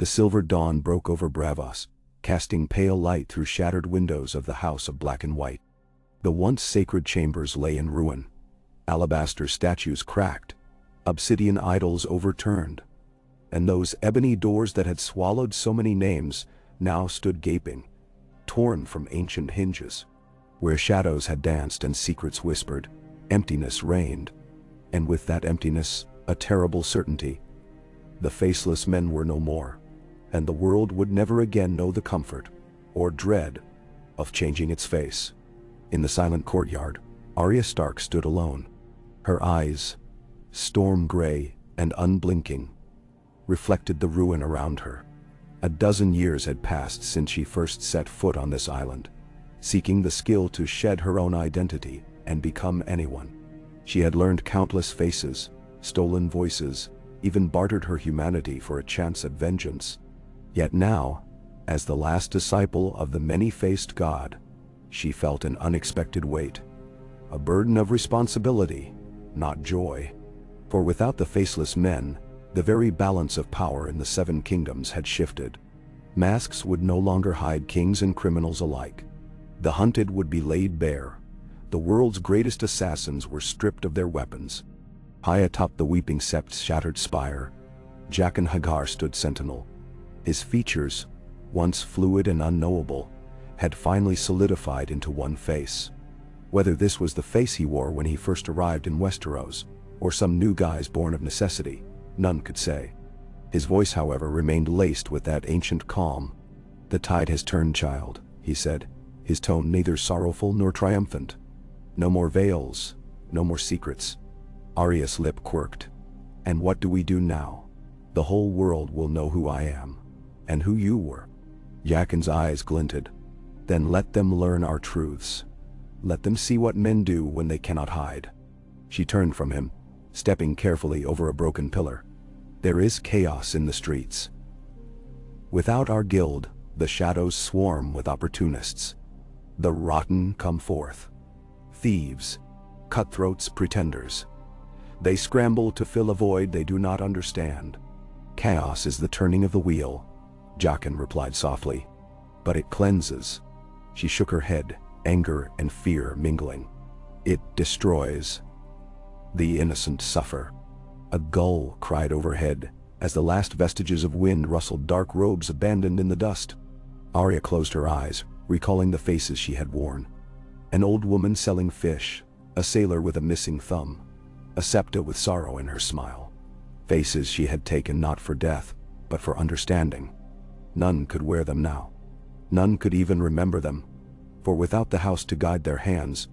The silver dawn broke over Bravos, casting pale light through shattered windows of the house of black and white. The once sacred chambers lay in ruin. Alabaster statues cracked, obsidian idols overturned, and those ebony doors that had swallowed so many names now stood gaping, torn from ancient hinges. Where shadows had danced and secrets whispered, emptiness reigned, and with that emptiness, a terrible certainty. The faceless men were no more, and the world would never again know the comfort, or dread, of changing its face. In the silent courtyard, Arya Stark stood alone. Her eyes, storm gray and unblinking, reflected the ruin around her. A dozen years had passed since she first set foot on this island, seeking the skill to shed her own identity and become anyone. She had learned countless faces, stolen voices, even bartered her humanity for a chance at vengeance. Yet now, as the last disciple of the many-faced god, she felt an unexpected weight, a burden of responsibility, not joy. For without the faceless men, the very balance of power in the Seven Kingdoms had shifted. Masks would no longer hide kings and criminals alike. The hunted would be laid bare. The world's greatest assassins were stripped of their weapons. High atop the Weeping Sept's shattered spire, Jaqen H'ghar stood sentinel. His features, once fluid and unknowable, had finally solidified into one face. Whether this was the face he wore when he first arrived in Westeros, or some new guise born of necessity, none could say. His voice, however, remained laced with that ancient calm. "The tide has turned, child," he said, his tone neither sorrowful nor triumphant. "No more veils, no more secrets." Arya's lip quirked. "And what do we do now? The whole world will know who I am, and who you were." Jaqen's eyes glinted. "Then let them learn our truths. Let them see what men do when they cannot hide." She turned from him, stepping carefully over a broken pillar. "There is chaos in the streets. Without our guild, the shadows swarm with opportunists. The rotten come forth. Thieves, cutthroats, pretenders. They scramble to fill a void they do not understand. Chaos is the turning of the wheel," Jaqen replied softly. "But it cleanses." She shook her head, anger and fear mingling. "It destroys. The innocent suffer." A gull cried overhead, as the last vestiges of wind rustled dark robes abandoned in the dust. Arya closed her eyes, recalling the faces she had worn. An old woman selling fish, a sailor with a missing thumb, a septa with sorrow in her smile. Faces she had taken not for death, but for understanding. None could wear them now. None could even remember them, for without the house to guide their hands,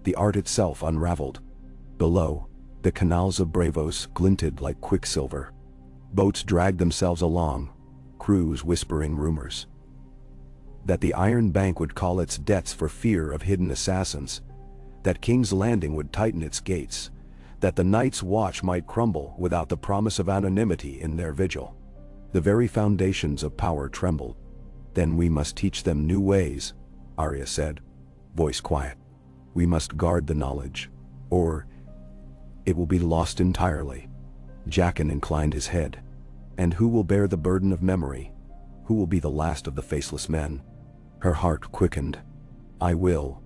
the art itself unraveled. Below, the canals of Bravos glinted like quicksilver. Boats dragged themselves along, crews whispering rumors. That the Iron Bank would call its debts for fear of hidden assassins. That King's Landing would tighten its gates. That the Night's Watch might crumble without the promise of anonymity in their vigil. The very foundations of power trembled. "Then we must teach them new ways," Arya said, voice quiet. "We must guard the knowledge, or it will be lost entirely." Jaqen inclined his head. "And who will bear the burden of memory? Who will be the last of the faceless men?" Her heart quickened. "I will.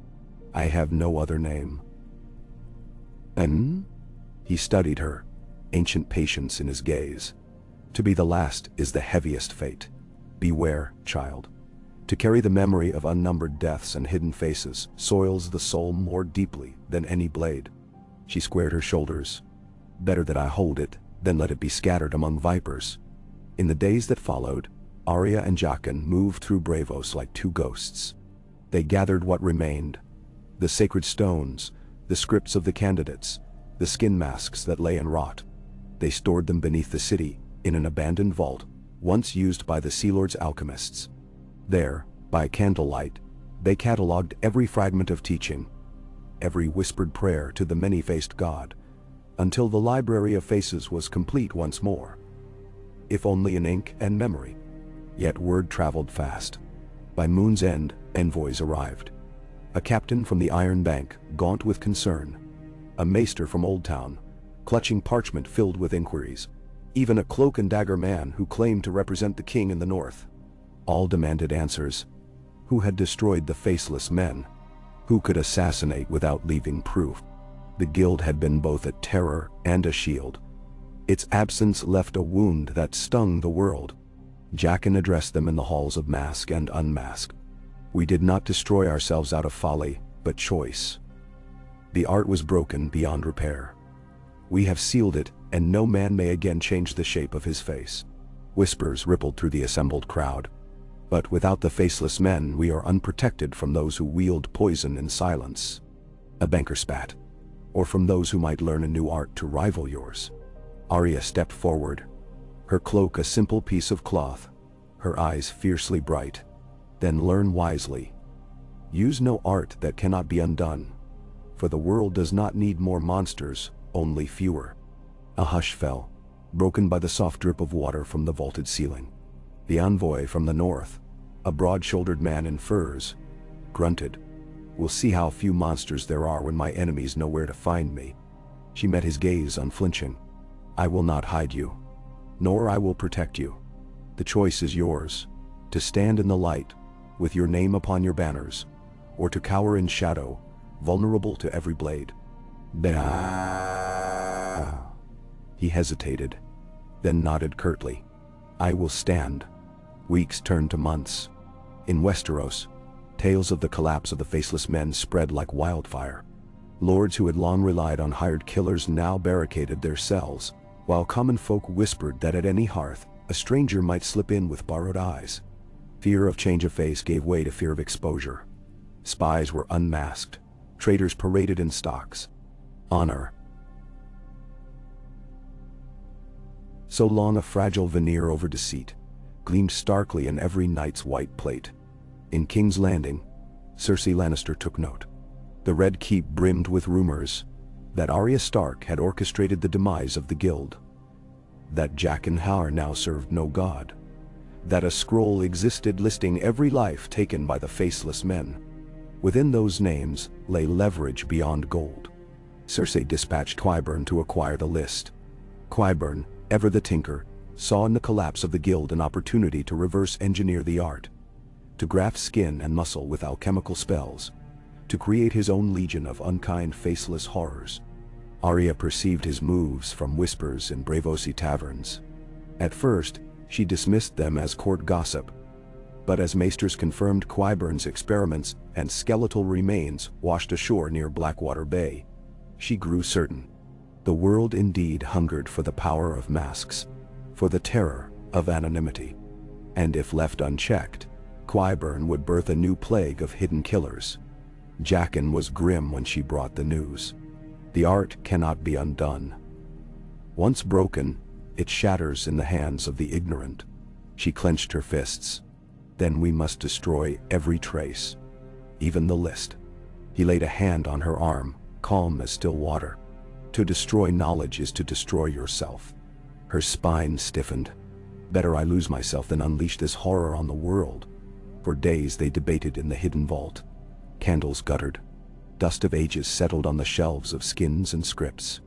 I have no other name." "And?" He studied her, ancient patience in his gaze. "To be the last is the heaviest fate. Beware, child. To carry the memory of unnumbered deaths and hidden faces soils the soul more deeply than any blade." She squared her shoulders. "Better that I hold it than let it be scattered among vipers." In the days that followed, Arya and Jaqen moved through Bravos like two ghosts. They gathered what remained: the sacred stones, the scripts of the candidates, the skin masks that lay and rot. They stored them beneath the city, in an abandoned vault, once used by the Sea Lord's alchemists. There, by candlelight, they catalogued every fragment of teaching, every whispered prayer to the many-faced god, until the library of faces was complete once more. If only in ink and memory. Yet word traveled fast. By moon's end, envoys arrived. A captain from the Iron Bank, gaunt with concern. A maester from Old Town, clutching parchment filled with inquiries. even a cloak and dagger man who claimed to represent the king in the north. All demanded answers. Who had destroyed the Faceless men? Who could assassinate without leaving proof? The guild had been both a terror and a shield. Its absence left a wound that stung the world. Jaqen addressed them in the halls of Mask and Unmask. We did not destroy ourselves out of folly, but choice. The art was broken beyond repair. We have sealed it, and no man may again change the shape of his face. Whispers rippled through the assembled crowd. But without the Faceless men, we are unprotected from those who wield poison in silence. A banker spat. Or from those who might learn a new art to rival yours. Arya stepped forward. Her cloak a simple piece of cloth. Her eyes fiercely bright. Then learn wisely. Use no art that cannot be undone. For the world does not need more monsters, only fewer. A hush fell, broken by the soft drip of water from the vaulted ceiling. The envoy from the north, a broad-shouldered man in furs, grunted. We'll see how few monsters there are when my enemies know where to find me. She met his gaze unflinching. I will not hide you, nor I will protect you. The choice is yours, to stand in the light, with your name upon your banners, or to cower in shadow, vulnerable to every blade. He hesitated, then nodded curtly. I will stand. Weeks turned to months. In Westeros, tales of the collapse of the Faceless men spread like wildfire. Lords who had long relied on hired killers now barricaded their cells, while common folk whispered that at any hearth, a stranger might slip in with borrowed eyes. Fear of change of face gave way to fear of exposure. Spies were unmasked. Traitors paraded in stocks. Honor, so long a fragile veneer over deceit, gleamed starkly in every knight's white plate. In King's Landing, Cersei Lannister took note. The Red Keep brimmed with rumors that Arya Stark had orchestrated the demise of the guild, that Jaqen H'ghar now served no god, that a scroll existed listing every life taken by the Faceless men. Within those names lay leverage beyond gold. Cersei dispatched Qyburn to acquire the list. Qyburn, ever the tinker, saw in the collapse of the guild an opportunity to reverse engineer the art, to graft skin and muscle with alchemical spells, to create his own legion of unkind faceless horrors. Arya perceived his moves from whispers in Braavosi taverns. At first, she dismissed them as court gossip, but as maesters confirmed Qyburn's experiments and skeletal remains washed ashore near Blackwater Bay, she grew certain. The world indeed hungered for the power of masks, for the terror of anonymity. And if left unchecked, Qyburn would birth a new plague of hidden killers. Jaqen was grim when she brought the news. The art cannot be undone. Once broken, it shatters in the hands of the ignorant. She clenched her fists. Then we must destroy every trace, even the list. He laid a hand on her arm, calm as still water. To destroy knowledge is to destroy yourself. Her spine stiffened. Better I lose myself than unleash this horror on the world. For days they debated in the hidden vault. Candles guttered. Dust of ages settled on the shelves of skins and scripts.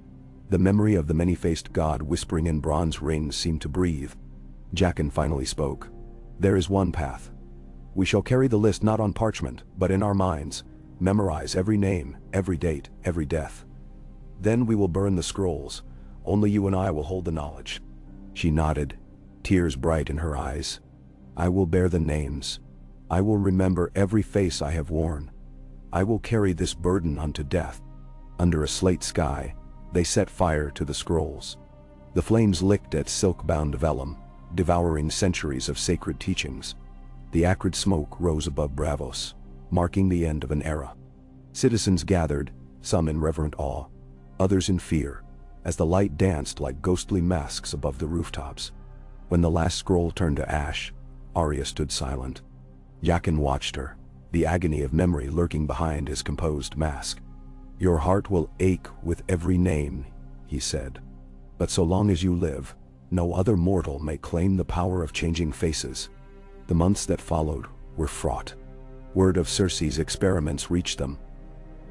The memory of the many-faced god whispering in bronze rings seemed to breathe. Jaqen finally spoke. There is one path. We shall carry the list not on parchment, but in our minds, memorize every name, every date, every death. Then we will burn the scrolls. Only you and I will hold the knowledge. She nodded, tears bright in her eyes. I will bear the names. I will remember every face I have worn. I will carry this burden unto death. Under a slate sky, they set fire to the scrolls. The flames licked at silk-bound vellum, devouring centuries of sacred teachings. The acrid smoke rose above Braavos, marking the end of an era. Citizens gathered, some in reverent awe, others in fear, as the light danced like ghostly masks above the rooftops. When the last scroll turned to ash, Arya stood silent. Jaqen watched her, the agony of memory lurking behind his composed mask. Your heart will ache with every name, he said. But so long as you live, no other mortal may claim the power of changing faces. The months that followed were fraught. Word of Cersei's experiments reached them.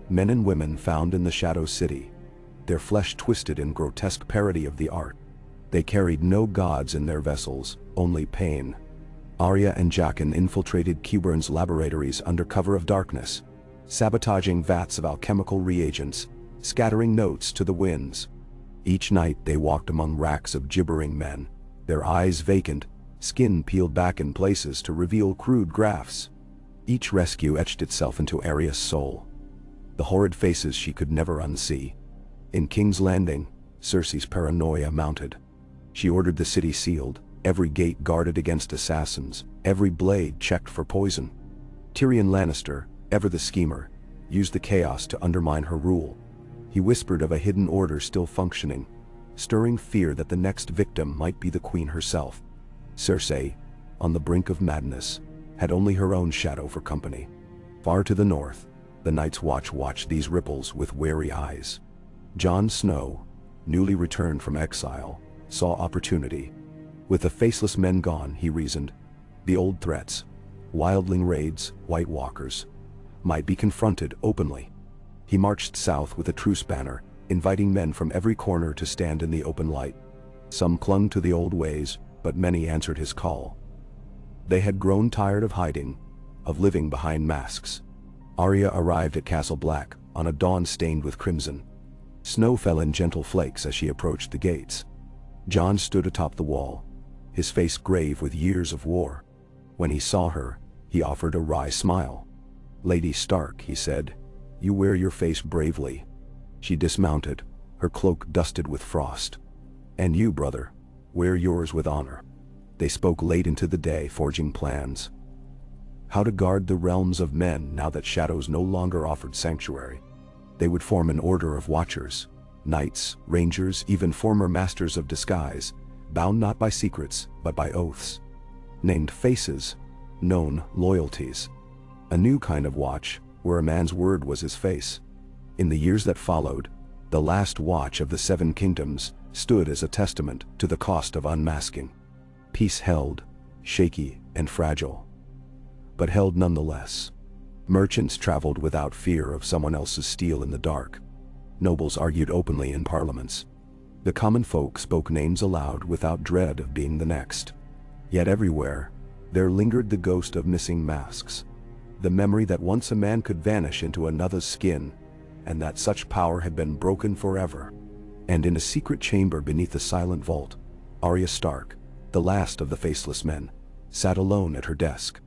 Men and women found in the Shadow City, their flesh twisted in grotesque parody of the art. They carried no gods in their vessels, only pain. Arya and Jaqen infiltrated Qburn's laboratories under cover of darkness, sabotaging vats of alchemical reagents, scattering notes to the winds. Each night they walked among racks of gibbering men, their eyes vacant, skin peeled back in places to reveal crude graphs. Each rescue etched itself into Arya's soul. The horrid faces she could never unsee. In King's Landing, Cersei's paranoia mounted. She ordered the city sealed, every gate guarded against assassins, every blade checked for poison. Tyrion Lannister, ever the schemer, used the chaos to undermine her rule. He whispered of a hidden order still functioning, stirring fear that the next victim might be the queen herself. Cersei, on the brink of madness, had only her own shadow for company. Far to the north, the Night's Watch watched these ripples with wary eyes. Jon Snow, newly returned from exile, saw opportunity. With the Faceless men gone, he reasoned, the old threats, wildling raids, White Walkers, might be confronted openly. He marched south with a truce banner, inviting men from every corner to stand in the open light. Some clung to the old ways, but many answered his call. They had grown tired of hiding, of living behind masks. Arya arrived at Castle Black on a dawn stained with crimson. Snow fell in gentle flakes as she approached the gates. Jon stood atop the wall, his face grave with years of war. When he saw her, he offered a wry smile. "Lady Stark," he said, "you wear your face bravely." She dismounted, her cloak dusted with frost. "And you, brother, wear yours with honor." They spoke late into the day, forging plans. How to guard the realms of men now that shadows no longer offered sanctuary. They would form an order of watchers, knights, rangers, even former masters of disguise, bound not by secrets, but by oaths. Named faces, known loyalties. A new kind of watch, where a man's word was his face. In the years that followed, the last watch of the Seven Kingdoms stood as a testament to the cost of unmasking. Peace held, shaky and fragile, but held nonetheless. Merchants traveled without fear of someone else's steel in the dark. Nobles argued openly in parliaments. The common folk spoke names aloud without dread of being the next. Yet everywhere, there lingered the ghost of missing masks. The memory that once a man could vanish into another's skin, and that such power had been broken forever. And in a secret chamber beneath the silent vault, Arya Stark, the last of the Faceless men, sat alone at her desk.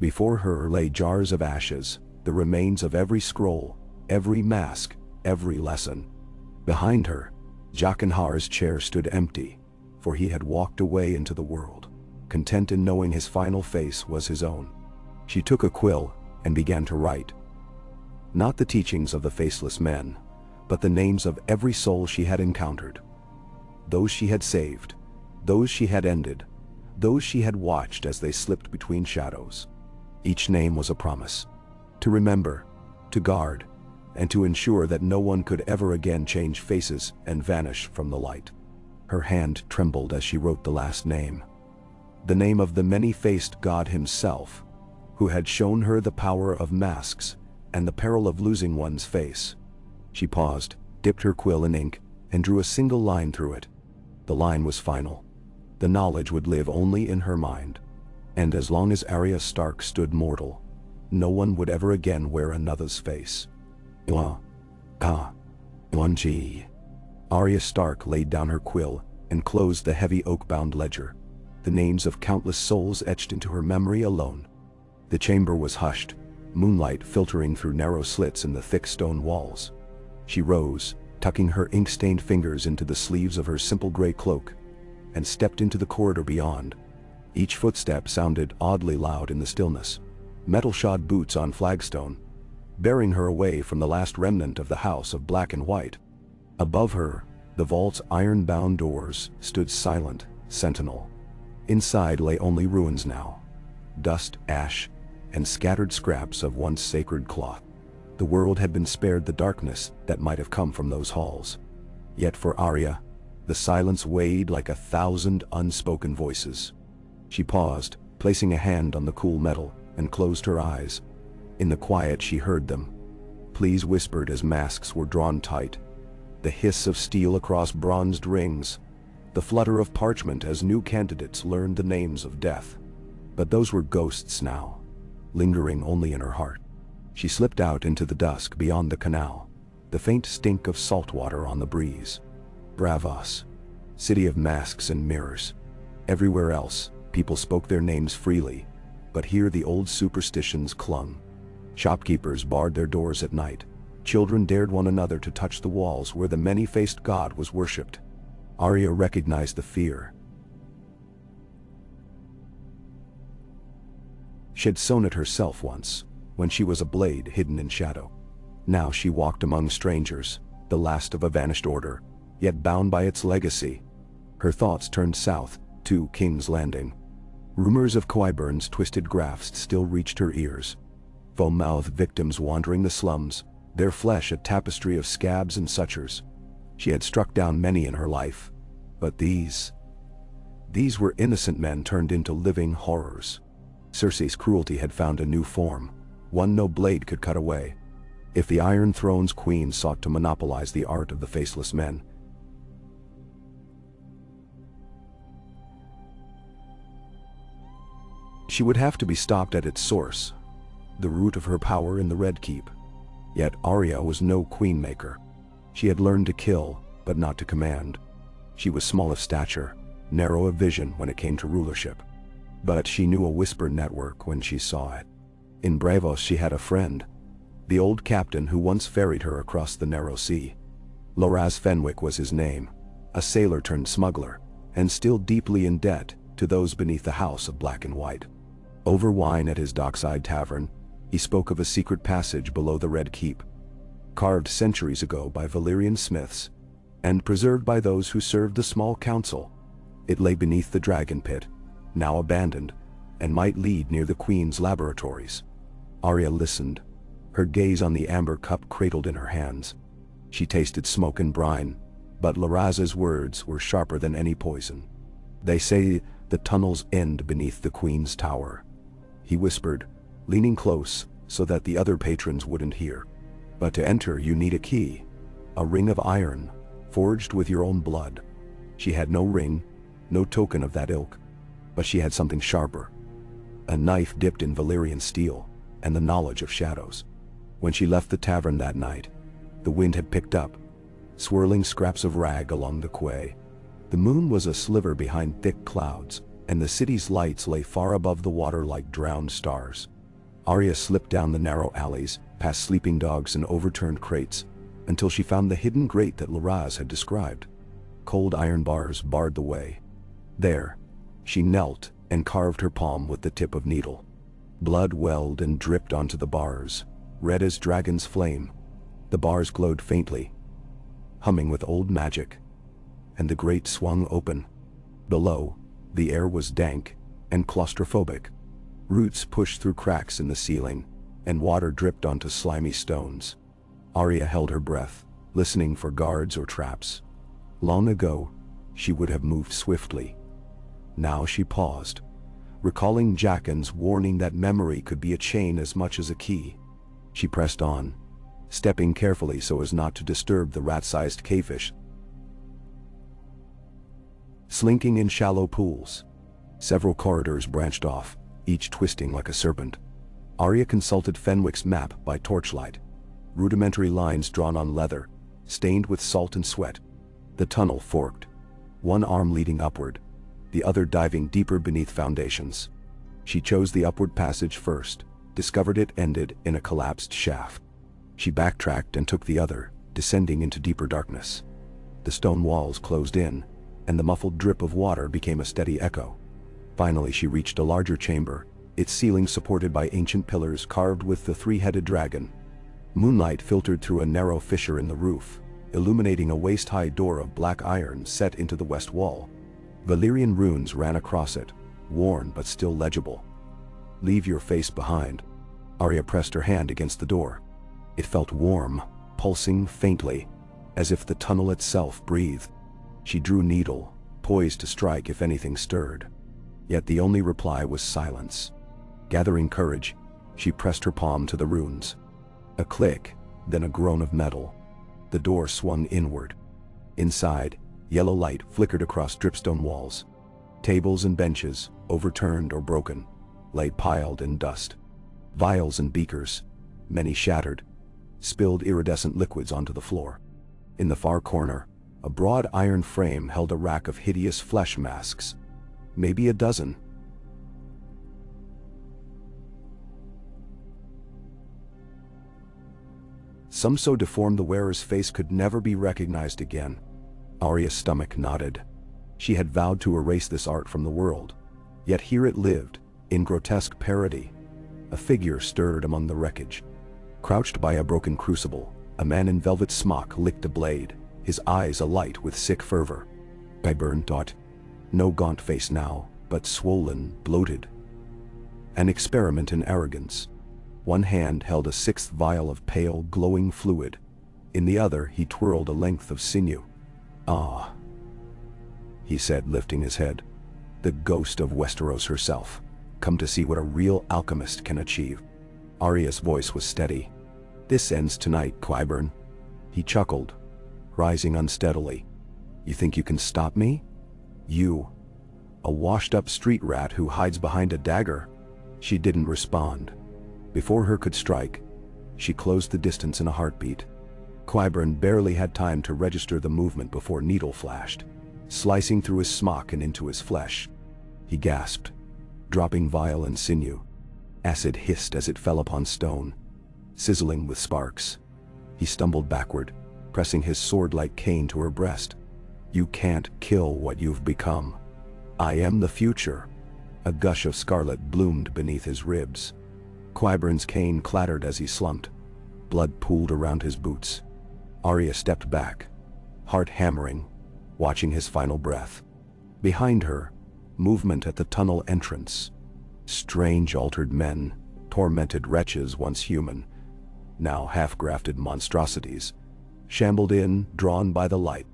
Before her lay jars of ashes, the remains of every scroll, every mask, every lesson. Behind her, Jaqen H'ghar's chair stood empty, for he had walked away into the world, content in knowing his final face was his own. She took a quill and began to write. Not the teachings of the Faceless men, but the names of every soul she had encountered. Those she had saved, those she had ended, those she had watched as they slipped between shadows. Each name was a promise. To remember, to guard, and to ensure that no one could ever again change faces and vanish from the light. Her hand trembled as she wrote the last name. The name of the many-faced God himself, who had shown her the power of masks and the peril of losing one's face. She paused, dipped her quill in ink, and drew a single line through it. The line was final. The knowledge would live only in her mind. And as long as Arya Stark stood mortal, no one would ever again wear another's face. Arya Stark laid down her quill and closed the heavy oak-bound ledger, the names of countless souls etched into her memory alone. The chamber was hushed, moonlight filtering through narrow slits in the thick stone walls. She rose, tucking her ink-stained fingers into the sleeves of her simple gray cloak, and stepped into the corridor beyond. Each footstep sounded oddly loud in the stillness, metal-shod boots on flagstone, bearing her away from the last remnant of the House of Black and White. Above her, the vault's iron-bound doors stood silent, sentinel. Inside lay only ruins now, dust, ash, and scattered scraps of once sacred cloth. The world had been spared the darkness that might have come from those halls. Yet for Arya, the silence weighed like 1,000 unspoken voices. She paused, placing a hand on the cool metal, and closed her eyes. In the quiet she heard them. Pleas whispered as masks were drawn tight, the hiss of steel across bronzed rings, the flutter of parchment as new candidates learned the names of death. But those were ghosts now, lingering only in her heart. She slipped out into the dusk beyond the canal, the faint stink of salt water on the breeze. Bravos, city of masks and mirrors. Everywhere else, people spoke their names freely, but here the old superstitions clung. Shopkeepers barred their doors at night. Children dared one another to touch the walls where the many-faced god was worshipped. Arya recognized the fear. She had sown it herself once, when she was a blade hidden in shadow. Now she walked among strangers, the last of a vanished order, yet bound by its legacy. Her thoughts turned south, to King's Landing. Rumors of Qyburn's twisted grafts still reached her ears. Foul-mouthed victims wandering the slums, their flesh a tapestry of scabs and sutures. She had struck down many in her life, but these were innocent men turned into living horrors. Cersei's cruelty had found a new form, one no blade could cut away. If the Iron Throne's queen sought to monopolize the art of the Faceless men, she would have to be stopped at its source, the root of her power in the Red Keep. Yet Arya was no queenmaker. She had learned to kill, but not to command. She was small of stature, narrow of vision when it came to rulership. But she knew a whisper network when she saw it. In Bravos she had a friend, the old captain who once ferried her across the narrow sea. Loras Fenwick was his name, a sailor turned smuggler, and still deeply in debt to those beneath the House of Black and White. Over wine at his dockside tavern, he spoke of a secret passage below the Red Keep, carved centuries ago by Valyrian smiths, and preserved by those who served the small council. It lay beneath the dragon pit, now abandoned, and might lead near the Queen's laboratories. Arya listened, her gaze on the amber cup cradled in her hands. She tasted smoke and brine, but Loraz's words were sharper than any poison. "They say the tunnels end beneath the Queen's tower," he whispered, leaning close so that the other patrons wouldn't hear. "But to enter you need a key, a ring of iron, forged with your own blood." She had no ring, no token of that ilk, but she had something sharper, a knife dipped in Valyrian steel, and the knowledge of shadows. When she left the tavern that night, the wind had picked up, swirling scraps of rag along the quay. The moon was a sliver behind thick clouds, and the city's lights lay far above the water like drowned stars. Arya slipped down the narrow alleys, past sleeping dogs and overturned crates, until she found the hidden grate that Loras had described. Cold iron bars barred the way. There, she knelt and carved her palm with the tip of needle. Blood welled and dripped onto the bars, red as dragon's flame. The bars glowed faintly, humming with old magic, and the grate swung open. Below, the air was dank and claustrophobic. Roots pushed through cracks in the ceiling, and water dripped onto slimy stones. Arya held her breath, listening for guards or traps. Long ago, she would have moved swiftly. Now she paused, recalling Jaqen's warning that memory could be a chain as much as a key. She pressed on, stepping carefully so as not to disturb the rat-sized cavefish slinking in shallow pools. Several corridors branched off, each twisting like a serpent. Arya consulted Fenwick's map by torchlight. Rudimentary lines drawn on leather, stained with salt and sweat. The tunnel forked, one arm leading upward, the other diving deeper beneath foundations. She chose the upward passage first, discovered it ended in a collapsed shaft. She backtracked and took the other, descending into deeper darkness. The stone walls closed in, and the muffled drip of water became a steady echo. Finally she reached a larger chamber, its ceiling supported by ancient pillars carved with the three-headed dragon. Moonlight filtered through a narrow fissure in the roof, illuminating a waist-high door of black iron set into the west wall. Valyrian runes ran across it, worn but still legible. "Leave your face behind." Arya pressed her hand against the door. It felt warm, pulsing faintly, as if the tunnel itself breathed. She drew needle, poised to strike if anything stirred. Yet the only reply was silence. Gathering courage, she pressed her palm to the runes. A click, then a groan of metal. The door swung inward. Inside, Yellow light flickered across dripstone walls. Tables and benches, overturned or broken, lay piled in dust. Vials and beakers, many shattered, spilled iridescent liquids onto the floor. In the far corner, a broad iron frame held a rack of hideous flesh masks, maybe a dozen. Some so deformed the wearer's face could never be recognized again. Arya's stomach knotted. She had vowed to erase this art from the world, yet here it lived, in grotesque parody. A figure stirred among the wreckage. Crouched by a broken crucible, a man in velvet smock licked a blade, his eyes alight with sick fervor. Qyburn thought. No gaunt face now, but swollen, bloated. An experiment in arrogance. One hand held a sixth vial of pale, glowing fluid. In the other he twirled a length of sinew. "Ah," he said, lifting his head. "The ghost of Westeros herself, come to see what a real alchemist can achieve." Arya's voice was steady. "This ends tonight, Qyburn." He chuckled, rising unsteadily. "You think you can stop me? You, a washed-up street rat who hides behind a dagger?" She didn't respond. Before her could strike, she closed the distance in a heartbeat. Qyburn barely had time to register the movement before needle flashed, slicing through his smock and into his flesh. He gasped, dropping vial and sinew. Acid hissed as it fell upon stone, sizzling with sparks. He stumbled backward, pressing his sword-like cane to her breast. "You can't kill what you've become. I am the future." A gush of scarlet bloomed beneath his ribs. Qyburn's cane clattered as he slumped. Blood pooled around his boots. Arya stepped back, heart hammering, watching his final breath. Behind her, movement at the tunnel entrance. Strange altered men, tormented wretches once human, now half-grafted monstrosities, shambled in, drawn by the light.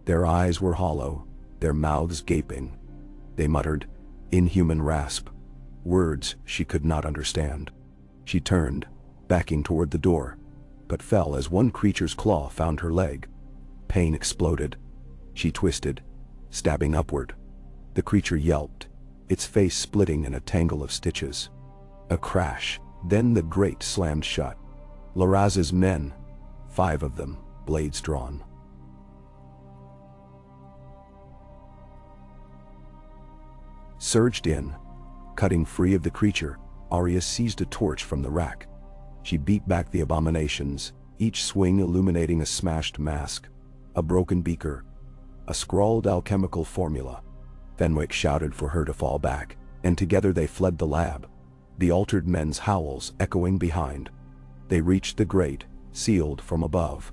Their eyes were hollow, their mouths gaping. They muttered, inhuman rasp, words she could not understand. She turned, backing toward the door, but fell as one creature's claw found her leg. Pain exploded. She twisted, stabbing upward. The creature yelped, its face splitting in a tangle of stitches. A crash, then the grate slammed shut. Laraz's men, 5 of them, blades drawn. Surged in. Cutting free of the creature, Arya seized a torch from the rack. She beat back the abominations, each swing illuminating a smashed mask, a broken beaker, a scrawled alchemical formula. Fenwick shouted for her to fall back, and together they fled the lab, the altered men's howls echoing behind. They reached the grate, sealed from above.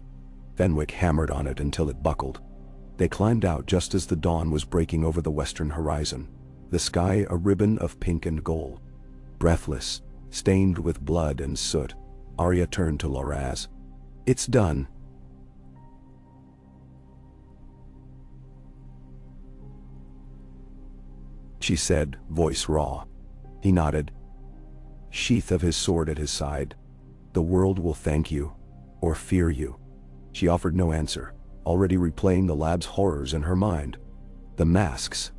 Fenwick hammered on it until it buckled. They climbed out just as the dawn was breaking over the western horizon, the sky a ribbon of pink and gold. Breathless, stained with blood and soot, Arya turned to Laraz. "It's done." She said, voice raw. He nodded, sheath of his sword at his side. "The world will thank you, or fear you." She offered no answer, already replaying the lab's horrors in her mind. The masks,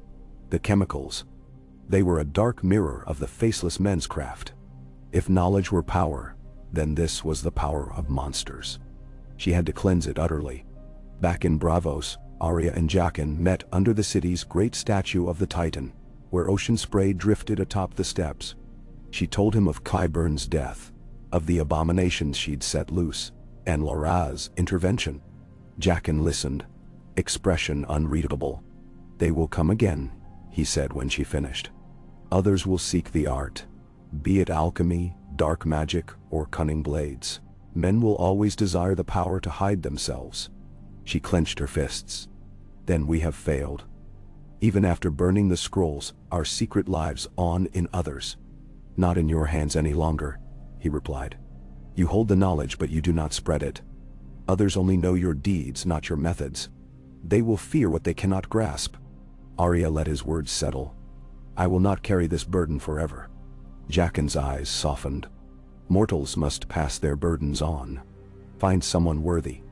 the chemicals, they were a dark mirror of the faceless men's craft. If knowledge were power, then this was the power of monsters. She had to cleanse it utterly. Back in Braavos, Arya and Jaqen met under the city's great statue of the Titan, where ocean spray drifted atop the steps. She told him of Qyburn's death, of the abominations she'd set loose, and Laraz's intervention. Jaqen listened, expression unreadable. "They will come again," he said when she finished. "Others will seek the art, be it alchemy, dark magic, or cunning blades. Men will always desire the power to hide themselves." She clenched her fists. "Then we have failed. Even after burning the scrolls, our secret lives on in others." "Not in your hands any longer," he replied. "You hold the knowledge, but you do not spread it. Others only know your deeds, not your methods. They will fear what they cannot grasp." Arya let his words settle. "I will not carry this burden forever." Jaqen's eyes softened. "Mortals must pass their burdens on. Find someone worthy.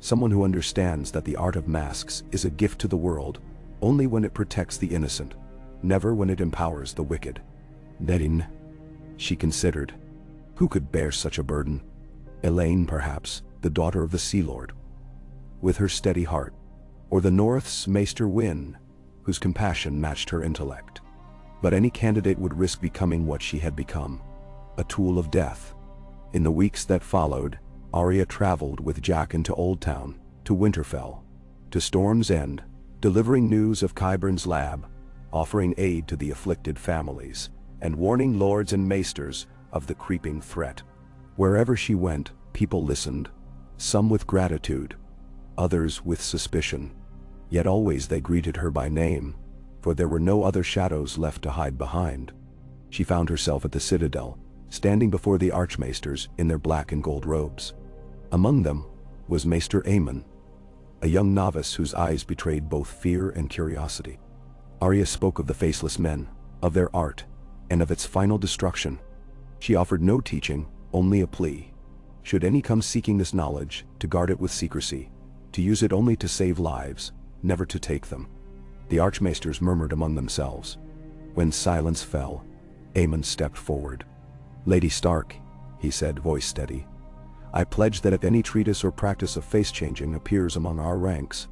Someone who understands that the art of masks is a gift to the world, only when it protects the innocent, never when it empowers the wicked. Nedin, she considered. Who could bear such a burden? Elaine, perhaps, the daughter of the Sea Lord, with her steady heart, or the North's Maester Wynne, whose compassion matched her intellect. But any candidate would risk becoming what she had become, a tool of death. In the weeks that followed, Arya traveled with Jack into Old Town, to Winterfell, to Storm's End, delivering news of Qyburn's lab, offering aid to the afflicted families, and warning lords and maesters of the creeping threat. Wherever she went, people listened, some with gratitude, others with suspicion. Yet always they greeted her by name, for there were no other shadows left to hide behind. She found herself at the Citadel, standing before the Archmaesters in their black and gold robes. Among them was Maester Aemon, a young novice whose eyes betrayed both fear and curiosity. Arya spoke of the Faceless Men, of their art, and of its final destruction. She offered no teaching, only a plea. Should any come seeking this knowledge, to guard it with secrecy, to use it only to save lives, never to take them. The Archmaesters murmured among themselves. When silence fell, Aemon stepped forward. "Lady Stark," he said, voice steady, "I pledge that if any treatise or practice of face-changing appears among our ranks,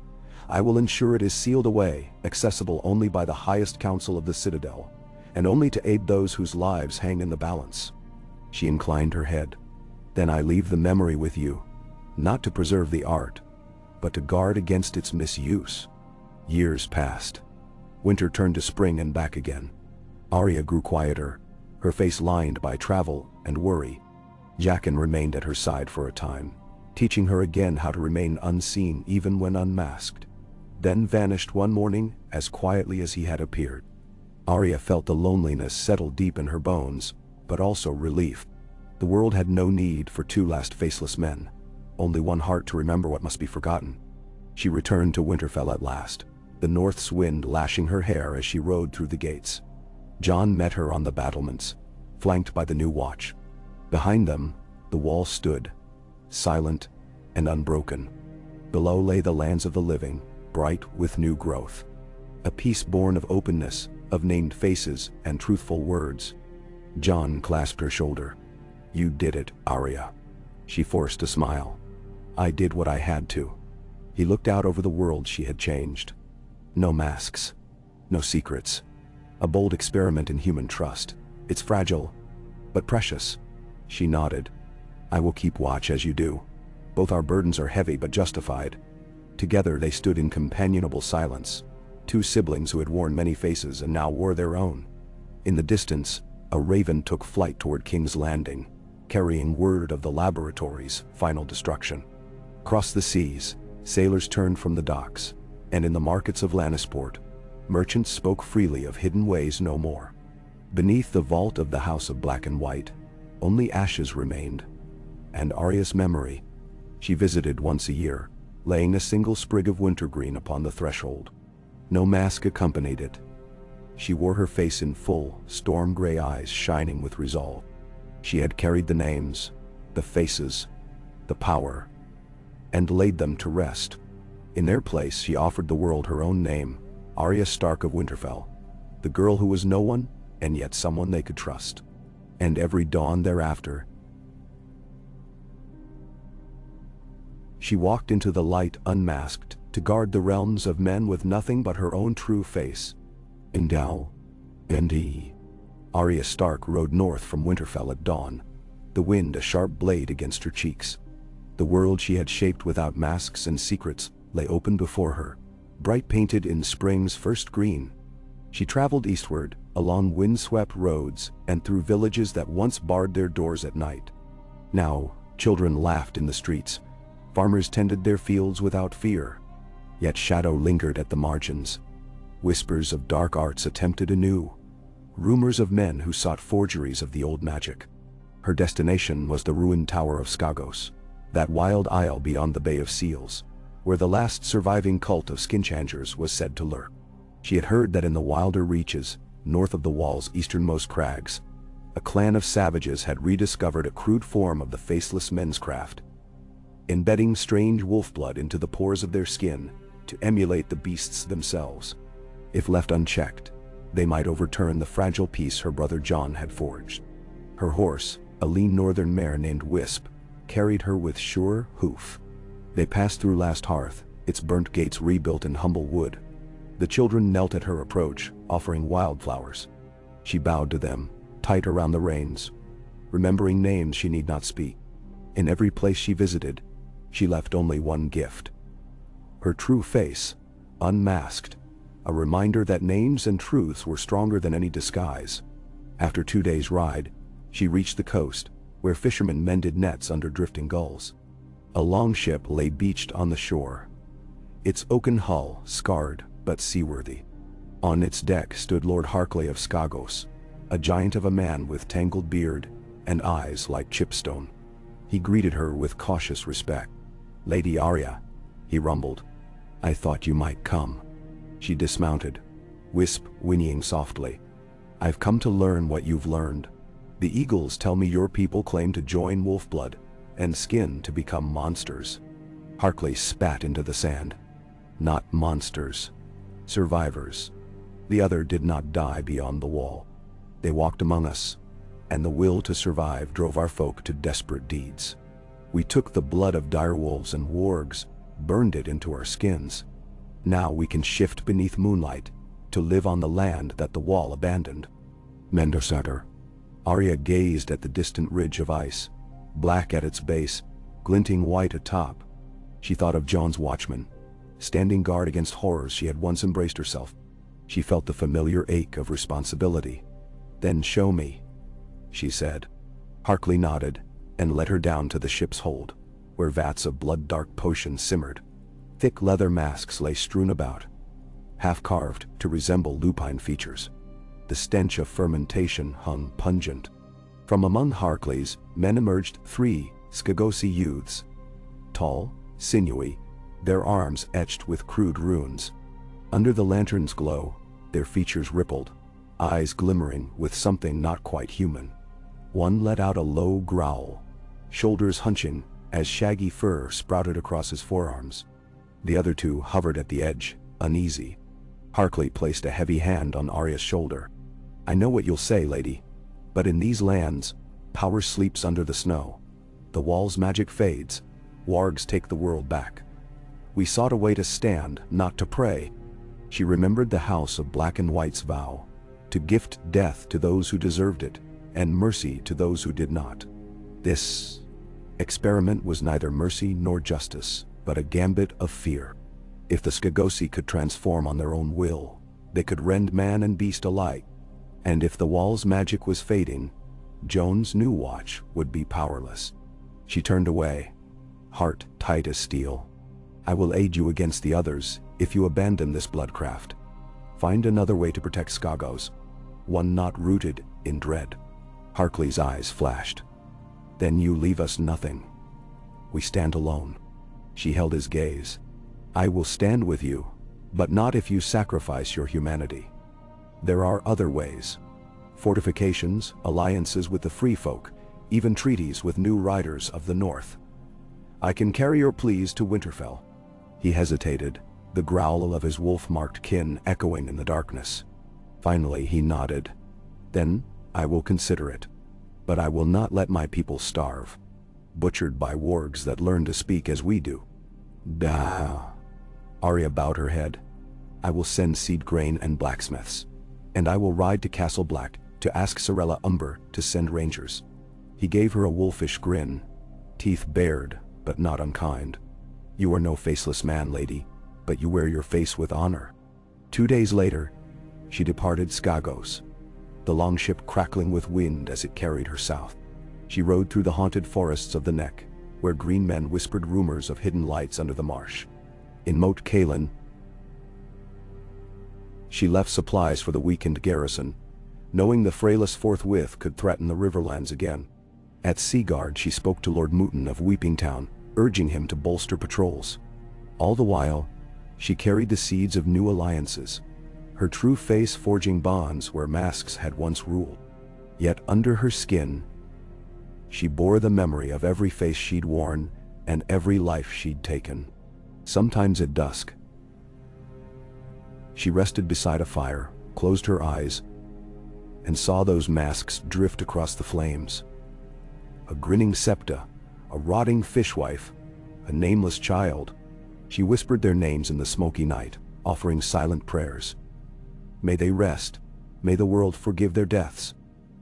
I will ensure it is sealed away, accessible only by the highest council of the Citadel, and only to aid those whose lives hang in the balance." She inclined her head. "Then I leave the memory with you, not to preserve the art, but to guard against its misuse." Years passed. Winter turned to spring and back again. Arya grew quieter, her face lined by travel and worry. Jaqen remained at her side for a time, teaching her again how to remain unseen even when unmasked, then vanished one morning as quietly as he had appeared. Arya felt the loneliness settle deep in her bones, but also relief. The world had no need for two last faceless men, only one heart to remember what must be forgotten. She returned to Winterfell at last, the north's wind lashing her hair as she rode through the gates. Jon met her on the battlements, flanked by the new watch. Behind them, the wall stood, silent and unbroken. Below lay the lands of the living, bright with new growth. A peace born of openness, of named faces and truthful words. Jon clasped her shoulder. "You did it, Arya." She forced a smile. "I did what I had to." He looked out over the world she had changed. No masks, no secrets. A bold experiment in human trust. It's fragile, but precious. She nodded. "I will keep watch as you do. Both our burdens are heavy but justified." Together they stood in companionable silence, two siblings who had worn many faces and now wore their own. In the distance, a raven took flight toward King's Landing, carrying word of the laboratory's final destruction. Across the seas, sailors turned from the docks, and in the markets of Lannisport, merchants spoke freely of hidden ways no more. Beneath the vault of the House of Black and White, only ashes remained, and Arya's memory. She visited once a year, laying a single sprig of wintergreen upon the threshold. No mask accompanied it. She wore her face in full, storm-gray eyes shining with resolve. She had carried the names, the faces, the power, and laid them to rest. In their place she offered the world her own name, Arya Stark of Winterfell, the girl who was no one, and yet someone they could trust. And every dawn thereafter, she walked into the light unmasked, to guard the realms of men with nothing but her own true face. Endow. Arya Stark rode north from Winterfell at dawn, the wind a sharp blade against her cheeks. The world she had shaped without masks and secrets lay open before her, bright painted in spring's first green. She traveled eastward, along windswept roads and through villages that once barred their doors at night. Now, children laughed in the streets, farmers tended their fields without fear. Yet shadow lingered at the margins. Whispers of dark arts attempted anew, rumors of men who sought forgeries of the old magic. Her destination was the ruined Tower of Skagos, that wild isle beyond the Bay of Seals, where the last surviving cult of skinchangers was said to lurk. She had heard that in the wilder reaches, north of the wall's easternmost crags, a clan of savages had rediscovered a crude form of the faceless men's craft. embedding strange wolf blood into the pores of their skin to emulate the beasts themselves. If left unchecked, they might overturn the fragile peace her brother John had forged. Her horse, a lean northern mare named Wisp, carried her with sure hoof. They passed through Last Hearth, its burnt gates rebuilt in humble wood. The children knelt at her approach, offering wildflowers. She bowed to them, tight around the reins, remembering names she need not speak. In every place she visited, she left only one gift: her true face, unmasked, a reminder that names and truths were stronger than any disguise. After 2 days' ride, she reached the coast, where fishermen mended nets under drifting gulls. A longship lay beached on the shore, its oaken hull scarred but seaworthy. On its deck stood Lord Harclay of Skagos, a giant of a man with tangled beard and eyes like chipstone. He greeted her with cautious respect. "Lady Arya," he rumbled, "I thought you might come." She dismounted, Wisp whinnying softly. "I've come to learn what you've learned. The eagles tell me your people claim to join wolfblood and skin to become monsters." Harclay spat into the sand. "Not monsters. Survivors." The other did not die beyond the wall. They walked among us, and the will to survive drove our folk to desperate deeds. We took the blood of direwolves and wargs, burned it into our skins. Now we can shift beneath moonlight to live on the land that the wall abandoned. Mendosater. Arya gazed at the distant ridge of ice, black at its base, glinting white atop. She thought of John's watchmen, standing guard against horrors she had once embraced herself. She felt the familiar ache of responsibility. "Then show me," she said. Harclay nodded and led her down to the ship's hold, where vats of blood-dark potion simmered. Thick leather masks lay strewn about, half-carved to resemble lupine features. The stench of fermentation hung pungent. From among Harclay's men emerged 3 Skagosi youths, tall, sinewy, their arms etched with crude runes. Under the lantern's glow, their features rippled, eyes glimmering with something not quite human. One let out a low growl, shoulders hunching as shaggy fur sprouted across his forearms. The other 2 hovered at the edge, uneasy. Harclay placed a heavy hand on Arya's shoulder. "I know what you'll say, lady, but in these lands, power sleeps under the snow. The wall's magic fades, wargs take the world back. We sought a way to stand, not to pray." She remembered the House of Black and White's vow, to gift death to those who deserved it, and mercy to those who did not. This experiment was neither mercy nor justice, but a gambit of fear. If the Skagosi could transform on their own will, they could rend man and beast alike. And if the wall's magic was fading, Joan's new watch would be powerless. She turned away, heart tight as steel. "I will aid you against the others if you abandon this bloodcraft. Find another way to protect Skagos, one not rooted in dread." Harclay's eyes flashed. "Then you leave us nothing. We stand alone." She held his gaze. "I will stand with you, but not if you sacrifice your humanity. There are other ways. Fortifications, alliances with the free folk, even treaties with new riders of the north. I can carry your pleas to Winterfell." He hesitated, the growl of his wolf-marked kin echoing in the darkness. Finally he nodded. "Then I will consider it. But I will not let my people starve, butchered by wargs that learn to speak as we do." "Da." Arya bowed her head. "I will send seed grain and blacksmiths, and I will ride to Castle Black to ask Sorella Umber to send rangers." He gave her a wolfish grin, teeth bared but not unkind. "You are no faceless man, lady, but you wear your face with honor." 2 days later, she departed Skagos, the longship crackling with wind as it carried her south. She rode through the haunted forests of the Neck, where green men whispered rumors of hidden lights under the marsh. In Moat Cailin, she left supplies for the weakened garrison, knowing the Faceless forthwith could threaten the Riverlands again. At Seaguard she spoke to Lord Mooton of Weeping Town, urging him to bolster patrols. All the while, she carried the seeds of new alliances, her true face forging bonds where masks had once ruled. Yet under her skin, she bore the memory of every face she'd worn and every life she'd taken. Sometimes at dusk, she rested beside a fire, closed her eyes, and saw those masks drift across the flames. A grinning septa, a rotting fishwife, a nameless child. She whispered their names in the smoky night, offering silent prayers. May they rest, may the world forgive their deaths.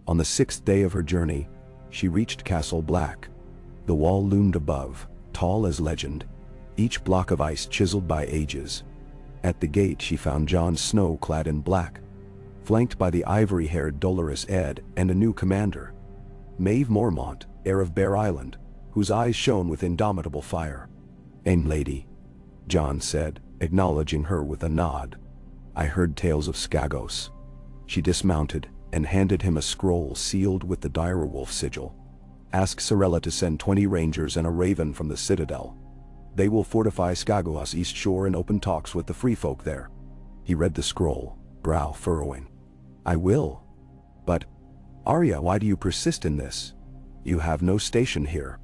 On the 6th day of her journey, she reached Castle Black. The wall loomed above, tall as legend, each block of ice chiseled by ages. At the gate she found Jon Snow clad in black, flanked by the ivory-haired Dolorous Edd and a new commander, Maeve Mormont, heir of Bear Island, whose eyes shone with indomitable fire. "Aim, lady," Jon said, acknowledging her with a nod. "I heard tales of Skagos." She dismounted and handed him a scroll sealed with the direwolf sigil. "Ask Sorella to send 20 rangers and a raven from the citadel. They will fortify Skagos East Shore and open talks with the free folk there." He read the scroll, brow furrowing. "I will. But, Arya, why do you persist in this? You have no station here."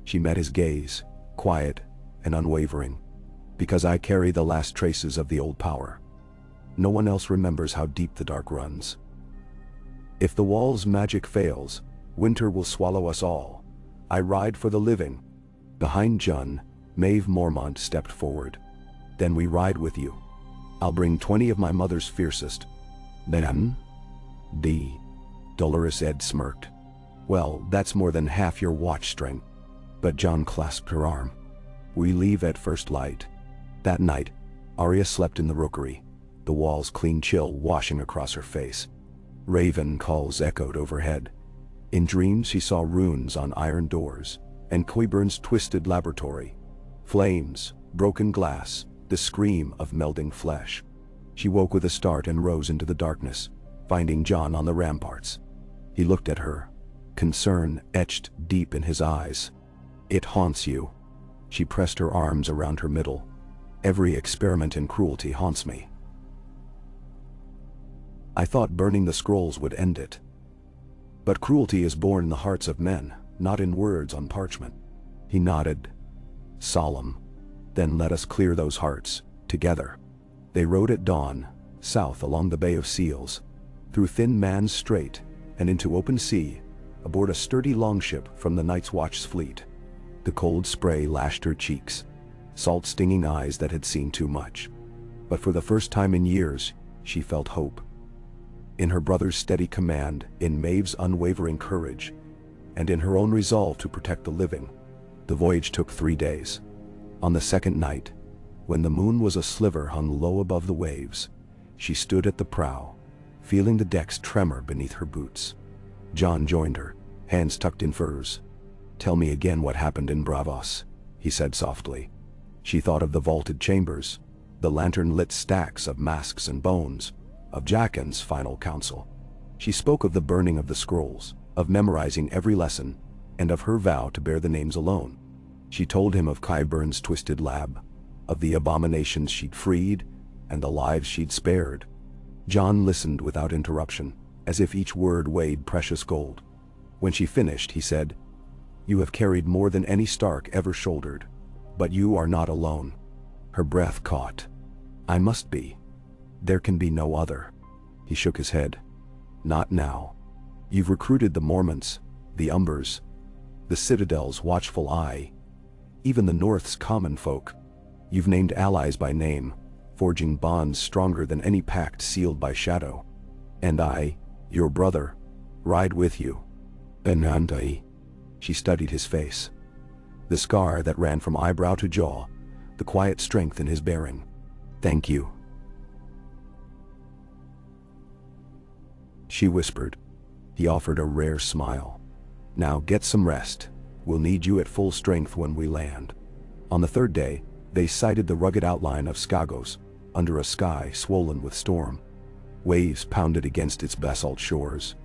She met his gaze, quiet and unwavering. "Because I carry the last traces of the old power. No one else remembers how deep the dark runs. If the wall's magic fails, winter will swallow us all. I ride for the living." Behind Jon, Maeve Mormont stepped forward. "Then we ride with you. I'll bring 20 of my mother's fiercest." "Then?" Dolorous Edd smirked. "Well, that's more than half your watch strength." But Jon clasped her arm. "We leave at first light." That night, Arya slept in the rookery, the wall's clean chill washing across her face. Raven calls echoed overhead. In dreams she saw runes on iron doors, and Qyburn's twisted laboratory. Flames, broken glass, the scream of melding flesh. She woke with a start and rose into the darkness, finding Jon on the ramparts. He looked at her, concern etched deep in his eyes. "It haunts you." She pressed her arms around her middle. "Every experiment in cruelty haunts me. I thought burning the scrolls would end it. But cruelty is born in the hearts of men, not in words on parchment." He nodded, solemn. "Then let us clear those hearts, together." They rode at dawn, south along the Bay of Seals, through Thin Man's Strait, and into open sea, aboard a sturdy longship from the Night's Watch's fleet. The cold spray lashed her cheeks, salt-stinging eyes that had seen too much. But for the first time in years, she felt hope. In her brother's steady command, in Maeve's unwavering courage, and in her own resolve to protect the living. The voyage took 3 days. On the second night, when the moon was a sliver hung low above the waves, she stood at the prow, feeling the decks tremor beneath her boots. Jon joined her, hands tucked in furs. "Tell me again what happened in Bravos," he said softly. She thought of the vaulted chambers, the lantern-lit stacks of masks and bones, of Jaqen's final counsel. She spoke of the burning of the scrolls, of memorizing every lesson, and of her vow to bear the names alone. She told him of Qyburn's twisted lab, of the abominations she'd freed, and the lives she'd spared. Jon listened without interruption, as if each word weighed precious gold. When she finished, he said, "You have carried more than any Stark ever shouldered, but you are not alone." Her breath caught. "I must be. There can be no other." He shook his head. "Not now. You've recruited the Mormonts, the Umbers, the Citadel's watchful eye, even the North's common folk. You've named allies by name, forging bonds stronger than any pact sealed by shadow. And I, your brother, ride with you." "Benandai." She studied his face. The scar that ran from eyebrow to jaw, the quiet strength in his bearing. "Thank you." She whispered. He offered a rare smile. "Now get some rest. We'll need you at full strength when we land." On the 3rd day, they sighted the rugged outline of Skagos, under a sky swollen with storm. Waves pounded against its basalt shores.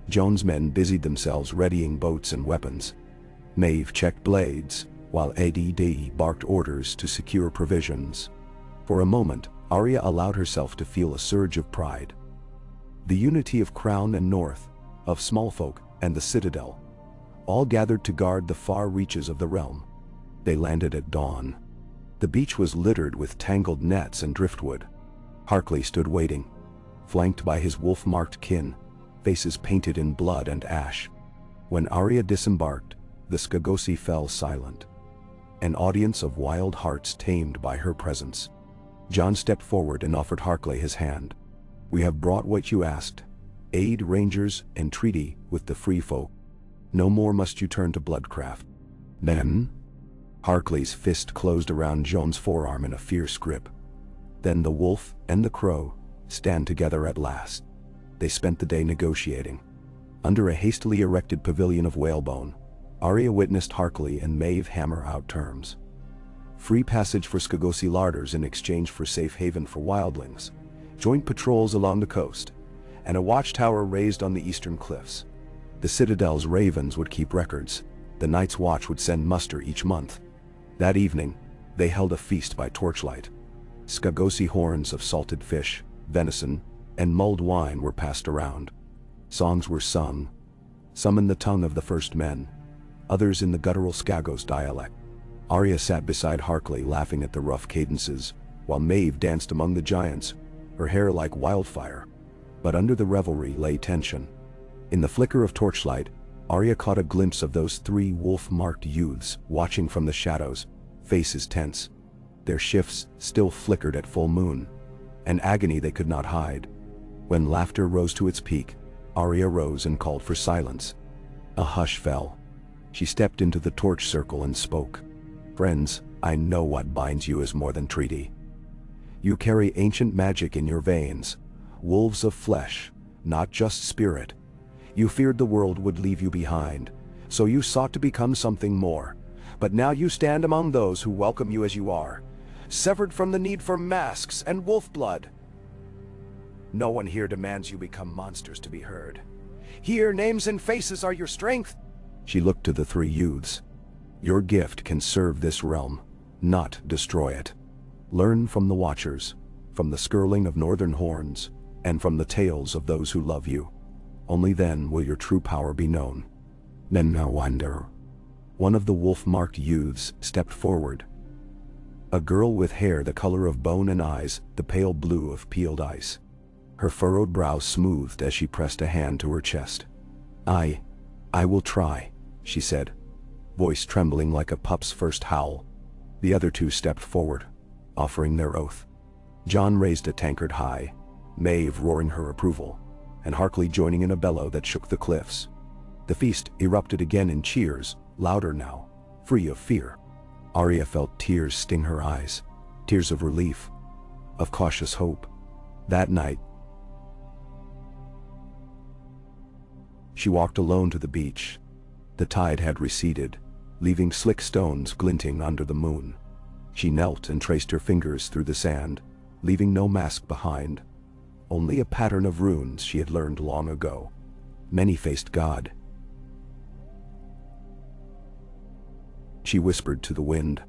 Jon's men busied themselves readying boats and weapons. Maeve checked blades, while Add barked orders to secure provisions. For a moment, Arya allowed herself to feel a surge of pride. The unity of Crown and North, of Smallfolk and the Citadel, all gathered to guard the far reaches of the realm. They landed at dawn. The beach was littered with tangled nets and driftwood. Harkley stood waiting, flanked by his wolf-marked kin, faces painted in blood and ash. When Arya disembarked, the Skagosi fell silent, an audience of wild hearts tamed by her presence. Jon stepped forward and offered Harkley his hand. "We have brought what you asked. Aid, rangers, and treaty with the free folk. No more must you turn to bloodcraft." "Then?" Harkley's fist closed around Jon's forearm in a fierce grip. "Then the wolf and the crow stand together at last." They spent the day negotiating. Under a hastily erected pavilion of whalebone, Arya witnessed Harkley and Maeve hammer out terms. Free passage for Skagosi larders in exchange for safe haven for wildlings, joint patrols along the coast, and a watchtower raised on the eastern cliffs. The Citadel's ravens would keep records. The Night's Watch would send muster each month. That evening, they held a feast by torchlight. Skagosi horns of salted fish, venison, and mulled wine were passed around. Songs were sung, some in the tongue of the first men, others in the guttural Skagos dialect. Arya sat beside Harkley laughing at the rough cadences, while Maeve danced among the giants, her hair like wildfire. But under the revelry lay tension. In the flicker of torchlight, Arya caught a glimpse of those three wolf-marked youths watching from the shadows, faces tense. Their shifts still flickered at full moon, an agony they could not hide. When laughter rose to its peak, Arya rose and called for silence. A hush fell. She stepped into the torch circle and spoke. "Friends, I know what binds you is more than treaty. You carry ancient magic in your veins, wolves of flesh, not just spirit. You feared the world would leave you behind, so you sought to become something more. But now you stand among those who welcome you as you are, severed from the need for masks and wolf blood. No one here demands you become monsters to be heard. Here, names and faces are your strength." She looked to the three youths. "Your gift can serve this realm, not destroy it. Learn from the Watchers, from the skirling of northern horns, and from the tales of those who love you. Only then will your true power be known." "Then no wonder." One of the wolf-marked youths stepped forward. A girl with hair the color of bone and eyes the pale blue of peeled ice. Her furrowed brow smoothed as she pressed a hand to her chest. I will try," she said, voice trembling like a pup's first howl. The other two stepped forward, offering their oath. Jon raised a tankard high, Maeve roaring her approval, and Harkley joining in a bellow that shook the cliffs. The feast erupted again in cheers, louder now, free of fear. Arya felt tears sting her eyes, tears of relief, of cautious hope. That night, she walked alone to the beach. The tide had receded, leaving slick stones glinting under the moon. She knelt and traced her fingers through the sand, leaving no mask behind, only a pattern of runes she had learned long ago. Many-faced God. She whispered to the wind,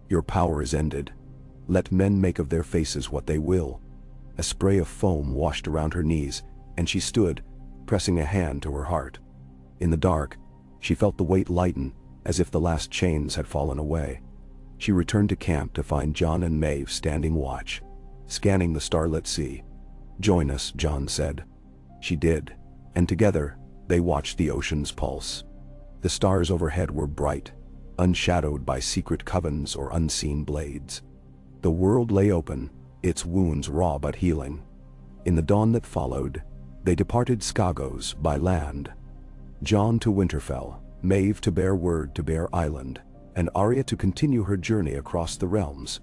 "Your power is ended. Let men make of their faces what they will." A spray of foam washed around her knees, and she stood, pressing a hand to her heart. In the dark, she felt the weight lighten, as if the last chains had fallen away. She returned to camp to find Jon and Maeve standing watch, scanning the starlit sea. "Join us," Jon said. She did, and together, they watched the ocean's pulse. The stars overhead were bright, unshadowed by secret covens or unseen blades. The world lay open, its wounds raw but healing. In the dawn that followed, they departed Skagos by land. Jon to Winterfell, Maeve to Bear Word to Bear Island, and Arya to continue her journey across the realms.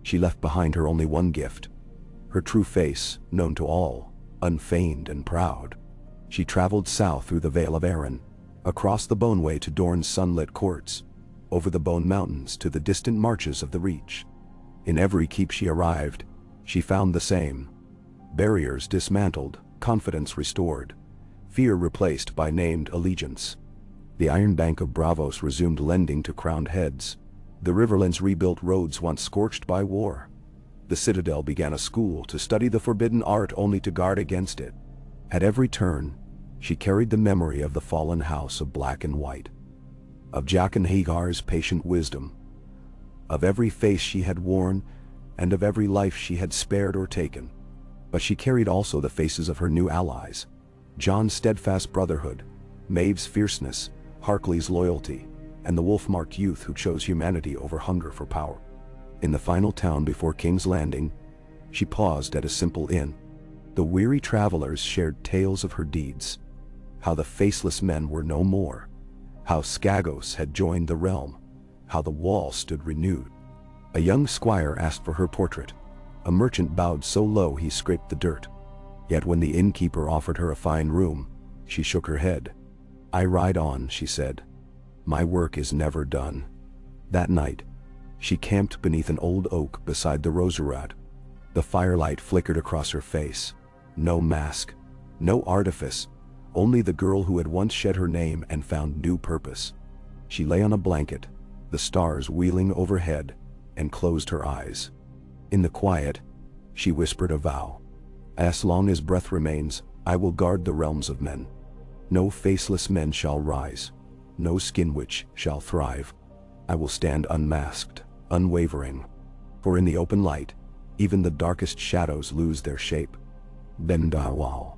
She left behind her only one gift, her true face, known to all, unfeigned and proud. She traveled south through the Vale of Arryn, across the Boneway to Dorne's sunlit courts, over the Bone Mountains to the distant marches of the Reach. In every keep she arrived, she found the same. Barriers dismantled, confidence restored, fear replaced by named allegiance. The Iron Bank of Braavos resumed lending to crowned heads. The Riverlands rebuilt roads once scorched by war. The Citadel began a school to study the forbidden art only to guard against it. At every turn, she carried the memory of the fallen house of Black and White, of Jack and Hagar's patient wisdom, of every face she had worn, and of every life she had spared or taken. But she carried also the faces of her new allies: John's steadfast brotherhood, Maeve's fierceness, Harkley's loyalty, and the wolf-marked youth who chose humanity over hunger for power. In the final town before King's Landing, she paused at a simple inn. The weary travelers shared tales of her deeds: how the faceless men were no more, how Skagos had joined the realm, how the wall stood renewed. A young squire asked for her portrait. A merchant bowed so low he scraped the dirt. Yet when the innkeeper offered her a fine room, she shook her head. "I ride on," she said. "My work is never done." That night, she camped beneath an old oak beside the Roserat. The firelight flickered across her face. No mask, no artifice, only the girl who had once shed her name and found new purpose. She lay on a blanket, the stars wheeling overhead, and closed her eyes. In the quiet, she whispered a vow. "As long as breath remains, I will guard the realms of men. No faceless men shall rise, no skin witch shall thrive. I will stand unmasked, unwavering. For in the open light, even the darkest shadows lose their shape." Bendawal.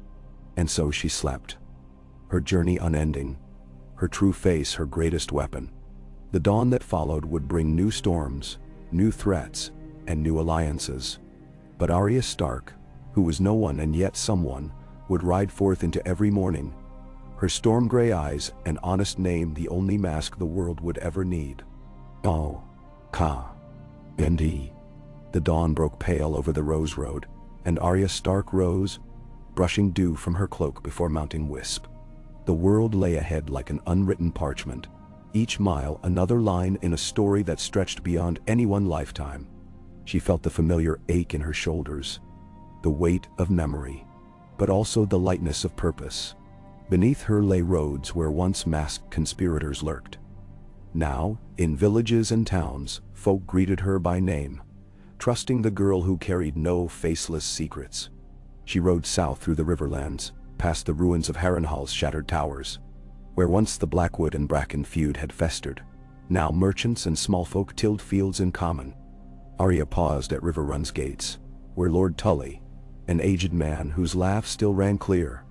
And so she slept, her journey unending, her true face her greatest weapon. The dawn that followed would bring new storms, new threats, and new alliances. But Arya Stark, who was no one and yet someone, would ride forth into every morning, her storm-gray eyes and honest name the only mask the world would ever need. Oh, Ka. N.D. The dawn broke pale over the Rose Road, and Arya Stark rose, brushing dew from her cloak before mounting Wisp. The world lay ahead like an unwritten parchment, each mile another line in a story that stretched beyond any one lifetime. She felt the familiar ache in her shoulders, the weight of memory, but also the lightness of purpose. Beneath her lay roads where once masked conspirators lurked. Now, in villages and towns, folk greeted her by name, trusting the girl who carried no faceless secrets. She rode south through the riverlands, past the ruins of Harrenhal's shattered towers, where once the Blackwood and Bracken feud had festered. Now merchants and small folk tilled fields in common. Arya paused at Riverrun's gates, where Lord Tully, an aged man whose laugh still rang clear,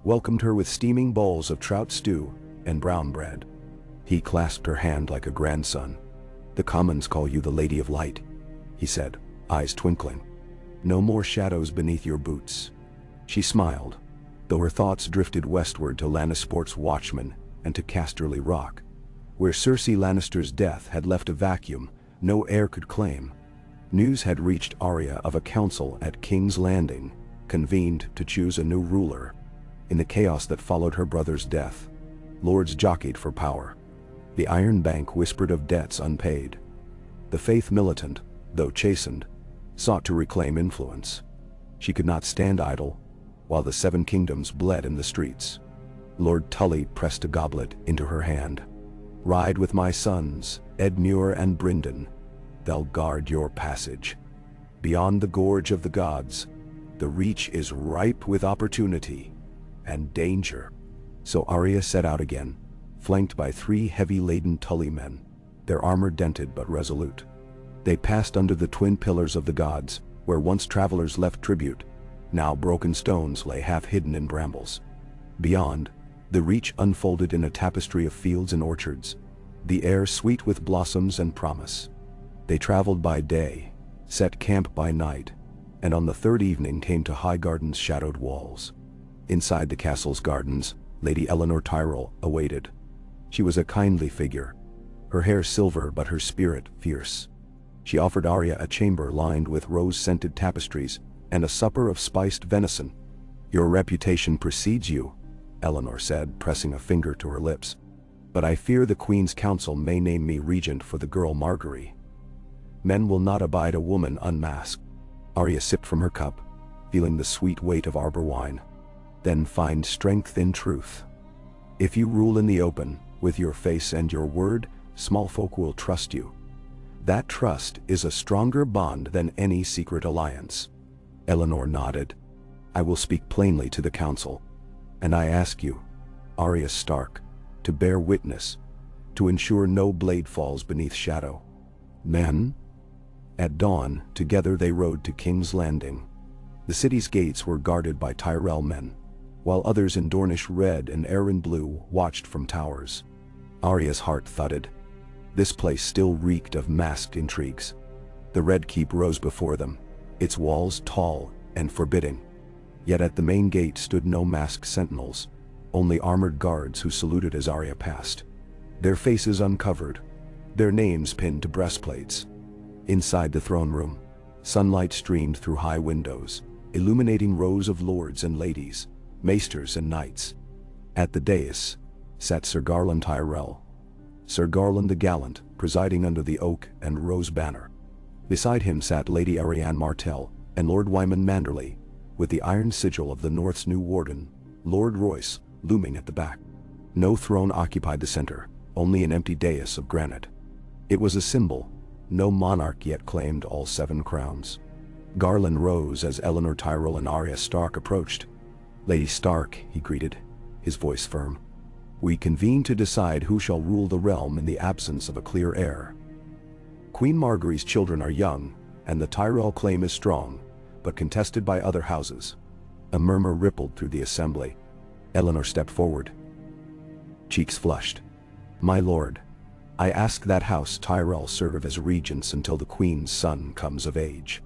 welcomed her with steaming bowls of trout stew and brown bread. He clasped her hand like a grandson. "The commons call you the Lady of Light," he said, eyes twinkling. "No more shadows beneath your boots." She smiled, though her thoughts drifted westward to Lannisport's Watchmen and to Casterly Rock, where Cersei Lannister's death had left a vacuum no heir could claim. News had reached Arya of a council at King's Landing, convened to choose a new ruler. In the chaos that followed her brother's death, lords jockeyed for power. The Iron Bank whispered of debts unpaid. The Faith militant, though chastened, sought to reclaim influence. She could not stand idle, while the Seven Kingdoms bled in the streets. Lord Tully pressed a goblet into her hand. "Ride with my sons, Edmure and Brynden. They'll guard your passage. Beyond the Gorge of the Gods, the Reach is ripe with opportunity and danger." So Arya set out again, flanked by 3 heavy-laden Tully men, their armor dented but resolute. They passed under the twin pillars of the gods, where once travelers left tribute. Now broken stones lay half-hidden in brambles. Beyond, the Reach unfolded in a tapestry of fields and orchards, the air sweet with blossoms and promise. They traveled by day, set camp by night, and on the 3rd evening came to Highgarden's shadowed walls. Inside the castle's gardens, Lady Eleanor Tyrell awaited. She was a kindly figure, her hair silver but her spirit fierce. She offered Arya a chamber lined with rose-scented tapestries and a supper of spiced venison. "Your reputation precedes you," Eleanor said, pressing a finger to her lips. "But I fear the Queen's Council may name me regent for the girl Margaery. Men will not abide a woman unmasked." Arya sipped from her cup, feeling the sweet weight of arbor wine. "Then find strength in truth. If you rule in the open, with your face and your word, small folk will trust you. That trust is a stronger bond than any secret alliance." Eleanor nodded. "I will speak plainly to the council. And I ask you, Arya Stark, to bear witness, to ensure no blade falls beneath shadow." Men? At dawn, together they rode to King's Landing. The city's gates were guarded by Tyrell men, while others in Dornish red and Arryn blue watched from towers. Arya's heart thudded. This place still reeked of masked intrigues. The Red Keep rose before them, its walls tall and forbidding. Yet at the main gate stood no masked sentinels, only armored guards who saluted as Arya passed, their faces uncovered, their names pinned to breastplates. Inside the throne room, sunlight streamed through high windows, illuminating rows of lords and ladies, maesters and knights. At the dais sat Sir Garland Tyrell, Sir Garland the Gallant, presiding under the oak and rose banner. Beside him sat Lady Arianne Martell and Lord Wyman Manderley, with the iron sigil of the North's new warden, Lord Royce, looming at the back. No throne occupied the center, only an empty dais of granite. It was a symbol. No monarch yet claimed all 7 crowns. Garland rose as Eleanor Tyrell and Arya Stark approached. "Lady Stark," he greeted, his voice firm. "We convene to decide who shall rule the realm in the absence of a clear heir. Queen Margaery's children are young, and the Tyrell claim is strong, but contested by other houses." A murmur rippled through the assembly. Eleanor stepped forward, cheeks flushed. "My lord, I ask that House Tyrell serve as regents until the Queen's son comes of age.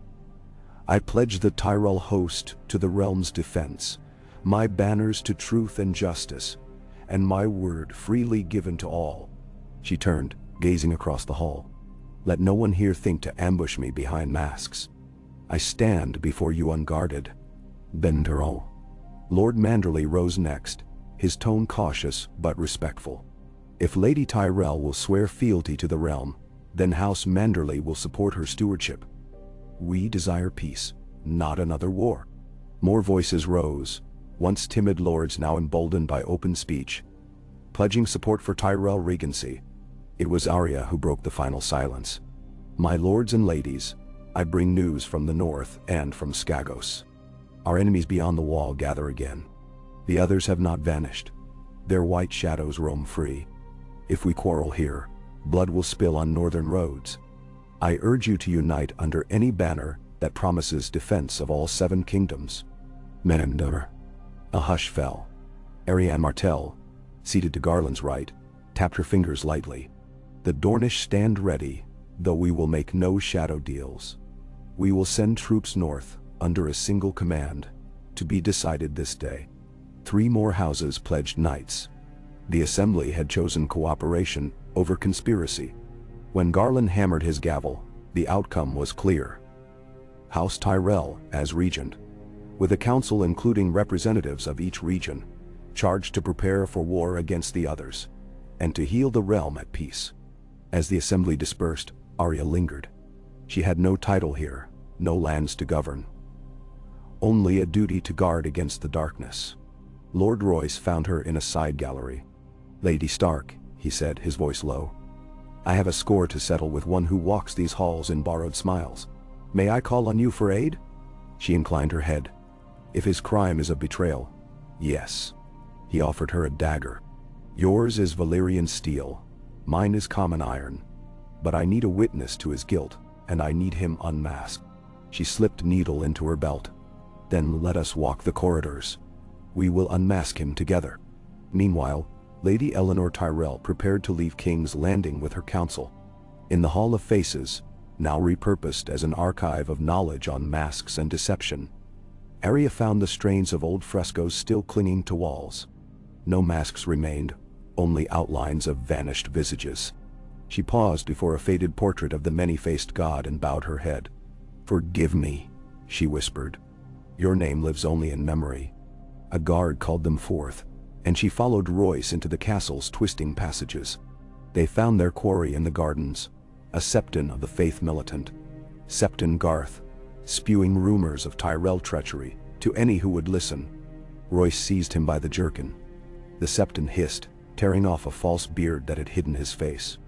I pledge the Tyrell host to the realm's defense, my banners to truth and justice, and my word freely given to all." She turned, gazing across the hall. "Let no one here think to ambush me behind masks. I stand before you unguarded. Benderol." Lord Manderley rose next, his tone cautious but respectful. "If Lady Tyrell will swear fealty to the realm, then House Manderley will support her stewardship. We desire peace, not another war." More voices rose, once timid lords now emboldened by open speech, pledging support for Tyrell regency. It was Arya who broke the final silence. "My lords and ladies, I bring news from the north and from Skagos. Our enemies beyond the wall gather again. The others have not vanished. Their white shadows roam free. If we quarrel here, blood will spill on northern roads. I urge you to unite under any banner that promises defense of all 7 kingdoms." Menendor. A hush fell. Arianne Martell, seated to Garland's right, tapped her fingers lightly. "The Dornish stand ready, though we will make no shadow deals. We will send troops north, under a single command, to be decided this day." 3 more houses pledged knights. The assembly had chosen cooperation over conspiracy. When Garland hammered his gavel, the outcome was clear. House Tyrell as regent, with a council including representatives of each region, charged to prepare for war against the others, and to heal the realm at peace. As the assembly dispersed, Arya lingered. She had no title here, no lands to govern. Only a duty to guard against the darkness. Lord Royce found her in a side gallery. "Lady Stark," he said, his voice low, "I have a score to settle with one who walks these halls in borrowed smiles. May I call on you for aid?" She inclined her head. "If his crime is a betrayal, yes." He offered her a dagger. "Yours is Valyrian steel, mine is common iron. But I need a witness to his guilt, and I need him unmasked." She slipped needle into her belt. "Then let us walk the corridors. We will unmask him together." Meanwhile, Lady Eleanor Tyrell prepared to leave King's Landing with her council. In the Hall of Faces, now repurposed as an archive of knowledge on masks and deception, Arya found the strains of old frescoes still clinging to walls. No masks remained, only outlines of vanished visages. She paused before a faded portrait of the many-faced god and bowed her head. "Forgive me," she whispered. "Your name lives only in memory." A guard called them forth, and she followed Royce into the castle's twisting passages. They found their quarry in the gardens, a septon of the faith militant, Septon Garth, spewing rumors of Tyrell treachery to any who would listen. Royce seized him by the jerkin. The septon hissed, tearing off a false beard that had hidden his face.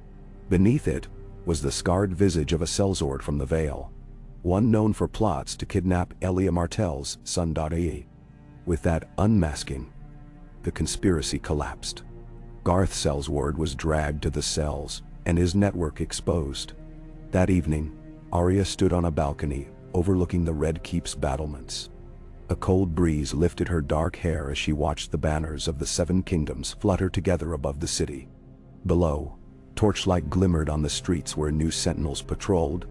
Beneath it was the scarred visage of a sellsword from the Vale, one known for plots to kidnap Elia Martell's son Dottie. With that unmasking, the conspiracy collapsed. Garth Sellsword was dragged to the cells, and his network exposed. That evening, Arya stood on a balcony overlooking the Red Keep's battlements. A cold breeze lifted her dark hair as she watched the banners of the Seven Kingdoms flutter together above the city. Below, torchlight glimmered on the streets where new sentinels patrolled,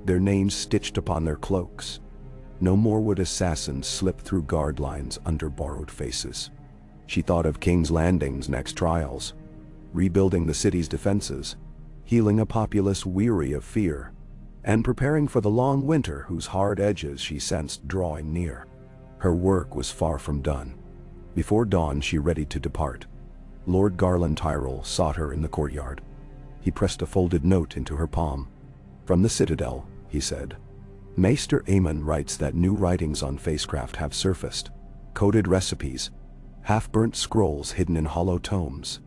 their names stitched upon their cloaks. No more would assassins slip through guard lines under borrowed faces. She thought of King's Landing's next trials, rebuilding the city's defenses, healing a populace weary of fear, and preparing for the long winter whose hard edges she sensed drawing near. Her work was far from done. Before dawn she readied to depart. Lord Garland Tyrell sought her in the courtyard. He pressed a folded note into her palm. "From the Citadel," he said. "Maester Aemon writes that new writings on Facecraft have surfaced. Coded recipes, half-burnt scrolls hidden in hollow tomes.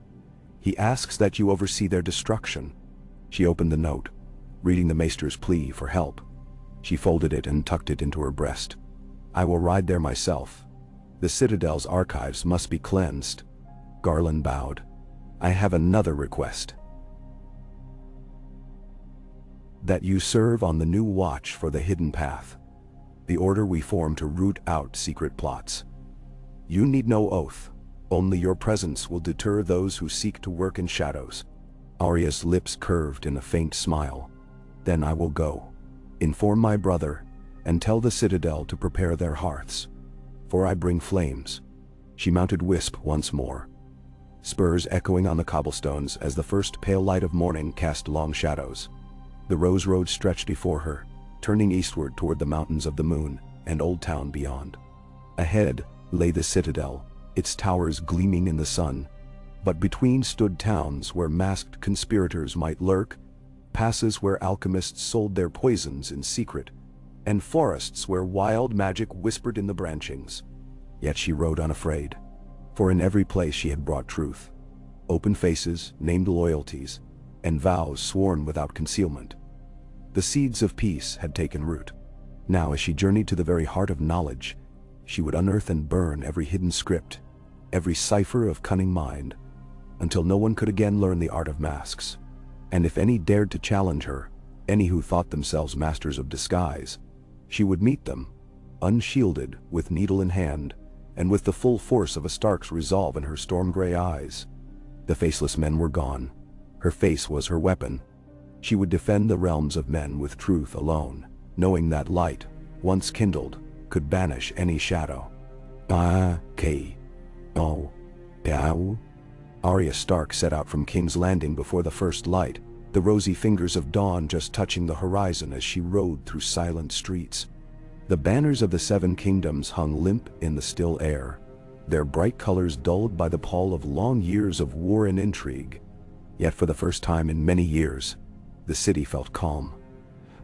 He asks that you oversee their destruction." She opened the note, reading the Maester's plea for help. She folded it and tucked it into her breast. "I will ride there myself. The Citadel's archives must be cleansed." Garland bowed. "I have another request. That you serve on the new watch for the Hidden Path, the order we form to root out secret plots. You need no oath. Only your presence will deter those who seek to work in shadows." Arya's lips curved in a faint smile. "Then I will go. Inform my brother, and tell the Citadel to prepare their hearths. For I bring flames." She mounted Wisp once more, spurs echoing on the cobblestones as the first pale light of morning cast long shadows. The Rose Road stretched before her, turning eastward toward the mountains of the moon and Old Town beyond. Ahead lay the Citadel, its towers gleaming in the sun, but between stood towns where masked conspirators might lurk, passes where alchemists sold their poisons in secret, and forests where wild magic whispered in the branchings. Yet she rode unafraid, for in every place she had brought truth, open faces, named loyalties, and vows sworn without concealment. The seeds of peace had taken root. Now, as she journeyed to the very heart of knowledge, she would unearth and burn every hidden script, every cipher of cunning mind, until no one could again learn the art of masks. And if any dared to challenge her, any who thought themselves masters of disguise, she would meet them, unshielded, with needle in hand, and with the full force of a Stark's resolve in her storm-gray eyes. The Faceless men were gone. Her face was her weapon. She would defend the realms of men with truth alone, knowing that light, once kindled, could banish any shadow. Arya Stark set out from King's Landing before the first light, the rosy fingers of dawn just touching the horizon as she rode through silent streets. The banners of the Seven Kingdoms hung limp in the still air, their bright colors dulled by the pall of long years of war and intrigue. Yet for the first time in many years, the city felt calm.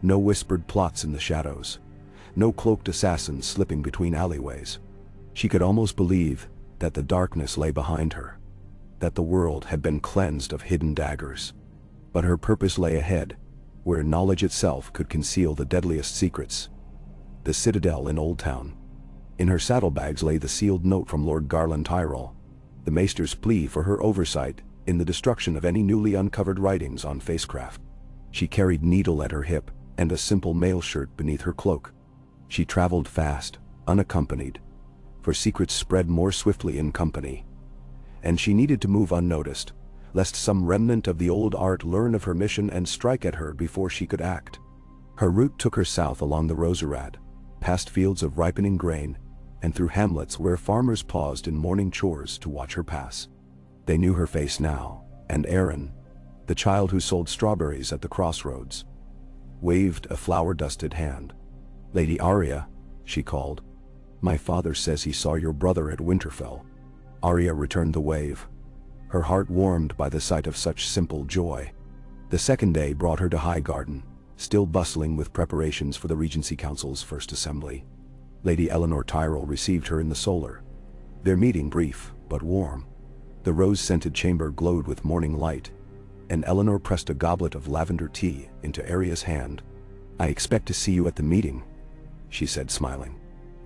No whispered plots in the shadows, no cloaked assassins slipping between alleyways. She could almost believe that the darkness lay behind her, that the world had been cleansed of hidden daggers. But her purpose lay ahead, where knowledge itself could conceal the deadliest secrets. The Citadel in Old Town. In her saddlebags lay the sealed note from Lord Garland Tyrell, the Maester's plea for her oversight in the destruction of any newly uncovered writings on Facecraft. She carried needle at her hip and a simple mail shirt beneath her cloak. She traveled fast, unaccompanied, for secrets spread more swiftly in company. And she needed to move unnoticed, lest some remnant of the old art learn of her mission and strike at her before she could act. Her route took her south along the Roserad, past fields of ripening grain, and through hamlets where farmers paused in morning chores to watch her pass. They knew her face now, and Aaron, the child who sold strawberries at the crossroads, waved a flour-dusted hand. "Lady Arya," she called. "My father says he saw your brother at Winterfell." Arya returned the wave, her heart warmed by the sight of such simple joy. The second day brought her to Highgarden, still bustling with preparations for the Regency Council's first assembly. Lady Eleanor Tyrell received her in the solar, their meeting brief but warm. The rose-scented chamber glowed with morning light, and Eleanor pressed a goblet of lavender tea into Arya's hand. "I expect to see you at the meeting," she said, smiling.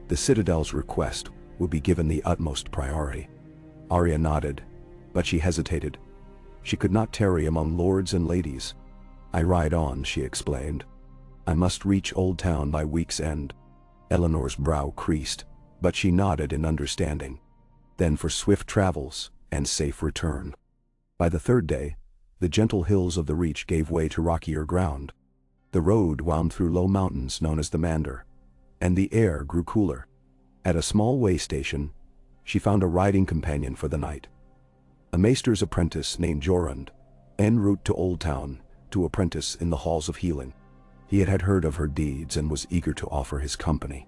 "The Citadel's request will be given the utmost priority." Arya nodded, but she hesitated. She could not tarry among lords and ladies. I ride on, she explained. I must reach Old Town by week's end. Eleanor's brow creased, but she nodded in understanding. Then for swift travels and safe return. By the third day, the gentle hills of the reach gave way to rockier ground. The road wound through low mountains known as the Mander, and the air grew cooler. At a small way station, she found a riding companion for the night. A maester's apprentice named Jorund, en route to Old Town to apprentice in the halls of healing. He had heard of her deeds and was eager to offer his company.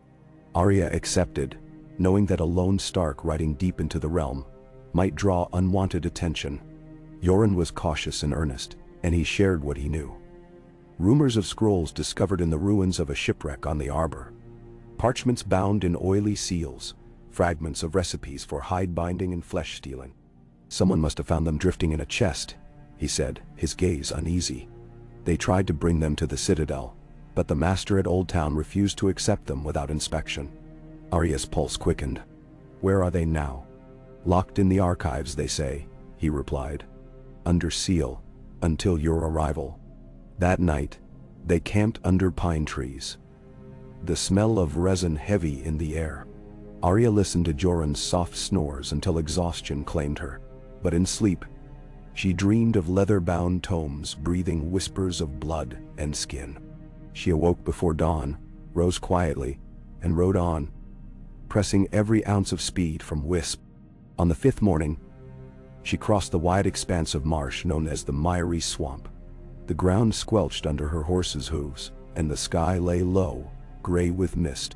Arya accepted, knowing that a lone Stark riding deep into the realm might draw unwanted attention. Jorund was cautious and earnest, and he shared what he knew. Rumors of scrolls discovered in the ruins of a shipwreck on the Arbor. Parchments bound in oily seals, fragments of recipes for hide binding and flesh stealing. Someone must have found them drifting in a chest, he said, his gaze uneasy. They tried to bring them to the Citadel, but the master at Old Town refused to accept them without inspection. Arya's pulse quickened. Where are they now? Locked in the archives, they say, he replied. Under seal, until your arrival. That night, they camped under pine trees. The smell of resin heavy in the air. Arya listened to Jorund's soft snores until exhaustion claimed her. But in sleep, she dreamed of leather-bound tomes breathing whispers of blood and skin. She awoke before dawn, rose quietly, and rode on, pressing every ounce of speed from Wisp. On the fifth morning, she crossed the wide expanse of marsh known as the Miry Swamp. The ground squelched under her horse's hooves, and the sky lay low, gray with mist.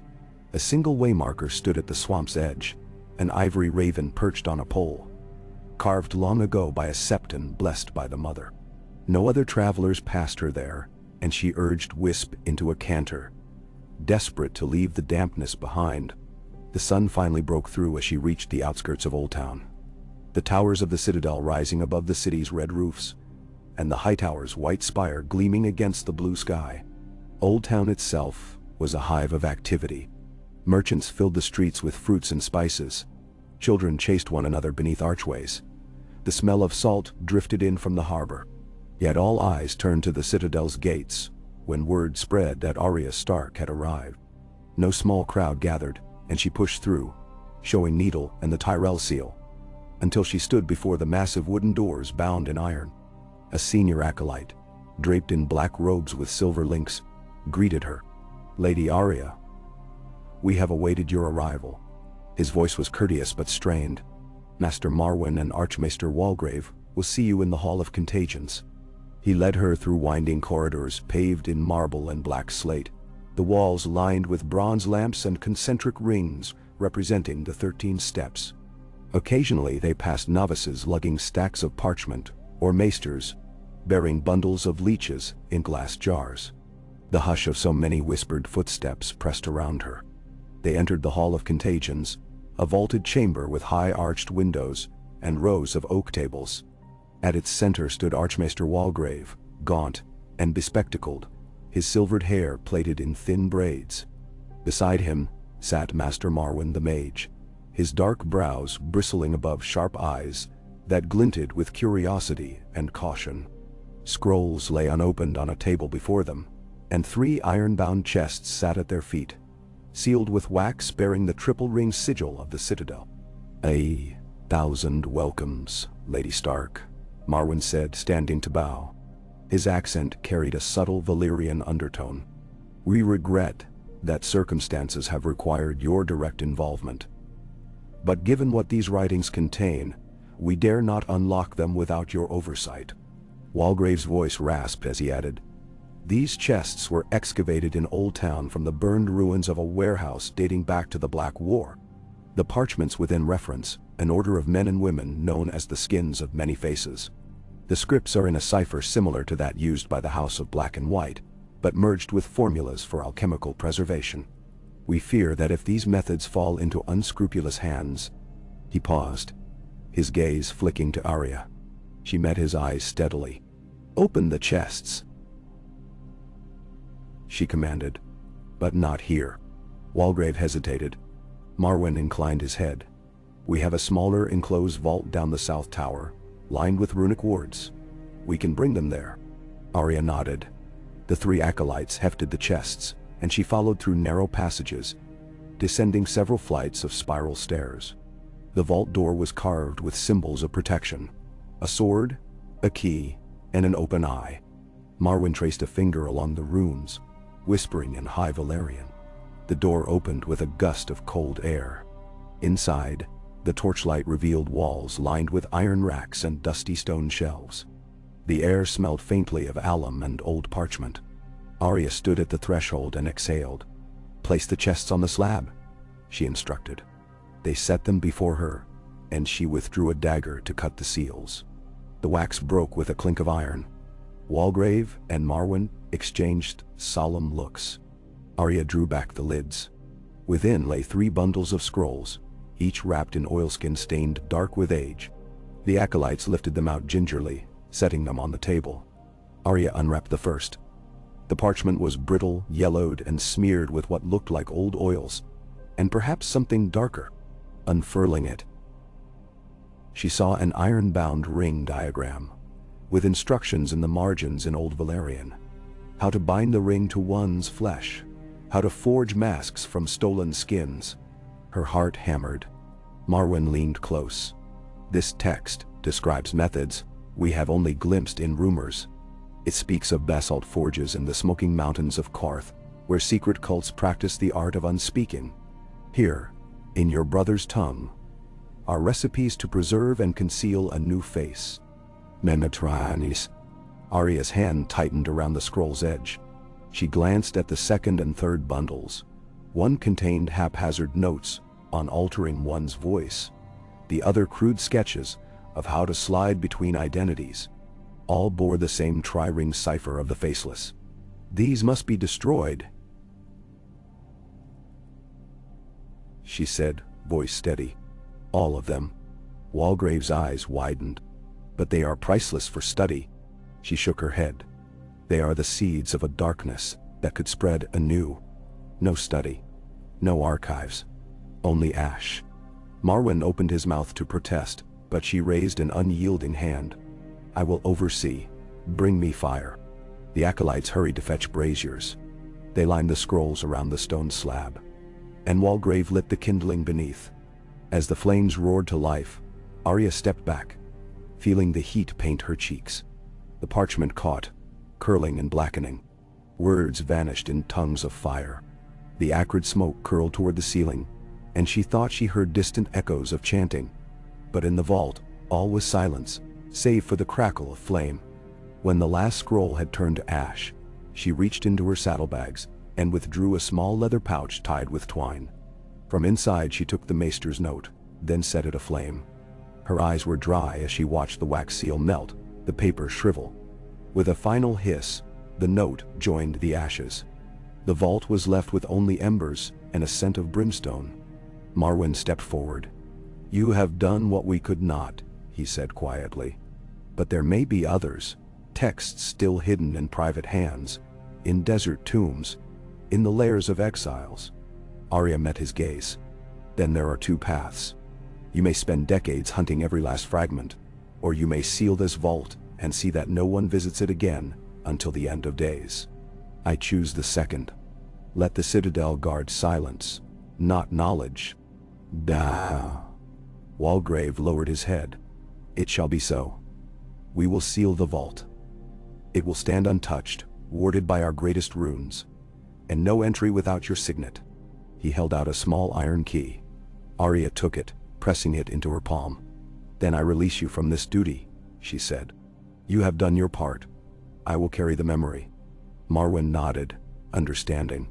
A single waymarker stood at the swamp's edge, an ivory raven perched on a pole, carved long ago by a septon blessed by the mother. No other travelers passed her there, and she urged Wisp into a canter. Desperate to leave the dampness behind, the sun finally broke through as she reached the outskirts of Old Town. The towers of the Citadel rising above the city's red roofs, and the Hightower's white spire gleaming against the blue sky. Old Town itself was a hive of activity. Merchants filled the streets with fruits and spices. Children chased one another beneath archways. The smell of salt drifted in from the harbor. Yet all eyes turned to the Citadel's gates when word spread that Arya Stark had arrived. No small crowd gathered, and she pushed through, showing Needle and the Tyrell seal, until she stood before the massive wooden doors bound in iron. A senior acolyte, draped in black robes with silver links, greeted her. "Lady Arya, we have awaited your arrival." His voice was courteous but strained. "Master Marwyn and Archmaester Walgrave will see you in the Hall of Contagions." He led her through winding corridors paved in marble and black slate, the walls lined with bronze lamps and concentric rings representing the 13 steps. Occasionally they passed novices lugging stacks of parchment, or maesters bearing bundles of leeches in glass jars. The hush of so many whispered footsteps pressed around her. They entered the Hall of Contagions, a vaulted chamber with high arched windows and rows of oak tables. At its center stood Archmaester Walgrave, gaunt and bespectacled, his silvered hair plaited in thin braids. Beside him sat Master Marwyn the Mage, his dark brows bristling above sharp eyes that glinted with curiosity and caution. Scrolls lay unopened on a table before them, and 3 iron-bound chests sat at their feet, sealed with wax bearing the triple-ring sigil of the Citadel. "A 1,000 welcomes, Lady Stark," Marwyn said, standing to bow. His accent carried a subtle Valyrian undertone. "We regret that circumstances have required your direct involvement. But given what these writings contain, we dare not unlock them without your oversight." Walgrave's voice rasped as he added, "These chests were excavated in Old Town from the burned ruins of a warehouse dating back to the Black War. The parchments within reference an order of men and women known as the Skins of Many Faces. The scripts are in a cipher similar to that used by the House of Black and White, but merged with formulas for alchemical preservation. We fear that if these methods fall into unscrupulous hands..." He paused, his gaze flicking to Arya. She met his eyes steadily. "Open the chests," she commanded. "But not here." Walgrave hesitated. Marwyn inclined his head. "We have a smaller enclosed vault down the south tower, lined with runic wards. We can bring them there." Arya nodded. The three acolytes hefted the chests, and she followed through narrow passages, descending several flights of spiral stairs. The vault door was carved with symbols of protection: a sword, a key, and an open eye. Marwyn traced a finger along the runes, whispering in High Valyrian. The door opened with a gust of cold air. Inside, the torchlight revealed walls lined with iron racks and dusty stone shelves. The air smelled faintly of alum and old parchment. Arya stood at the threshold and exhaled. "Place the chests on the slab," she instructed. They set them before her, and she withdrew a dagger to cut the seals. The wax broke with a clink of iron. Walgrave and Marwyn exchanged solemn looks. Arya drew back the lids. Within lay 3 bundles of scrolls, each wrapped in oilskin stained dark with age. The acolytes lifted them out gingerly, setting them on the table. Arya unwrapped the first. The parchment was brittle, yellowed, and smeared with what looked like old oils, and perhaps something darker. Unfurling it, she saw an iron-bound ring diagram, with instructions in the margins in Old Valyrian. How to bind the ring to one's flesh, how to forge masks from stolen skins. Her heart hammered. Marwyn leaned close. "This text describes methods we have only glimpsed in rumors. It speaks of basalt forges in the smoking mountains of Qarth, where secret cults practice the art of unspeaking. Here, in your brother's tongue, are recipes to preserve and conceal a new face." Memetranis. Arya's hand tightened around the scroll's edge. She glanced at the second and third bundles. One contained haphazard notes on altering one's voice. The other crude sketches of how to slide between identities. All bore the same tri-ring cipher of the Faceless. "These must be destroyed," she said, voice steady. "All of them." Walgrave's eyes widened. "But they are priceless for study." She shook her head. "They are the seeds of a darkness that could spread anew. No study, no archives, only ash." Marwyn opened his mouth to protest, but she raised an unyielding hand. "I will oversee. Bring me fire." The acolytes hurried to fetch braziers. They lined the scrolls around the stone slab, and Walgrave lit the kindling beneath. As the flames roared to life, Arya stepped back, feeling the heat paint her cheeks. The parchment caught, curling and blackening. Words vanished in tongues of fire. The acrid smoke curled toward the ceiling, and she thought she heard distant echoes of chanting. But in the vault, all was silence, save for the crackle of flame. When the last scroll had turned to ash, she reached into her saddlebags and withdrew a small leather pouch tied with twine. From inside she took the maester's note, then set it aflame. Her eyes were dry as she watched the wax seal melt, the paper shrivel. With a final hiss, the note joined the ashes. The vault was left with only embers and a scent of brimstone. Marwyn stepped forward. "You have done what we could not," he said quietly. "But there may be others, texts still hidden in private hands, in desert tombs, in the lairs of exiles." Arya met his gaze. "Then there are 2 paths. You may spend decades hunting every last fragment, or you may seal this vault and see that no one visits it again until the end of days. I choose the second. Let the Citadel guard silence, not knowledge." "Da." Walgrave lowered his head. "It shall be so. We will seal the vault. It will stand untouched, warded by our greatest runes, and no entry without your signet." He held out a small iron key. Arya took it, pressing it into her palm. "Then I release you from this duty," she said. "You have done your part. I will carry the memory." Marwyn nodded, understanding.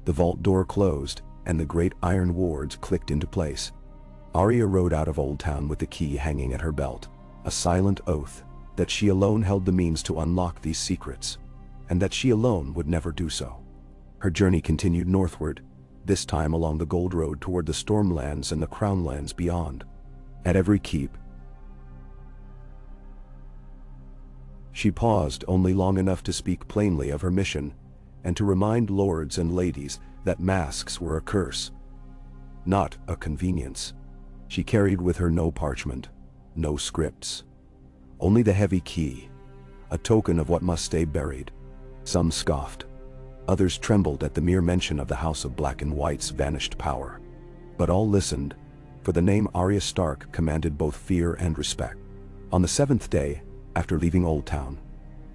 The vault door closed, and the great iron wards clicked into place. Arya rode out of Old Town with the key hanging at her belt, a silent oath that she alone held the means to unlock these secrets, and that she alone would never do so. Her journey continued northward, this time along the Gold Road toward the Stormlands and the Crownlands beyond. At every keep, she paused only long enough to speak plainly of her mission, and to remind lords and ladies that masks were a curse, not a convenience. She carried with her no parchment, no scripts, only the heavy key, a token of what must stay buried. Some scoffed. Others trembled at the mere mention of the House of Black and White's vanished power. But all listened, for the name Arya Stark commanded both fear and respect. On the 7th day, after leaving Old Town,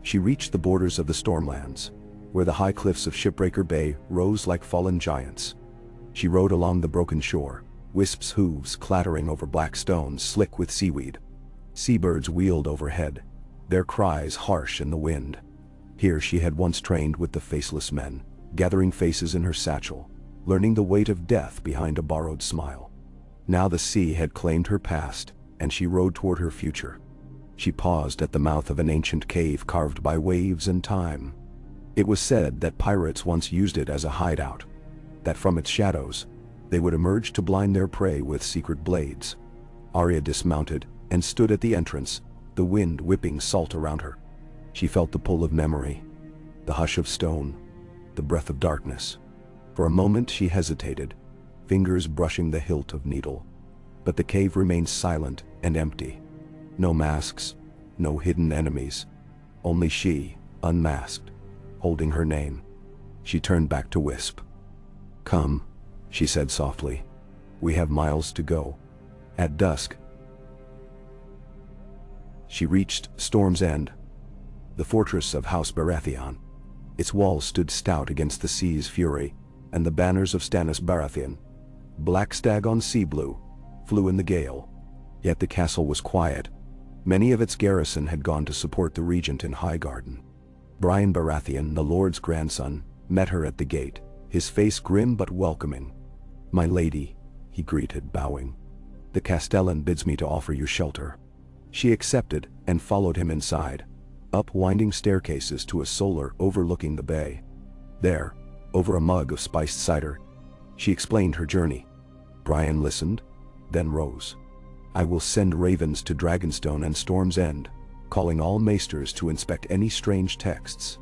she reached the borders of the Stormlands, where the high cliffs of Shipbreaker Bay rose like fallen giants. She rode along the broken shore, Wisp's hooves clattering over black stones slick with seaweed. Seabirds wheeled overhead, their cries harsh in the wind. Here she had once trained with the Faceless men, gathering faces in her satchel, learning the weight of death behind a borrowed smile. Now the sea had claimed her past, and she rode toward her future. She paused at the mouth of an ancient cave carved by waves and time. It was said that pirates once used it as a hideout, that from its shadows, they would emerge to blind their prey with secret blades. Arya dismounted and stood at the entrance, the wind whipping salt around her. She felt the pull of memory, the hush of stone, the breath of darkness. For a moment she hesitated, fingers brushing the hilt of needle. But the cave remained silent and empty. No masks, no hidden enemies. Only she, unmasked, holding her name. She turned back to Wisp. "Come," she said softly. "We have miles to go." At dusk, she reached Storm's End, the fortress of House Baratheon. Its walls stood stout against the sea's fury, and the banners of Stannis Baratheon, black stag on sea blue, flew in the gale. Yet the castle was quiet. Many of its garrison had gone to support the regent in Highgarden. Brian Baratheon, the lord's grandson, met her at the gate, his face grim but welcoming. "My lady," he greeted, bowing. "The Castellan bids me to offer you shelter." She accepted and followed him inside, up winding staircases to a solar overlooking the bay. There, over a mug of spiced cider, she explained her journey. Brian listened, then rose. "I will send ravens to Dragonstone and Storm's End, calling all maesters to inspect any strange texts.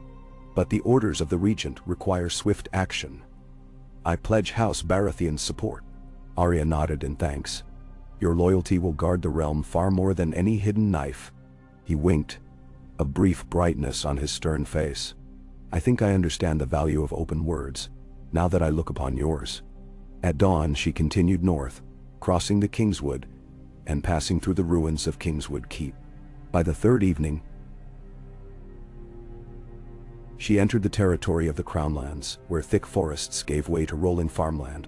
But the orders of the regent require swift action. I pledge House Baratheon's support." Arya nodded in thanks. "Your loyalty will guard the realm far more than any hidden knife." He winked, a brief brightness on his stern face. "I think I understand the value of open words, now that I look upon yours." At dawn she continued north, crossing the Kingswood, and passing through the ruins of Kingswood Keep. By the third evening, she entered the territory of the Crownlands, where thick forests gave way to rolling farmland.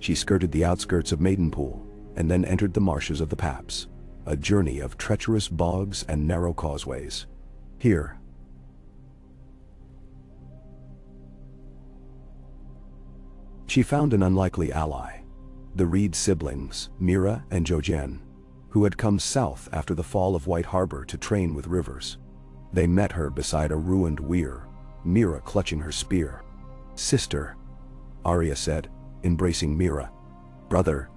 She skirted the outskirts of Maidenpool, and then entered the marshes of the Paps, a journey of treacherous bogs and narrow causeways. Here, she found an unlikely ally, the Reed siblings, Mira and Jojen, who had come south after the fall of White Harbor to train with Rivers. They met her beside a ruined weir, Mira clutching her spear. "Sister," Arya said, embracing Mira. "Brother."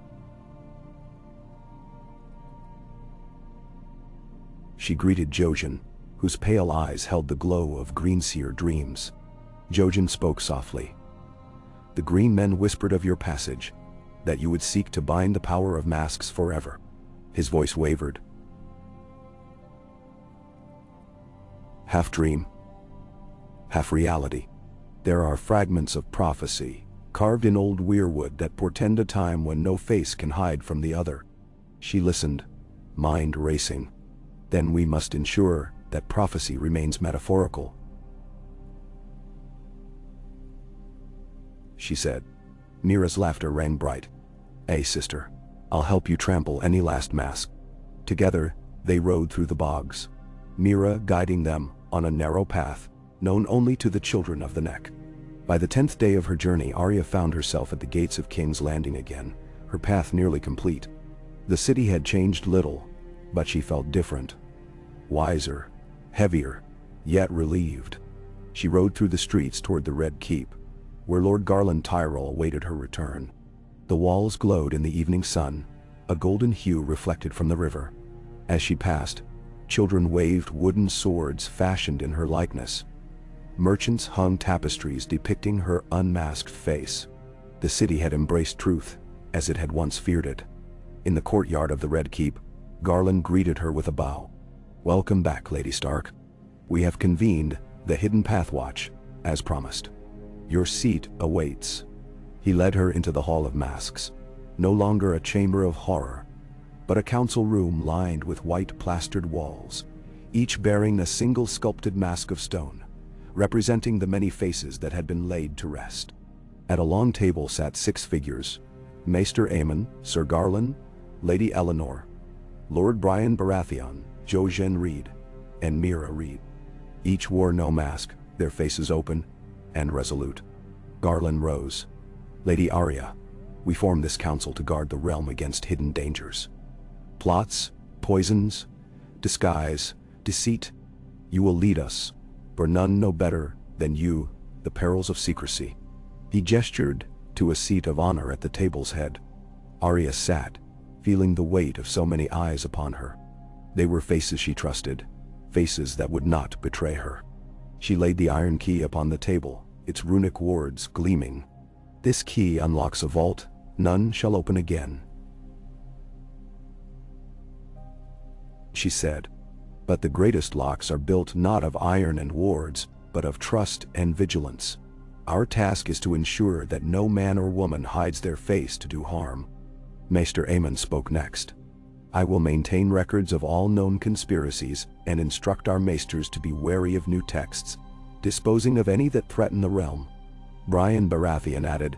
She greeted Jojen, whose pale eyes held the glow of Greenseer dreams. Jojen spoke softly. "The Green Men whispered of your passage, that you would seek to bind the power of masks forever." His voice wavered. "Half dream, half reality. There are fragments of prophecy, carved in old weirwood that portend a time when no face can hide from the other." She listened, mind racing. "Then we must ensure that prophecy remains metaphorical," she said. Mira's laughter rang bright. "Hey, sister, I'll help you trample any last mask." Together, they rode through the bogs, Mira guiding them on a narrow path, known only to the children of the Neck. By the 10th day of her journey, Arya found herself at the gates of King's Landing again, her path nearly complete. The city had changed little, but she felt different. Wiser, heavier, yet relieved. She rode through the streets toward the Red Keep, where Lord Garland Tyrell awaited her return. The walls glowed in the evening sun, a golden hue reflected from the river. As she passed, children waved wooden swords fashioned in her likeness. Merchants hung tapestries depicting her unmasked face. The city had embraced truth, as it had once feared it. In the courtyard of the Red Keep, Garland greeted her with a bow. "Welcome back, Lady Stark." We have convened the Hidden Path Watch, as promised. Your seat awaits." He led her into the Hall of Masks, no longer a chamber of horror, but a council room lined with white plastered walls, each bearing a single sculpted mask of stone, representing the many faces that had been laid to rest. At a long table sat 6 figures: Maester Aemon, Sir Garland, Lady Eleanor, Lord Brian Baratheon, Jojen Reed, and Mira Reed. Each wore no mask, their faces open and resolute. Garland rose. "Lady Arya, we form this council to guard the realm against hidden dangers. Plots, poisons, disguise, deceit. You will lead us, for none know better than you the perils of secrecy." He gestured to a seat of honor at the table's head. Arya sat, feeling the weight of so many eyes upon her. They were faces she trusted, faces that would not betray her. She laid the iron key upon the table, its runic words gleaming. "This key unlocks a vault none shall open again," she said. "But the greatest locks are built not of iron and wards, but of trust and vigilance. Our task is to ensure that no man or woman hides their face to do harm." Maester Aemon spoke next. "I will maintain records of all known conspiracies and instruct our maesters to be wary of new texts, disposing of any that threaten the realm." Brian Baratheon added,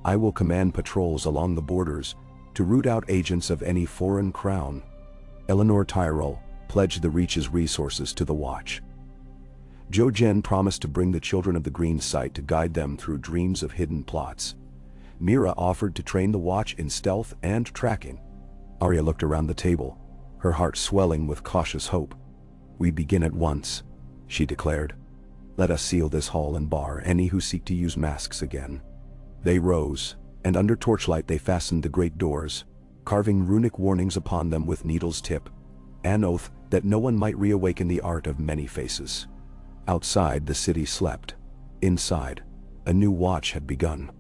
"I will command patrols along the borders to root out agents of any foreign crown." Eleanor Tyrell pledged the Reach's resources to the Watch. Jojen promised to bring the children of the Green Sight to guide them through dreams of hidden plots. Mira offered to train the Watch in stealth and tracking. Arya looked around the table, her heart swelling with cautious hope. "We begin at once," she declared. "Let us seal this hall and bar any who seek to use masks again." They rose, and under torchlight they fastened the great doors, carving runic warnings upon them with needle's tip, an oath that no one might reawaken the art of many faces. Outside, the city slept. Inside, a new watch had begun.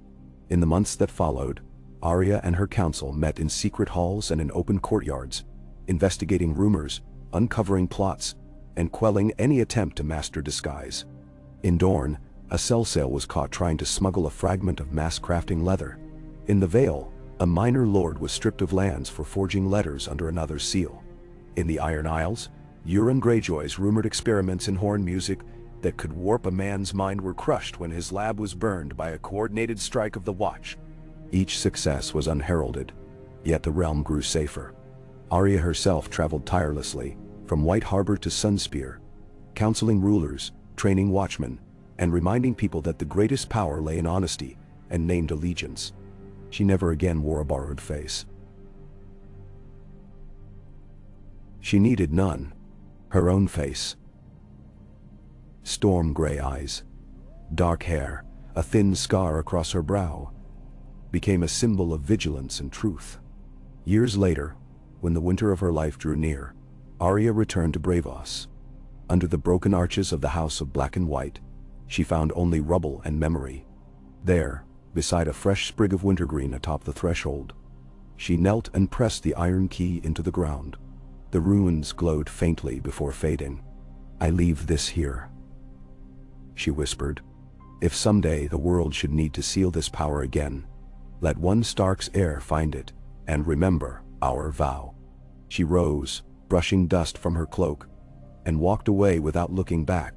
In the months that followed, Arya and her council met in secret halls and in open courtyards, investigating rumors, uncovering plots, and quelling any attempt to master disguise. In Dorne, a Cell was caught trying to smuggle a fragment of mask-crafting leather. In the Vale, a minor lord was stripped of lands for forging letters under another's seal. In the Iron Isles, Euron Greyjoy's rumored experiments in horn music that could warp a man's mind were crushed when his lab was burned by a coordinated strike of the Watch. Each success was unheralded, yet the realm grew safer. Arya herself traveled tirelessly, from White Harbor to Sunspear, counseling rulers, training watchmen, and reminding people that the greatest power lay in honesty and named allegiance. She never again wore a borrowed face. She needed none. Her own face. Storm gray eyes, dark hair, a thin scar across her brow, became a symbol of vigilance and truth. Years later, when the winter of her life drew near, Arya returned to Bravos. Under the broken arches of the House of Black and White, she found only rubble and memory. There, beside a fresh sprig of wintergreen atop the threshold, she knelt and pressed the iron key into the ground. The runes glowed faintly before fading. "I leave this here," she whispered. "If someday the world should need to seal this power again, let one Stark's heir find it, and remember our vow." She rose, brushing dust from her cloak, and walked away without looking back.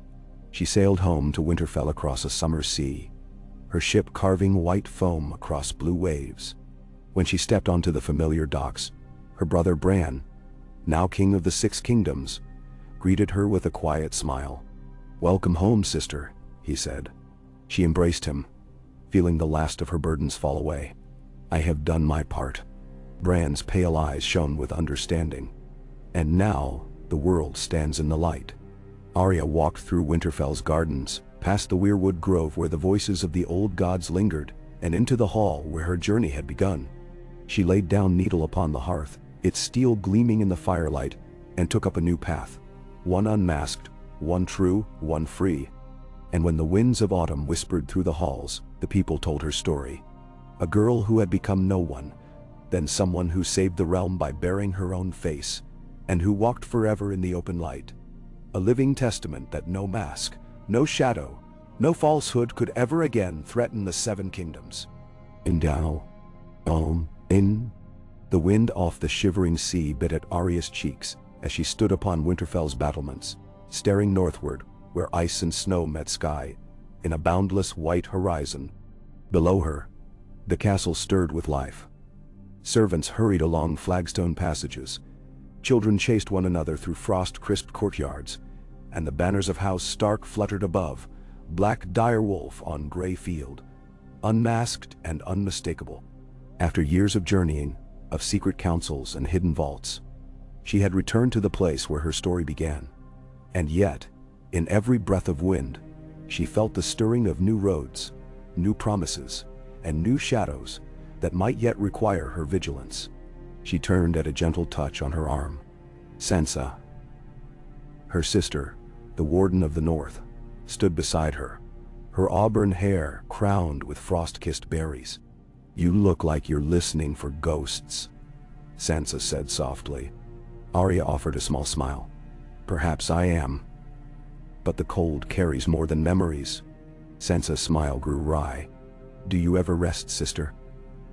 She sailed home to Winterfell across a summer sea, her ship carving white foam across blue waves. When she stepped onto the familiar docks, her brother Bran, now king of the Six Kingdoms, greeted her with a quiet smile. "Welcome home, sister," he said. She embraced him, feeling the last of her burdens fall away. "I have done my part." Bran's pale eyes shone with understanding. "And now, the world stands in the light." Arya walked through Winterfell's gardens, past the weirwood grove where the voices of the old gods lingered, and into the hall where her journey had begun. She laid down needle upon the hearth, its steel gleaming in the firelight, and took up a new path. One unmasked, one true, one free. And when the winds of autumn whispered through the halls, the people told her story. A girl who had become no one, then someone who saved the realm by bearing her own face, and who walked forever in the open light. a living testament that no mask, no shadow, no falsehood could ever again threaten the Seven Kingdoms. And now, in. The wind off the shivering sea bit at Arya's cheeks as she stood upon Winterfell's battlements, staring northward where ice and snow met sky, in a boundless white horizon. Below her, the castle stirred with life. Servants hurried along flagstone passages, children chased one another through frost-crisped courtyards, and the banners of House Stark fluttered above, black direwolf on gray field, unmasked and unmistakable. After years of journeying, of secret councils and hidden vaults, she had returned to the place where her story began. And yet, in every breath of wind, she felt the stirring of new roads, new promises, and new shadows that might yet require her vigilance. She turned at a gentle touch on her arm. Sansa, her sister, the Warden of the North, stood beside her, her auburn hair crowned with frost-kissed berries. "You look like you're listening for ghosts," Sansa said softly. Arya offered a small smile. "Perhaps I am. But the cold carries more than memories." Sansa's smile grew wry. "Do you ever rest, sister?"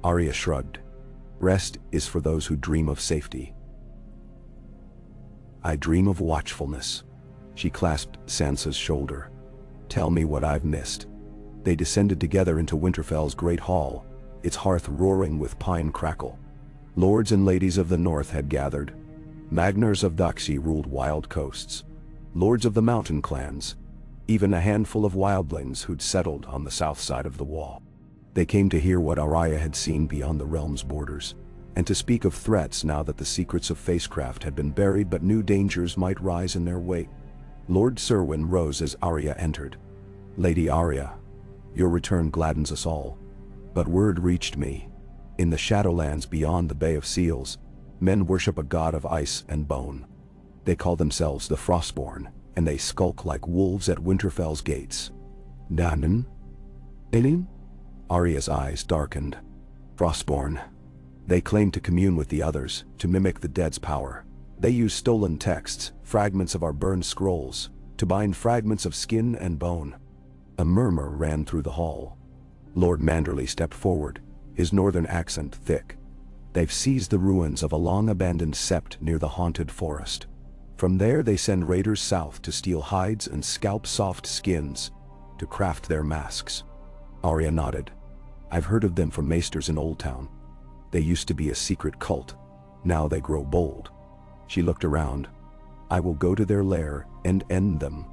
Arya shrugged. "Rest is for those who dream of safety. I dream of watchfulness." She clasped Sansa's shoulder. "Tell me what I've missed." They descended together into Winterfell's great hall, its hearth roaring with pine crackle. Lords and ladies of the north had gathered. Magners of Doxy ruled wild coasts, lords of the mountain clans, even a handful of wildlings who'd settled on the south side of the wall. They came to hear what Arya had seen beyond the realm's borders, and to speak of threats now that the secrets of Facecraft had been buried but new dangers might rise in their wake. Lord Serwyn rose as Arya entered. "Lady Arya, your return gladdens us all. But word reached me. In the Shadowlands beyond the Bay of Seals, men worship a god of ice and bone. They call themselves the Frostborn, and they skulk like wolves at Winterfell's gates." "Dannen? Elin?" Arya's eyes darkened. "Frostborn. They claim to commune with the others, to mimic the dead's power. They use stolen texts, fragments of our burned scrolls, to bind fragments of skin and bone." A murmur ran through the hall. Lord Manderley stepped forward, his northern accent thick. "They've seized the ruins of a long-abandoned sept near the haunted forest. From there they send raiders south to steal hides and scalp soft skins, to craft their masks." Arya nodded. "I've heard of them from maesters in Old Town. They used to be a secret cult. Now they grow bold." She looked around. "I will go to their lair and end them."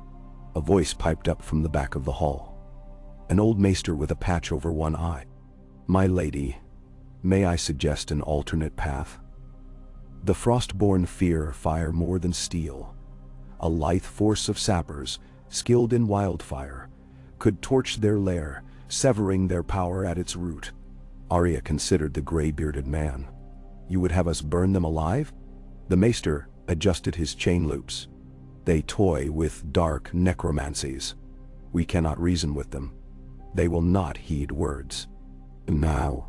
A voice piped up from the back of the hall. An old maester with a patch over one eye. "My lady, may I suggest an alternate path? The Frostborn fear fire more than steel. A lithe force of sappers, skilled in wildfire, could torch their lair, severing their power at its root." Arya considered the gray-bearded man. "You would have us burn them alive?" The maester adjusted his chain loops. "They toy with dark necromancies. We cannot reason with them. They will not heed words." "Now,"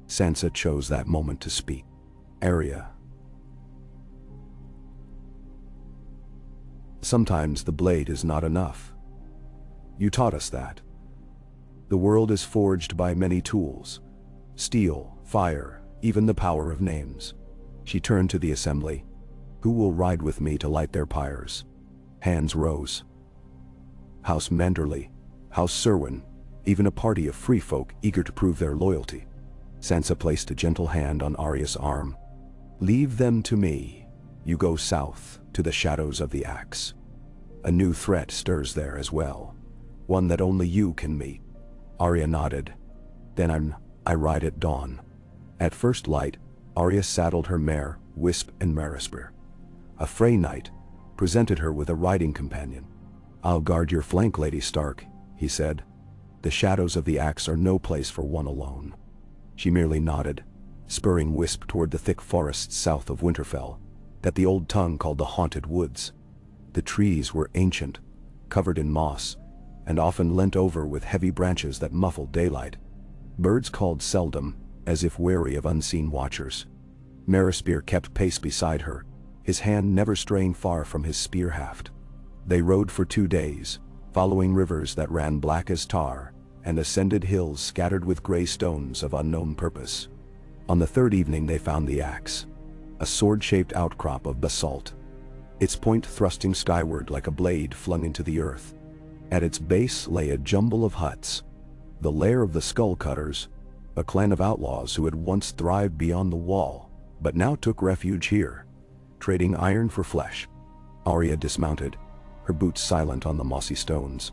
Sansa chose that moment to speak. "Arya, sometimes the blade is not enough. You taught us that. The world is forged by many tools. Steel, fire, even the power of names." She turned to the assembly. "Who will ride with me to light their pyres?" Hands rose. House Manderley, House Serwyn, even a party of free folk eager to prove their loyalty. Sansa placed a gentle hand on Arya's arm. "Leave them to me. You go south, to the shadows of the Axe. A new threat stirs there as well, one that only you can meet." Arya nodded. "Then I ride at dawn." At first light, Arya saddled her mare, Wisp and Marisper. A Frey knight presented her with a riding companion. "I'll guard your flank, Lady Stark," he said. "The shadows of the Axe are no place for one alone." She merely nodded, spurring Wisp toward the thick forests south of Winterfell, that the old tongue called the Haunted Woods. The trees were ancient, covered in moss, and often leant over with heavy branches that muffled daylight. Birds called seldom, as if wary of unseen watchers. Marispear kept pace beside her, his hand never straying far from his spear haft. They rode for 2 days, following rivers that ran black as tar, and ascended hills scattered with gray stones of unknown purpose. On the 3rd evening they found the axe, a sword-shaped outcrop of basalt, its point thrusting skyward like a blade flung into the earth. At its base lay a jumble of huts, the lair of the Skull Cutters, a clan of outlaws who had once thrived beyond the wall, but now took refuge here, trading iron for flesh. Arya dismounted, her boots silent on the mossy stones.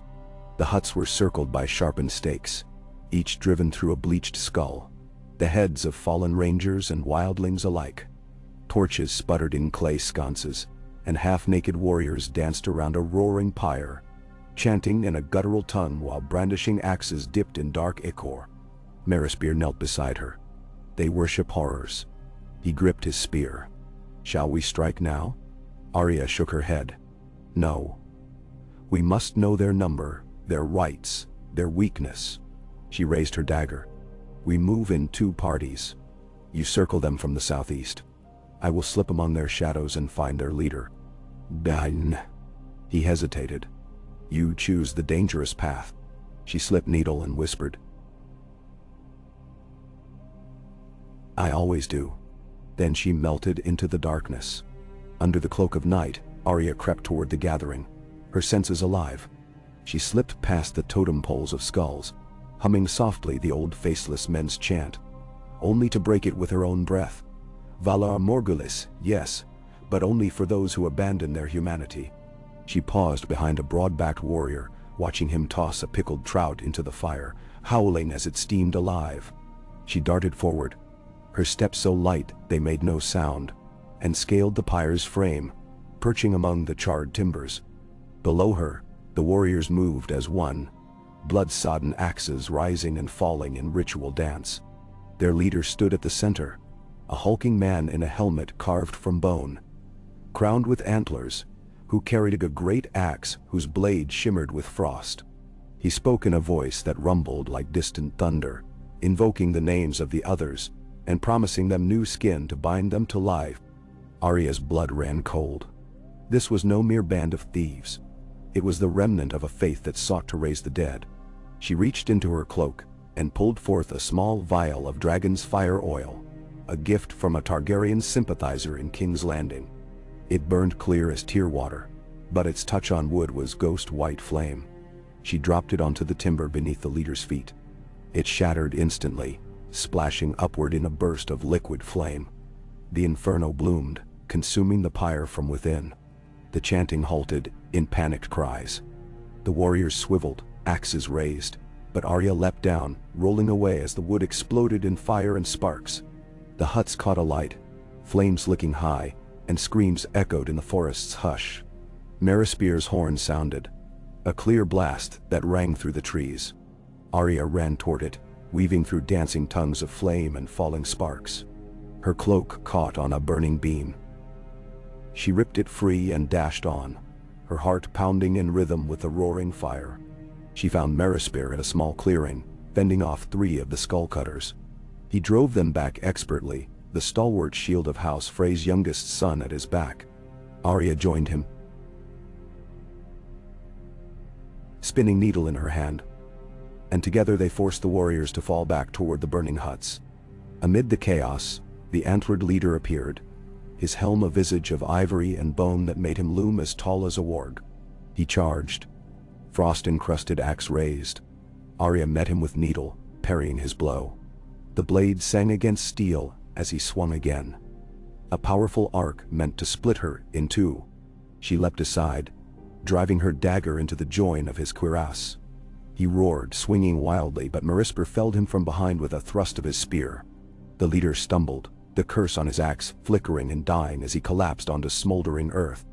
The huts were circled by sharpened stakes, each driven through a bleached skull, the heads of fallen rangers and wildlings alike. Torches sputtered in clay sconces, and half-naked warriors danced around a roaring pyre, chanting in a guttural tongue while brandishing axes dipped in dark ichor. Merispere knelt beside her. They worship horrors. He gripped his spear. Shall we strike now? Arya shook her head. No. We must know their number, their rights, their weakness. She raised her dagger. We move in 2 parties. You circle them from the southeast. I will slip among their shadows and find their leader. Then. He hesitated. You choose the dangerous path. She slipped needle and whispered. I always do. Then she melted into the darkness. Under the cloak of night, Arya crept toward the gathering, her senses alive. She slipped past the totem poles of skulls, humming softly the old Faceless men's chant, only to break it with her own breath. Valar Morghulis, yes, but only for those who abandon their humanity. She paused behind a broad-backed warrior, watching him toss a pickled trout into the fire, howling as it steamed alive. She darted forward, her steps so light they made no sound, and scaled the pyre's frame, perching among the charred timbers. Below her, the warriors moved as one, blood-sodden axes rising and falling in ritual dance. Their leader stood at the center, a hulking man in a helmet carved from bone, crowned with antlers, who carried a great axe whose blade shimmered with frost. He spoke in a voice that rumbled like distant thunder, invoking the names of the others and promising them new skin to bind them to life. Arya's blood ran cold. This was no mere band of thieves. It was the remnant of a faith that sought to raise the dead. She reached into her cloak and pulled forth a small vial of dragon's fire oil, a gift from a Targaryen sympathizer in King's Landing. It burned clear as tear water, but its touch on wood was ghost-white flame. She dropped it onto the timber beneath the leader's feet. It shattered instantly, splashing upward in a burst of liquid flame. The inferno bloomed, consuming the pyre from within. The chanting halted in panicked cries. The warriors swiveled, axes raised, but Arya leapt down, rolling away as the wood exploded in fire and sparks. The huts caught alight, flames licking high, and screams echoed in the forest's hush. Merispere's horn sounded, a clear blast that rang through the trees. Arya ran toward it, weaving through dancing tongues of flame and falling sparks. Her cloak caught on a burning beam. She ripped it free and dashed on, her heart pounding in rhythm with the roaring fire. She found Merispere at a small clearing, fending off 3 of the Skull Cutters. He drove them back expertly, the stalwart shield of House Frey's youngest son at his back. Arya joined him, spinning needle in her hand, and together they forced the warriors to fall back toward the burning huts. Amid the chaos, the antlered leader appeared, his helm a visage of ivory and bone that made him loom as tall as a warg. He charged, frost-encrusted axe raised. Arya met him with needle, parrying his blow. The blade sang against steel as he swung again, a powerful arc meant to split her in 2. She leapt aside, driving her dagger into the join of his cuirass. He roared, swinging wildly, but Merispere felled him from behind with a thrust of his spear. The leader stumbled, the curse on his axe flickering and dying as he collapsed onto smoldering earth.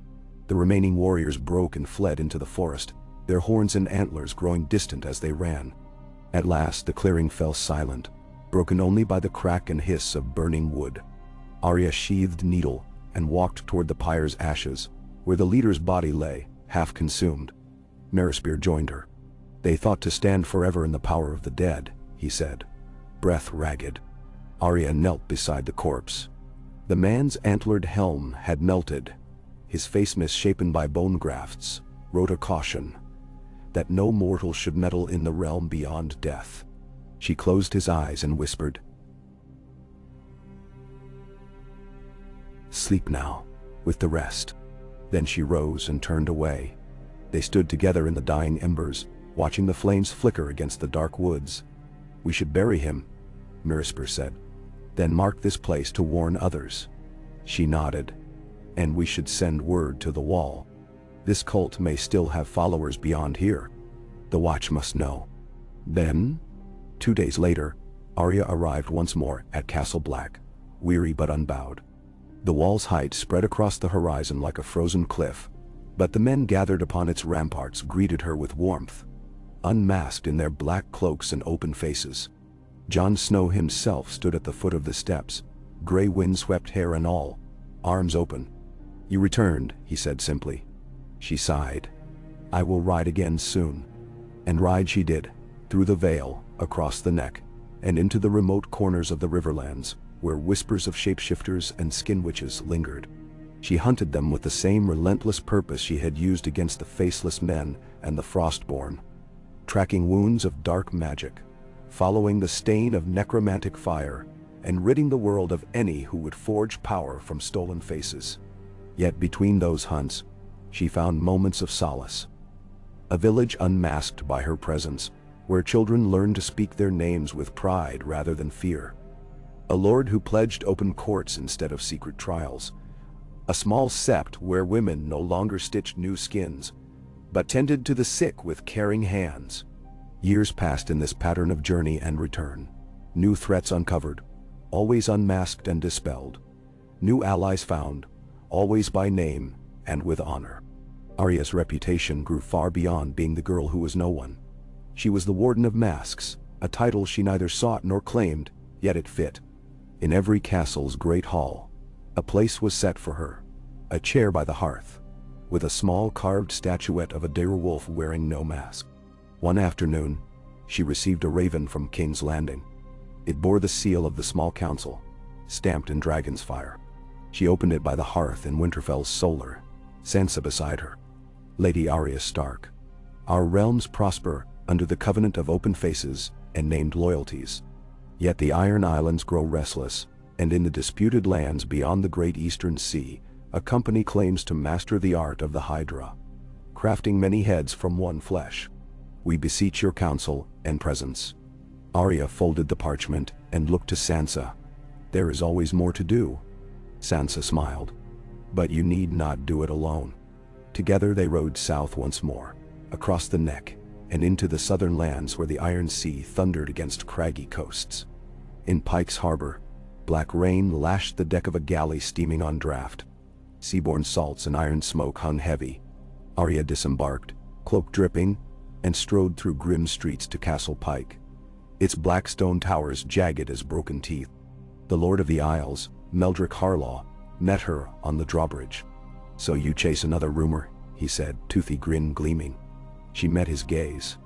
The remaining warriors broke and fled into the forest, their horns and antlers growing distant as they ran. At last the clearing fell silent, broken only by the crack and hiss of burning wood. Arya sheathed needle and walked toward the pyre's ashes, where the leader's body lay, half consumed. Merispere joined her. They thought to stand forever in the power of the dead, he said, breath ragged. Arya knelt beside the corpse. The man's antlered helm had melted, his face misshapen by bone grafts, wrote a caution that no mortal should meddle in the realm beyond death. She closed his eyes and whispered, "Sleep now, with the rest." Then she rose and turned away. They stood together in the dying embers, watching the flames flicker against the dark woods. "We should bury him," Mirisper said. "Then mark this place to warn others." She nodded. "And we should send word to the wall. This cult may still have followers beyond here. The Watch must know." Then, 2 days later, Arya arrived once more at Castle Black, weary but unbowed. The wall's height spread across the horizon like a frozen cliff, but the men gathered upon its ramparts greeted her with warmth, unmasked in their black cloaks and open faces. Jon Snow himself stood at the foot of the steps, gray wind-swept hair and all, arms open. "You returned," he said simply. She sighed. "I will ride again soon." And ride she did, through the Vale, across the Neck, and into the remote corners of the Riverlands, where whispers of shapeshifters and skin witches lingered. She hunted them with the same relentless purpose she had used against the Faceless men and the Frostborn, tracking wounds of dark magic, following the stain of necromantic fire, and ridding the world of any who would forge power from stolen faces. Yet between those hunts, she found moments of solace. A village unmasked by her presence, where children learned to speak their names with pride rather than fear. A lord who pledged open courts instead of secret trials. A small sept where women no longer stitched new skins, but tended to the sick with caring hands. Years passed in this pattern of journey and return. New threats uncovered, always unmasked and dispelled. New allies found, always by name and with honor. Arya's reputation grew far beyond being the girl who was no one. She was the Warden of Masks, a title she neither sought nor claimed, yet it fit. In every castle's great hall, a place was set for her, a chair by the hearth, with a small carved statuette of a direwolf wearing no mask. One afternoon, she received a raven from King's Landing. It bore the seal of the small council, stamped in dragon's fire. She opened it by the hearth in Winterfell's solar, Sansa beside her. "Lady Arya Stark, our realms prosper under the covenant of open faces and named loyalties. Yet the Iron Islands grow restless, and in the disputed lands beyond the great Eastern Sea, a company claims to master the art of the Hydra, crafting many heads from one flesh. We beseech your counsel and presence." Arya folded the parchment and looked to Sansa. "There is always more to do." Sansa smiled. "But you need not do it alone." Together they rode south once more, across the Neck, and into the southern lands where the Iron Sea thundered against craggy coasts. In Pike's Harbor, black rain lashed the deck of a galley steaming on draft. Seaborne salts and iron smoke hung heavy. Arya disembarked, cloak dripping, and strode through grim streets to Castle Pike, its black stone towers jagged as broken teeth. The Lord of the Isles, Meldrick Harlaw, met her on the drawbridge. "So you chase another rumor," he said, toothy grin gleaming. She met his gaze.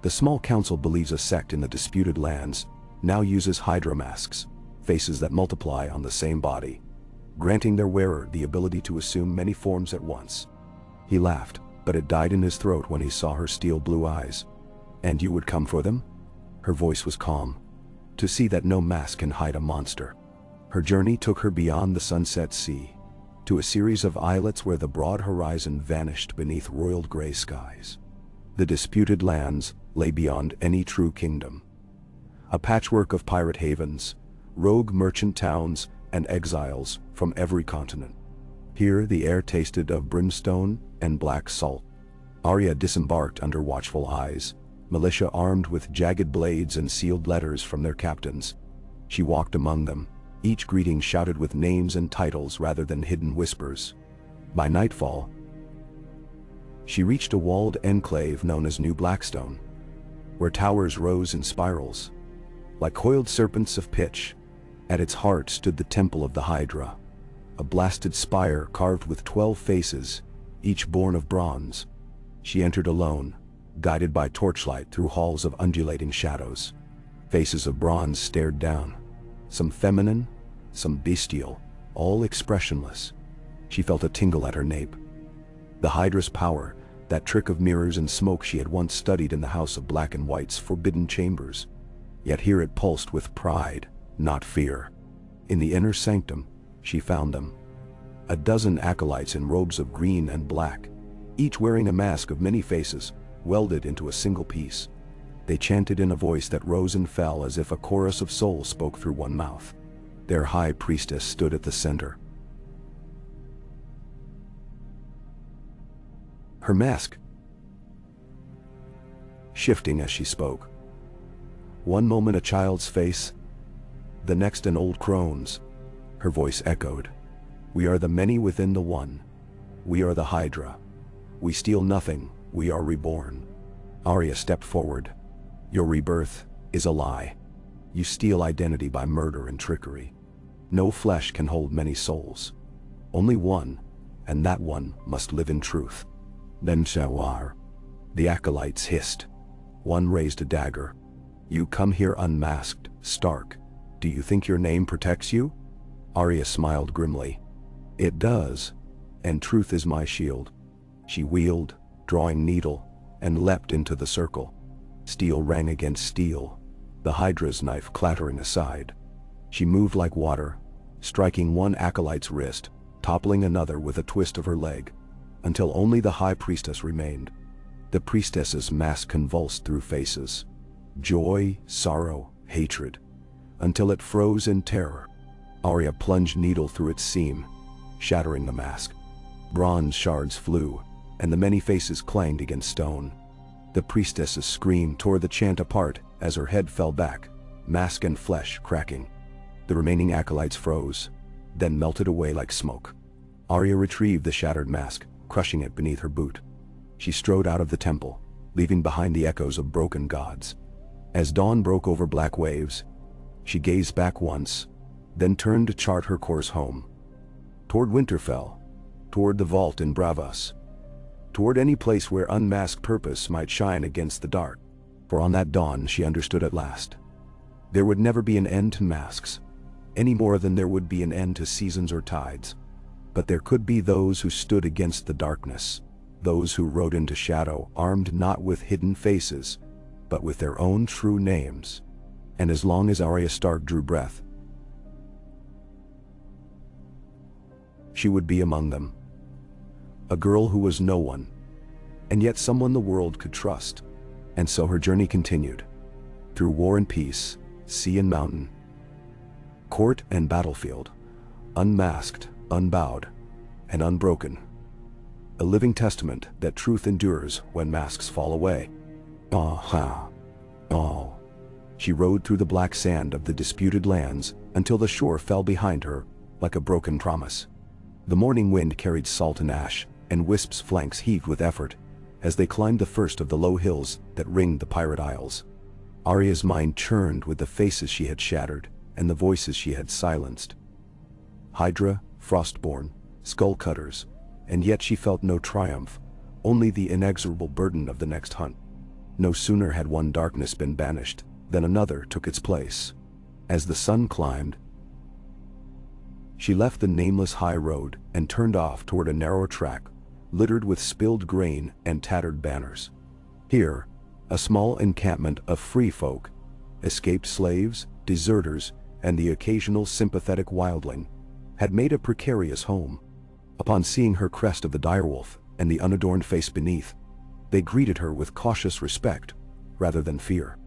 "The small council believes a sect in the disputed lands now uses Hydra masks, faces that multiply on the same body, granting their wearer the ability to assume many forms at once." He laughed, but it died in his throat when he saw her steel blue eyes. "And you would come for them?" Her voice was calm. "To see that no mask can hide a monster." Her journey took her beyond the sunset sea, to a series of islets where the broad horizon vanished beneath roiled gray skies. The disputed lands lay beyond any true kingdom. A patchwork of pirate havens, rogue merchant towns, and exiles from every continent. Here the air tasted of brimstone and black salt. Arya disembarked under watchful eyes, militia armed with jagged blades and sealed letters from their captains. She walked among them, each greeting shouted with names and titles rather than hidden whispers. By nightfall, she reached a walled enclave known as New Blackstone, where towers rose in spirals, like coiled serpents of pitch. At its heart stood the Temple of the Hydra, a blasted spire carved with 12 faces, each born of bronze. She entered alone, guided by torchlight through halls of undulating shadows. Faces of bronze stared down, some feminine, some bestial, all expressionless. She felt a tingle at her nape. The Hydra's power, that trick of mirrors and smoke she had once studied in the House of Black and White's forbidden chambers. Yet here it pulsed with pride, not fear. In the inner sanctum, she found them. A dozen acolytes in robes of green and black, each wearing a mask of many faces, welded into a single piece. They chanted in a voice that rose and fell as if a chorus of souls spoke through one mouth. Their high priestess stood at the center. Her mask shifting as she spoke. One moment a child's face, the next an old crone's. Her voice echoed. We are the many within the one. We are the Hydra. We steal nothing, we are reborn. Arya stepped forward. Your rebirth is a lie. You steal identity by murder and trickery. No flesh can hold many souls. Only one, and that one must live in truth. Then Shawar. The acolytes hissed. One raised a dagger. You come here unmasked, Stark. Do you think your name protects you? Arya smiled grimly. It does, and truth is my shield. She wheeled, drawing needle, and leapt into the circle. Steel rang against steel, the Hydra's knife clattering aside. She moved like water, striking one acolyte's wrist, toppling another with a twist of her leg, until only the High Priestess remained. The priestess's mask convulsed through faces. Joy, sorrow, hatred, until it froze in terror. Arya plunged needle through its seam, shattering the mask. Bronze shards flew, and the many faces clanged against stone. The priestess's scream tore the chant apart as her head fell back, mask and flesh cracking. The remaining acolytes froze, then melted away like smoke. Arya retrieved the shattered mask, crushing it beneath her boot. She strode out of the temple, leaving behind the echoes of broken gods. As dawn broke over black waves, she gazed back once, then turned to chart her course home. Toward Winterfell, toward the vault in Bravos, toward any place where unmasked purpose might shine against the dark. For on that dawn she understood at last. There would never be an end to masks, any more than there would be an end to seasons or tides. But there could be those who stood against the darkness, those who rode into shadow, armed not with hidden faces, but with their own true names. And as long as Arya Stark drew breath, she would be among them. A girl who was no one, and yet someone the world could trust. And so her journey continued, through war and peace, sea and mountain, court and battlefield, unmasked, unbowed, and unbroken. A living testament that truth endures when masks fall away. She rode through the black sand of the disputed lands until the shore fell behind her like a broken promise. The morning wind carried salt and ash, and Wisp's flanks heaved with effort as they climbed the first of the low hills that ringed the Pirate Isles. Arya's mind churned with the faces she had shattered and the voices she had silenced. Hydra, Frostborn, Skullcutters, and yet she felt no triumph, only the inexorable burden of the next hunt. No sooner had one darkness been banished than another took its place. As the sun climbed, she left the nameless high road and turned off toward a narrow track, littered with spilled grain and tattered banners. Here, a small encampment of free folk, escaped slaves, deserters, and the occasional sympathetic wildling, had made a precarious home. Upon seeing her crest of the direwolf and the unadorned face beneath, they greeted her with cautious respect, rather than fear.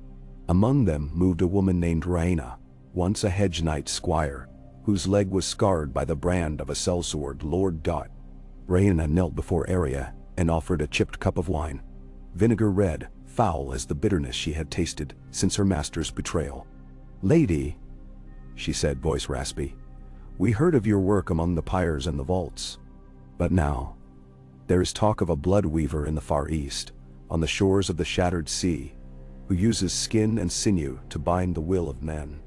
Among them moved a woman named Rhaena, once a hedge knight squire, whose leg was scarred by the brand of a sellsword Lord Dot. Rhaena knelt before Arya and offered a chipped cup of wine, vinegar red, foul as the bitterness she had tasted since her master's betrayal. "Lady," she said, voice raspy, "we heard of your work among the pyres and the vaults. But now, there is talk of a blood weaver in the Far East, on the shores of the shattered sea, who uses skin and sinew to bind the will of men.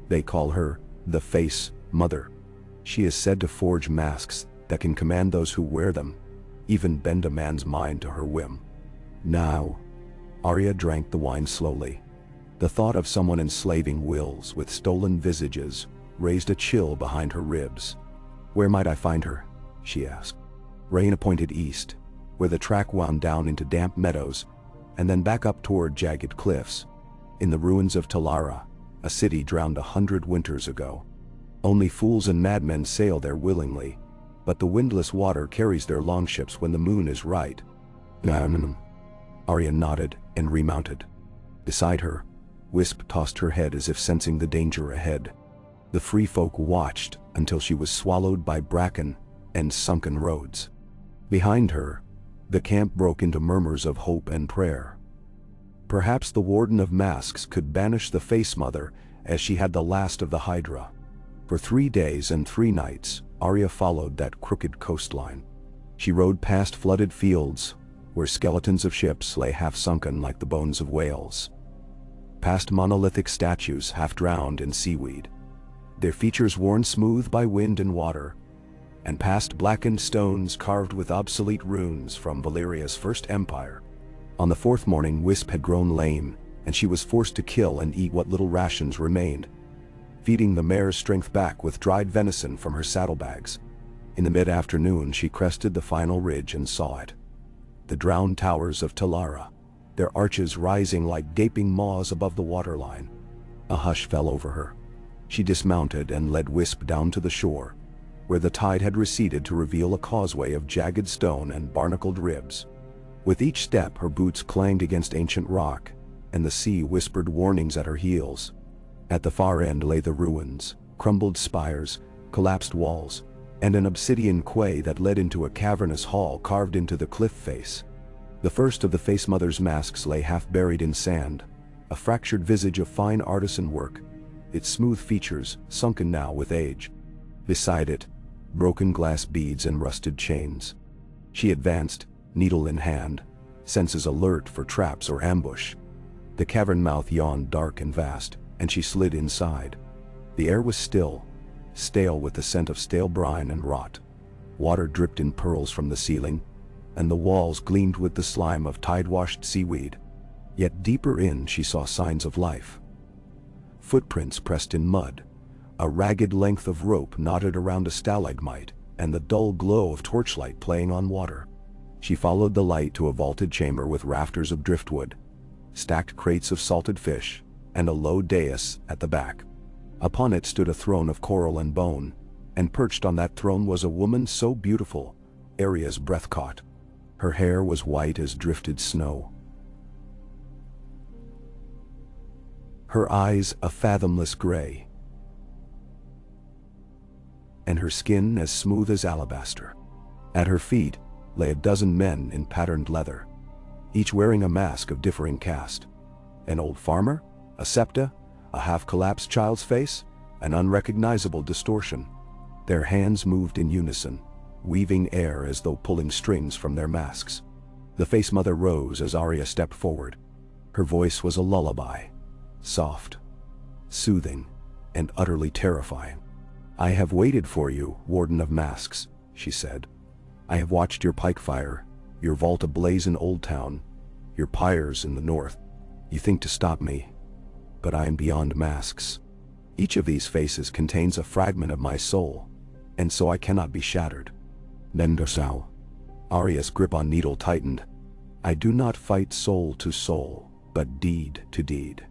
They call her the Face Mother. She is said to forge masks that can command those who wear them, even bend a man's mind to her whim." Now, Arya drank the wine slowly. The thought of someone enslaving wills with stolen visages raised a chill behind her ribs. "Where might I find her?" she asked. Rhaena pointed east, where the track wound down into damp meadows, and then back up toward jagged cliffs. In the ruins of Talara, a city drowned 100 winters ago. Only fools and madmen sail there willingly, but the windless water carries their longships when the moon is right. Arya nodded and remounted. Beside her, Wisp tossed her head as if sensing the danger ahead. The free folk watched until she was swallowed by bracken and sunken roads. Behind her, the camp broke into murmurs of hope and prayer. Perhaps the Warden of Masks could banish the Face Mother as she had the last of the Hydra. For 3 days and 3 nights, Arya followed that crooked coastline. She rode past flooded fields, where skeletons of ships lay half-sunken like the bones of whales. Past monolithic statues half-drowned in seaweed, their features worn smooth by wind and water, and past blackened stones carved with obsolete runes from Valeria's first empire. On the 4th morning, Wisp had grown lame, and she was forced to kill and eat what little rations remained, feeding the mare's strength back with dried venison from her saddlebags. In the mid-afternoon, she crested the final ridge and saw it. The drowned towers of Talara, their arches rising like gaping maws above the waterline. A hush fell over her. She dismounted and led Wisp down to the shore, where the tide had receded to reveal a causeway of jagged stone and barnacled ribs. With each step, her boots clanged against ancient rock, and the sea whispered warnings at her heels. At the far end lay the ruins, crumbled spires, collapsed walls, and an obsidian quay that led into a cavernous hall carved into the cliff face. The first of the Face Mother's masks lay half buried in sand, a fractured visage of fine artisan work, its smooth features sunken now with age. Beside it, broken glass beads and rusted chains. She advanced, needle in hand, senses alert for traps or ambush. The cavern mouth yawned dark and vast, and she slid inside. The air was still, stale with the scent of stale brine and rot. Water dripped in pearls from the ceiling, and the walls gleamed with the slime of tide-washed seaweed. Yet deeper in she saw signs of life. Footprints pressed in mud, a ragged length of rope knotted around a stalagmite, and the dull glow of torchlight playing on water. She followed the light to a vaulted chamber with rafters of driftwood, stacked crates of salted fish, and a low dais at the back. Upon it stood a throne of coral and bone, and perched on that throne was a woman so beautiful, Arya's breath caught. Her hair was white as drifted snow, her eyes a fathomless gray, and her skin as smooth as alabaster. At her feet lay a dozen men in patterned leather, each wearing a mask of differing cast. An old farmer, a septa, a half-collapsed child's face, an unrecognizable distortion. Their hands moved in unison, weaving air as though pulling strings from their masks. The Face Mother rose as Arya stepped forward. Her voice was a lullaby, soft, soothing, and utterly terrifying. "I have waited for you, Warden of Masks," she said. "I have watched your pike fire, your vault ablaze in Old Town, your pyres in the north. You think to stop me, but I am beyond masks. Each of these faces contains a fragment of my soul, and so I cannot be shattered." Nendosau. Arya's grip on needle tightened. "I do not fight soul to soul, but deed to deed.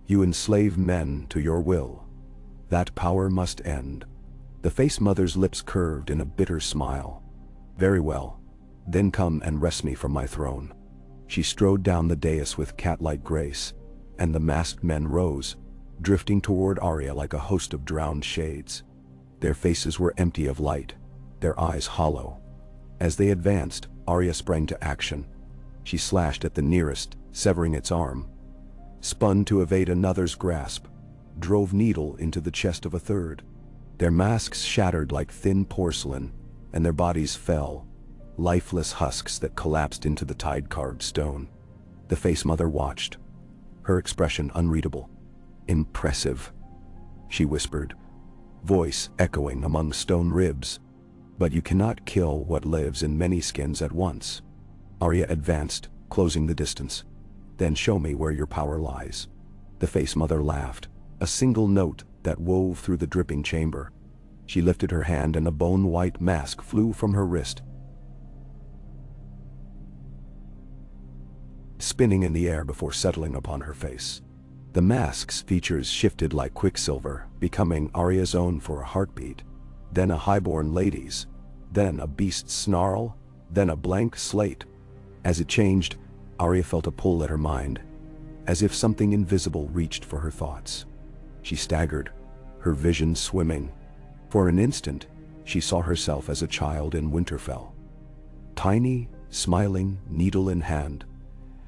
You enslave men to your will. That power must end." The Face Mother's lips curved in a bitter smile. "Very well, then come and wrest me from my throne." She strode down the dais with cat-like grace, and the masked men rose, drifting toward Arya like a host of drowned shades. Their faces were empty of light, their eyes hollow. As they advanced, Arya sprang to action. She slashed at the nearest, severing its arm, spun to evade another's grasp, drove needle into the chest of a third. Their masks shattered like thin porcelain, and their bodies fell, lifeless husks that collapsed into the tide-carved stone. The Face Mother watched, her expression unreadable. "Impressive," she whispered, voice echoing among stone ribs. "But you cannot kill what lives in many skins at once." Arya advanced, closing the distance. "Then show me where your power lies." The Face Mother laughed, a single note that wove through the dripping chamber. She lifted her hand and a bone-white mask flew from her wrist. spinning in the air before settling upon her face. The mask's features shifted like quicksilver, becoming Arya's own for a heartbeat, then a highborn lady's, then a beast's snarl, then a blank slate. As it changed, Arya felt a pull at her mind, as if something invisible reached for her thoughts. She staggered, her vision swimming. For an instant, she saw herself as a child in Winterfell. Tiny, smiling, needle in hand,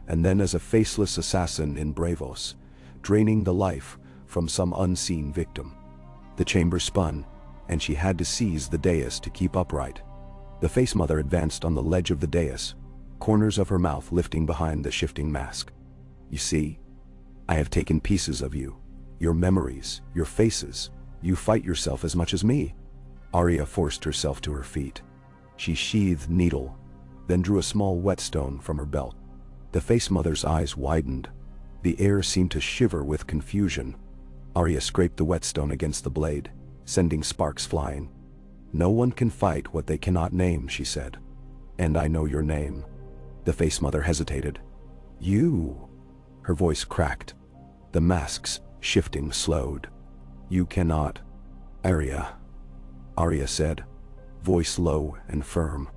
and then as a faceless assassin in Braavos, draining the life from some unseen victim. The chamber spun, and she had to seize the dais to keep upright. The Face Mother advanced on the ledge of the dais, corners of her mouth lifting behind the shifting mask. "You see, I have taken pieces of you, your memories, your faces. You fight yourself as much as me." Arya forced herself to her feet. She sheathed needle, then drew a small whetstone from her belt. The Face Mother's eyes widened. The air seemed to shiver with confusion. Arya scraped the whetstone against the blade, sending sparks flying. "No one can fight what they cannot name," she said. "And I know your name." The Face Mother hesitated. "You." Her voice cracked. The mask's shifting slowed. "You cannot." "Arya," Arya said, voice low and firm.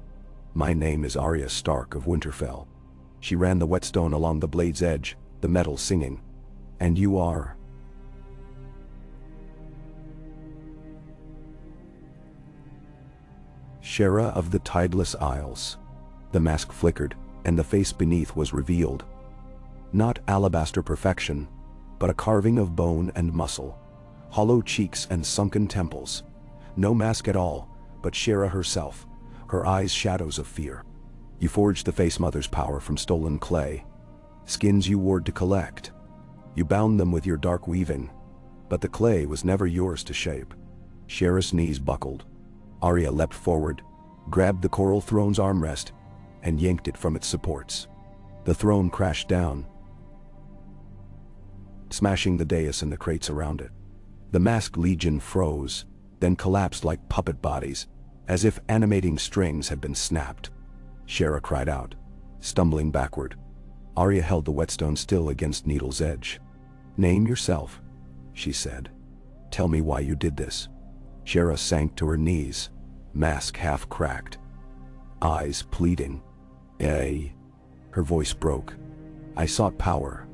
"My name is Arya Stark of Winterfell." She ran the whetstone along the blade's edge, the metal singing. "And you are?" "Shera of the Tideless Isles." The mask flickered, and the face beneath was revealed. Not alabaster perfection, but a carving of bone and muscle, hollow cheeks and sunken temples. No mask at all, but Shera herself, her eyes shadows of fear. "You forged the Face Mother's power from stolen clay, skins you wore to collect. You bound them with your dark weaving, but the clay was never yours to shape." Shera's knees buckled. Arya leapt forward, grabbed the coral throne's armrest, and yanked it from its supports. The throne crashed down, smashing the dais and the crates around it. The masked legion froze, then collapsed like puppet bodies, as if animating strings had been snapped. Shera cried out, stumbling backward. Arya held the whetstone still against Needle's edge. "Name yourself," she said. "Tell me why you did this." Shera sank to her knees, mask half cracked, eyes pleading. Her voice broke. "I sought power.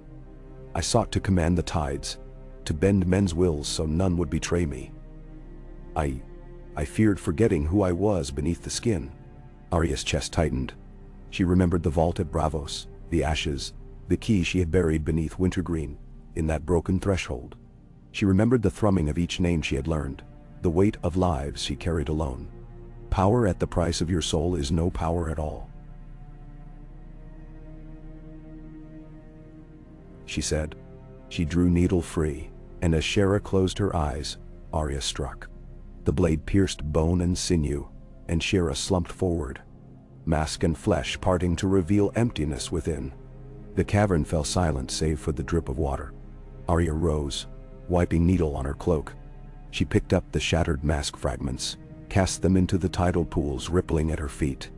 I sought to command the tides, to bend men's wills so none would betray me. I feared forgetting who I was beneath the skin." Arya's chest tightened. She remembered the vault at Braavos, the ashes, the key she had buried beneath Wintergreen, in that broken threshold. She remembered the thrumming of each name she had learned, the weight of lives she carried alone. Power at the price of your soul is no power at all, she said. She drew Needle free, and as Shera closed her eyes, Arya struck. The blade pierced bone and sinew, and Shera slumped forward, mask and flesh parting to reveal emptiness within. The cavern fell silent save for the drip of water. Arya rose, wiping Needle on her cloak. She picked up the shattered mask fragments, cast them into the tidal pools rippling at her feet.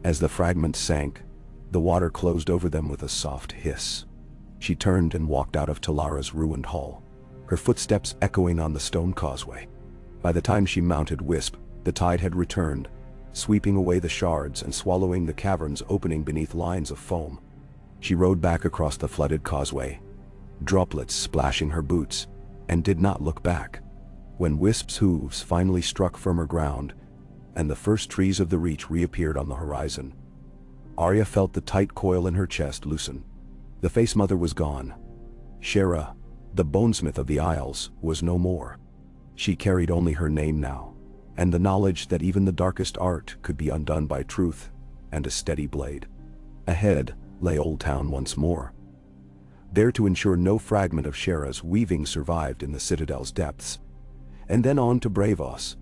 As the fragments sank, the water closed over them with a soft hiss. She turned and walked out of Talara's ruined hall, her footsteps echoing on the stone causeway. By the time she mounted Wisp, the tide had returned, sweeping away the shards and swallowing the cavern's opening beneath lines of foam. She rode back across the flooded causeway, droplets splashing her boots, and did not look back. When Wisp's hooves finally struck firmer ground, and the first trees of the reach reappeared on the horizon, Arya felt the tight coil in her chest loosen. The Face Mother was gone. Shera, the bonesmith of the Isles, was no more. She carried only her name now, and the knowledge that even the darkest art could be undone by truth and a steady blade. Ahead lay Old Town once more, there to ensure no fragment of Shera's weaving survived in the Citadel's depths, and then on to Braavos,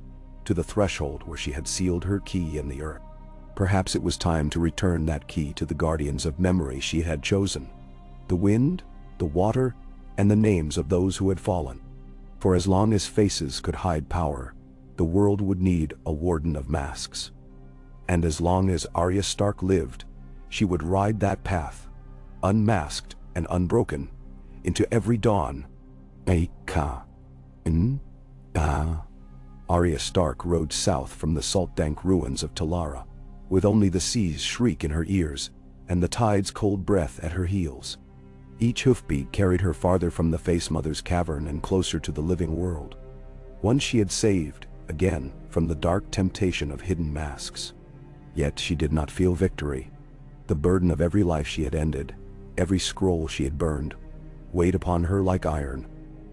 to the threshold where she had sealed her key in the earth. Perhaps it was time to return that key to the guardians of memory she had chosen, the wind, the water, and the names of those who had fallen. For as long as faces could hide power, the world would need a warden of masks. And as long as Arya Stark lived, she would ride that path, unmasked and unbroken, into every dawn. Arya Stark rode south from the salt-dank ruins of Talara, with only the sea's shriek in her ears and the tide's cold breath at her heels. Each hoofbeat carried her farther from the Face Mother's cavern and closer to the living world. Once she had saved, again, from the dark temptation of hidden masks. Yet she did not feel victory. The burden of every life she had ended, every scroll she had burned, weighed upon her like iron.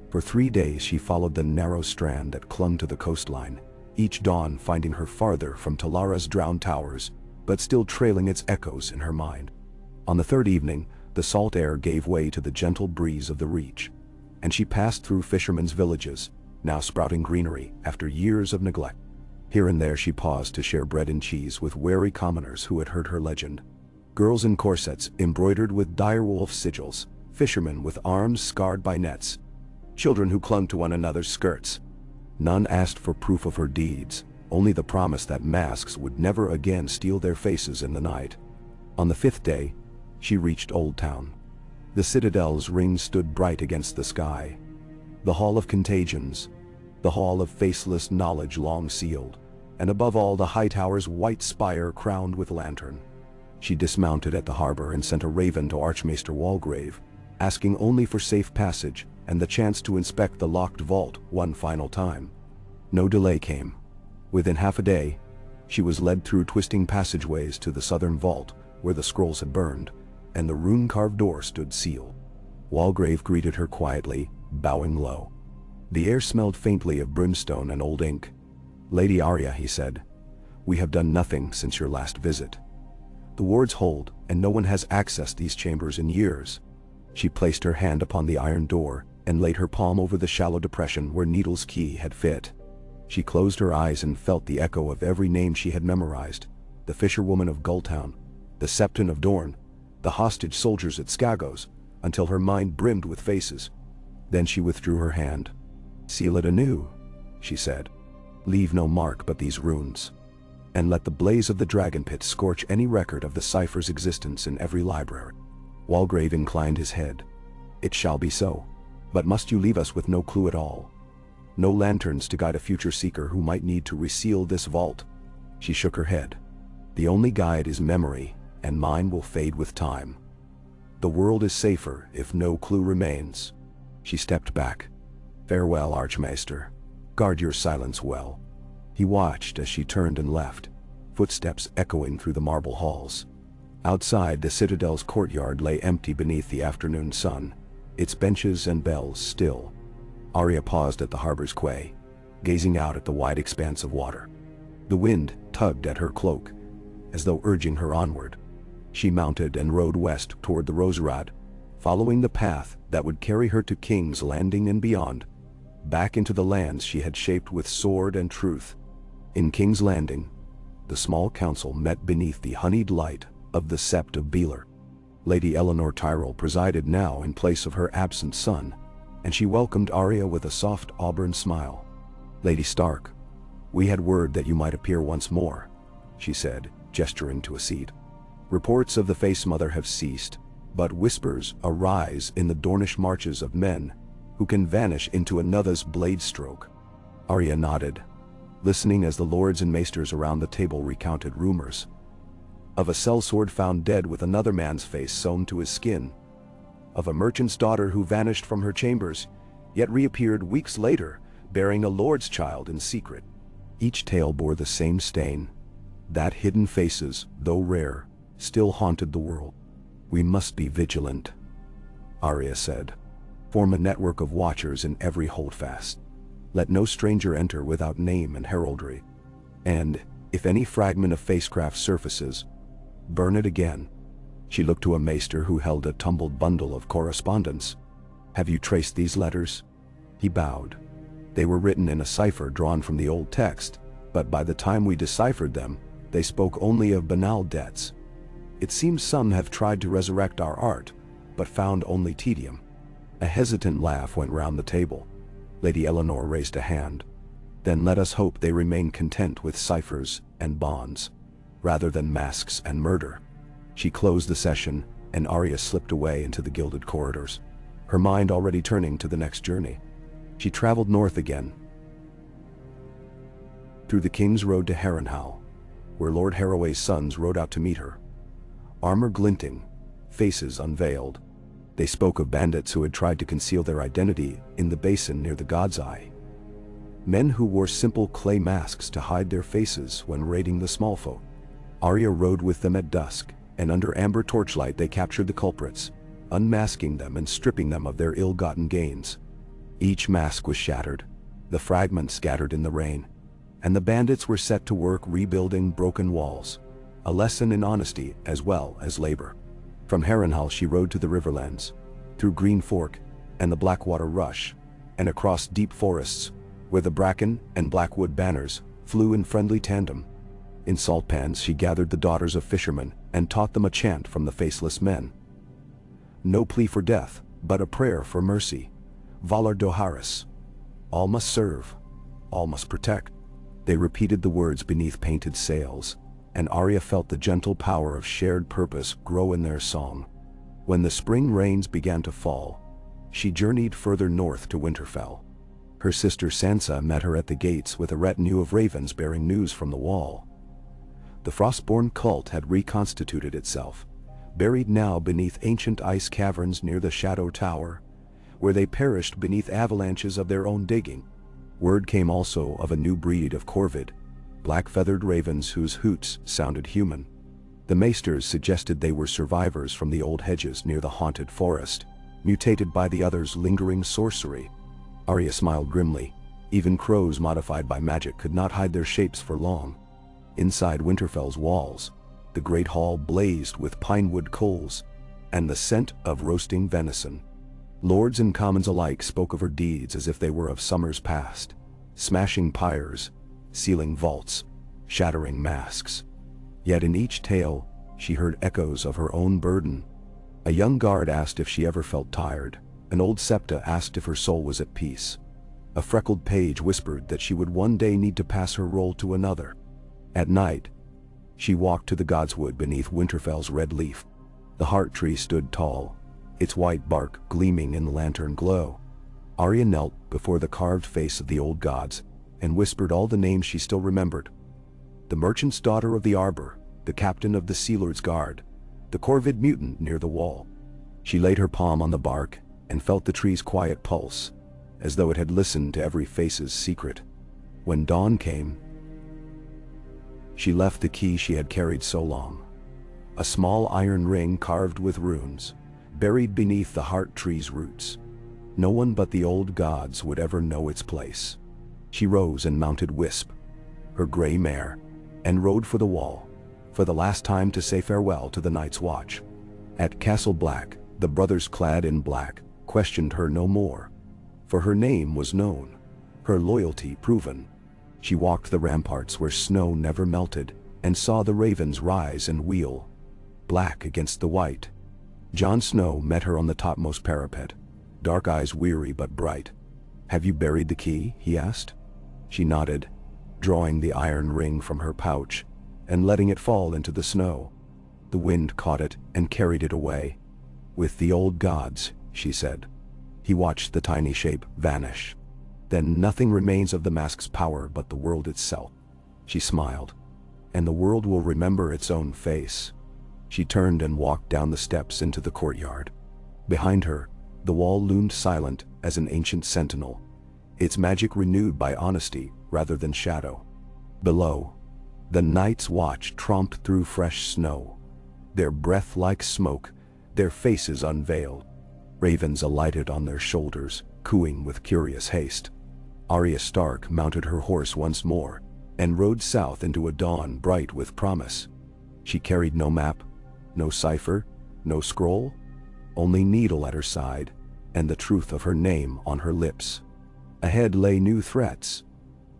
For 3 days she followed the narrow strand that clung to the coastline, each dawn finding her farther from Talara's drowned towers, but still trailing its echoes in her mind. On the third evening, the salt air gave way to the gentle breeze of the Reach, and she passed through fishermen's villages, now sprouting greenery after years of neglect. Here and there she paused to share bread and cheese with wary commoners who had heard her legend. Girls in corsets embroidered with direwolf sigils, fishermen with arms scarred by nets, children who clung to one another's skirts. None asked for proof of her deeds, only the promise that masks would never again steal their faces in the night. On the 5th day, she reached Old Town. The Citadel's rings stood bright against the sky. The Hall of Contagions, the Hall of Faceless Knowledge long sealed, and above all the high tower's white spire crowned with lantern. She dismounted at the harbor and sent a raven to Archmaester Walgrave, asking only for safe passage and the chance to inspect the locked vault one final time. No delay came. Within half a day, she was led through twisting passageways to the southern vault where the scrolls had burned, and the rune-carved door stood sealed. Walgrave greeted her quietly, bowing low. The air smelled faintly of brimstone and old ink. "Lady Arya," he said, "we have done nothing since your last visit. The wards hold, and no one has accessed these chambers in years." She placed her hand upon the iron door and laid her palm over the shallow depression where Needle's key had fit. She closed her eyes and felt the echo of every name she had memorized: the fisherwoman of Gulltown, the Septon of Dorne, the hostage soldiers at Skagos, until her mind brimmed with faces. Then she withdrew her hand. "Seal it anew," she said. "Leave no mark but these runes. And let the blaze of the dragon pit scorch any record of the cipher's existence in every library." Walgrave inclined his head. "It shall be so. But must you leave us with no clue at all? No lanterns to guide a future seeker who might need to reseal this vault?" She shook her head. "The only guide is memory, and mine will fade with time. The world is safer if no clue remains." She stepped back. "Farewell, Archmaester. Guard your silence well." He watched as she turned and left, footsteps echoing through the marble halls. Outside, the Citadel's courtyard lay empty beneath the afternoon sun, its benches and bells still. Arya paused at the harbor's quay, gazing out at the wide expanse of water. The wind tugged at her cloak, as though urging her onward. She mounted and rode west toward the Roserad, following the path that would carry her to King's Landing and beyond, back into the lands she had shaped with sword and truth. In King's Landing, the small council met beneath the honeyed light of the Sept of Beeler. Lady Eleanor Tyrell presided now in place of her absent son, and she welcomed Arya with a soft auburn smile. "Lady Stark, we had word that you might appear once more," she said, gesturing to a seat. "Reports of the Face Mother have ceased, but whispers arise in the Dornish marches of men who can vanish into another's blade stroke." Arya nodded, listening as the lords and maesters around the table recounted rumors. Of a sellsword found dead with another man's face sewn to his skin. Of a merchant's daughter who vanished from her chambers, yet reappeared weeks later, bearing a lord's child in secret. Each tale bore the same stain, that hidden faces, though rare, still haunted the world. "We must be vigilant," Arya said. "Form a network of watchers in every holdfast. Let no stranger enter without name and heraldry. And, if any fragment of facecraft surfaces, burn it again." She looked to a maester who held a tumbled bundle of correspondence. "Have you traced these letters?" He bowed. "They were written in a cipher drawn from the old text, but by the time we deciphered them, they spoke only of banal debts. It seems some have tried to resurrect our art, but found only tedium." A hesitant laugh went round the table. Lady Eleanor raised a hand. "Then let us hope they remain content with ciphers and bonds, rather than masks and murder." She closed the session, and Arya slipped away into the gilded corridors, her mind already turning to the next journey. She traveled north again, through the King's Road to Harrenhal, where Lord Harroway's sons rode out to meet her. Armor glinting, faces unveiled. They spoke of bandits who had tried to conceal their identity in the basin near the God's Eye. Men who wore simple clay masks to hide their faces when raiding the small folk. Arya rode with them at dusk, and under amber torchlight they captured the culprits, unmasking them and stripping them of their ill-gotten gains. Each mask was shattered, the fragments scattered in the rain, and the bandits were set to work rebuilding broken walls, a lesson in honesty as well as labor. From Harrenhal she rode to the Riverlands, through Green Fork and the Blackwater Rush, and across deep forests, where the bracken and blackwood banners flew in friendly tandem. In salt pans she gathered the daughters of fishermen and taught them a chant from the Faceless men. No plea for death, but a prayer for mercy. Valar Doharis. All must serve, all must protect. They repeated the words beneath painted sails, and Arya felt the gentle power of shared purpose grow in their song. When the spring rains began to fall, she journeyed further north to Winterfell. Her sister Sansa met her at the gates with a retinue of ravens bearing news from the Wall. The Frostborn cult had reconstituted itself, buried now beneath ancient ice caverns near the Shadow Tower, where they perished beneath avalanches of their own digging. Word came also of a new breed of corvid, black-feathered ravens whose hoots sounded human. The maesters suggested they were survivors from the old hedges near the haunted forest, mutated by the others' lingering sorcery. Arya smiled grimly. Even crows modified by magic could not hide their shapes for long. Inside Winterfell's walls, the great hall blazed with pinewood coals and the scent of roasting venison. Lords and commons alike spoke of her deeds as if they were of summers past, smashing pyres, sealing vaults, shattering masks. Yet in each tale, she heard echoes of her own burden. A young guard asked if she ever felt tired. An old septa asked if her soul was at peace. A freckled page whispered that she would one day need to pass her role to another. At night, she walked to the Godswood beneath Winterfell's red leaf. The heart tree stood tall, its white bark gleaming in the lantern glow. Arya knelt before the carved face of the old gods and whispered all the names she still remembered. The merchant's daughter of the arbor, the captain of the Sea Lord's guard, the corvid mutant near the wall. She laid her palm on the bark and felt the tree's quiet pulse, as though it had listened to every face's secret. When dawn came, she left the key she had carried so long, a small iron ring carved with runes, buried beneath the heart tree's roots. No one but the old gods would ever know its place. She rose and mounted Wisp, her gray mare, and rode for the Wall, for the last time to say farewell to the Night's Watch. At Castle Black, the brothers clad in black questioned her no more, for her name was known, her loyalty proven. She walked the ramparts where snow never melted, and saw the ravens rise and wheel, black against the white. Jon Snow met her on the topmost parapet, dark eyes weary but bright. "Have you buried the key?" he asked. She nodded, drawing the iron ring from her pouch and letting it fall into the snow. The wind caught it and carried it away. "With the old gods," she said. He watched the tiny shape vanish. "Then nothing remains of the mask's power but the world itself." She smiled. "And the world will remember its own face." She turned and walked down the steps into the courtyard. Behind her, the wall loomed silent as an ancient sentinel, its magic renewed by honesty rather than shadow. Below, the Night's Watch tromped through fresh snow, their breath like smoke, their faces unveiled. Ravens alighted on their shoulders, cooing with curious haste. Arya Stark mounted her horse once more and rode south into a dawn bright with promise. She carried no map, no cipher, no scroll, only needle at her side and the truth of her name on her lips. Ahead lay new threats,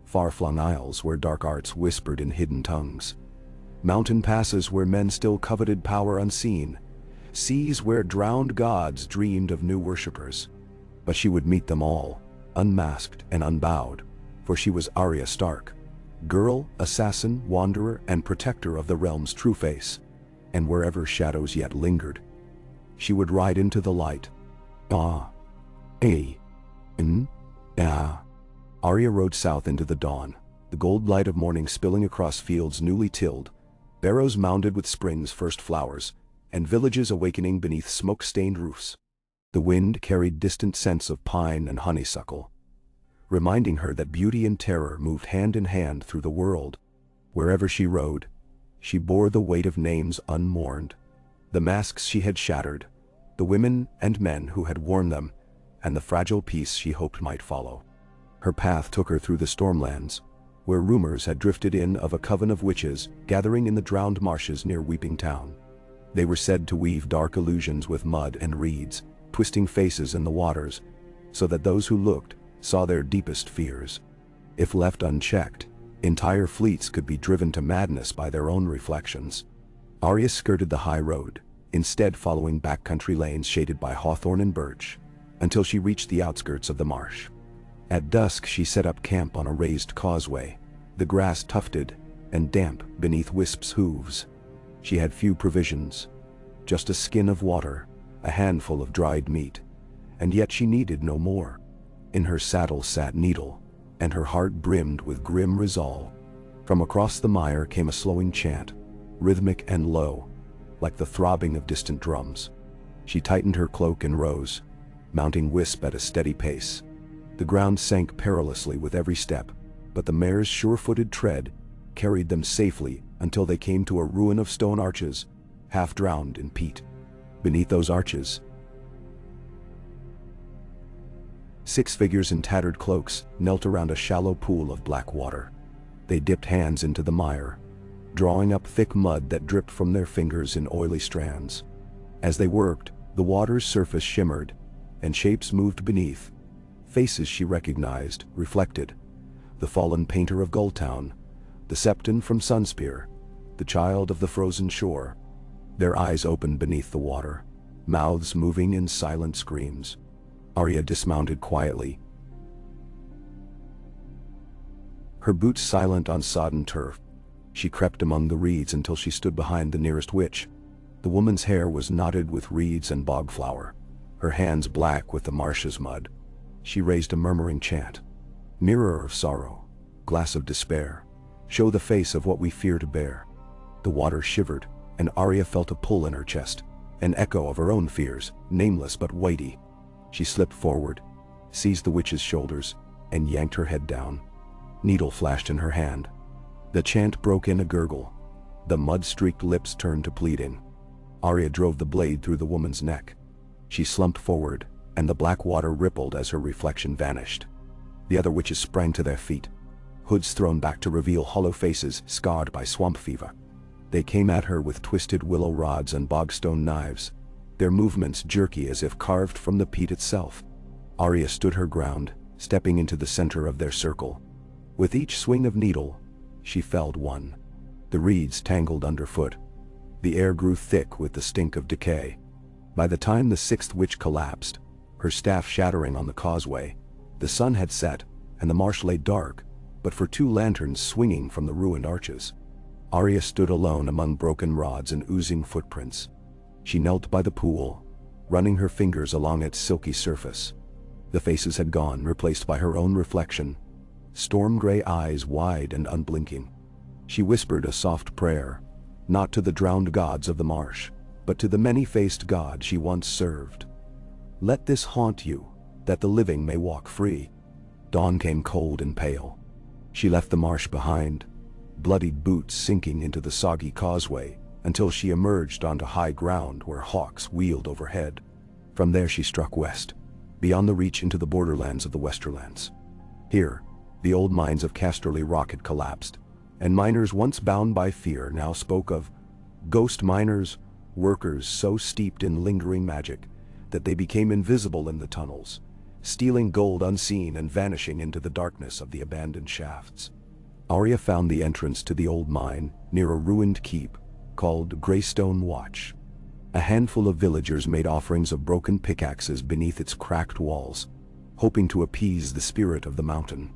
far-flung isles where dark arts whispered in hidden tongues, mountain passes where men still coveted power unseen, seas where drowned gods dreamed of new worshippers. But she would meet them all, unmasked and unbowed, for she was Arya Stark, girl, assassin, wanderer, and protector of the realm's true face. And wherever shadows yet lingered, she would ride into the light. Ah. A. N. Ah. Arya rode south into the dawn, the gold light of morning spilling across fields newly tilled, barrows mounded with spring's first flowers, and villages awakening beneath smoke-stained roofs. The wind carried distant scents of pine and honeysuckle, reminding her that beauty and terror moved hand in hand through the world. Wherever she rode, she bore the weight of names unmourned, the masks she had shattered, the women and men who had worn them, and the fragile peace she hoped might follow. Her path took her through the stormlands, where rumors had drifted in of a coven of witches gathering in the drowned marshes near Weeping Town. They were said to weave dark illusions with mud and reeds, twisting faces in the waters, so that those who looked saw their deepest fears. If left unchecked, entire fleets could be driven to madness by their own reflections. Arya skirted the high road, instead following backcountry lanes shaded by hawthorn and birch, until she reached the outskirts of the marsh. At dusk she set up camp on a raised causeway, the grass tufted and damp beneath Wisp's hooves. She had few provisions, just a skin of water, a handful of dried meat, and yet she needed no more. In her saddle sat Needle, and her heart brimmed with grim resolve. From across the mire came a slowing chant, rhythmic and low, like the throbbing of distant drums. She tightened her cloak and rose, mounting Wisp at a steady pace. The ground sank perilously with every step, but the mare's sure-footed tread carried them safely until they came to a ruin of stone arches, half drowned in peat. Beneath those arches, 6 figures in tattered cloaks knelt around a shallow pool of black water. They dipped hands into the mire, drawing up thick mud that dripped from their fingers in oily strands. As they worked, the water's surface shimmered, and shapes moved beneath. Faces she recognized, reflected. The fallen painter of Gulltown, the Septon from Sunspear, the child of the frozen shore. Their eyes opened beneath the water, mouths moving in silent screams. Arya dismounted quietly, her boots silent on sodden turf. She crept among the reeds until she stood behind the nearest witch. The woman's hair was knotted with reeds and bogflower, her hands black with the marsh's mud. She raised a murmuring chant. Mirror of sorrow, glass of despair, show the face of what we fear to bear. The water shivered, and Arya felt a pull in her chest, an echo of her own fears, nameless but weighty. She slipped forward, seized the witch's shoulders, and yanked her head down. Needle flashed in her hand. The chant broke in a gurgle. The mud-streaked lips turned to pleading. Arya drove the blade through the woman's neck. She slumped forward, and the black water rippled as her reflection vanished. The other witches sprang to their feet, hoods thrown back to reveal hollow faces scarred by swamp fever. They came at her with twisted willow rods and bogstone knives, their movements jerky as if carved from the peat itself. Arya stood her ground, stepping into the center of their circle. With each swing of Needle, she felled one. The reeds tangled underfoot. The air grew thick with the stink of decay. By the time the 6th witch collapsed, her staff shattering on the causeway, the sun had set, and the marsh lay dark, but for 2 lanterns swinging from the ruined arches. Arya stood alone among broken rods and oozing footprints. She knelt by the pool, running her fingers along its silky surface. The faces had gone, replaced by her own reflection, storm-gray eyes wide and unblinking. She whispered a soft prayer, not to the drowned gods of the marsh, but to the many-faced God she once served. Let this haunt you, that the living may walk free. Dawn came cold and pale. She left the marsh behind, bloodied boots sinking into the soggy causeway, until she emerged onto high ground where hawks wheeled overhead. From there she struck west, beyond the reach into the borderlands of the Westerlands. Here, the old mines of Casterly Rock had collapsed, and miners once bound by fear now spoke of ghost miners, workers so steeped in lingering magic that they became invisible in the tunnels, stealing gold unseen and vanishing into the darkness of the abandoned shafts. Arya found the entrance to the old mine near a ruined keep called Greystone Watch. A handful of villagers made offerings of broken pickaxes beneath its cracked walls, hoping to appease the spirit of the mountain.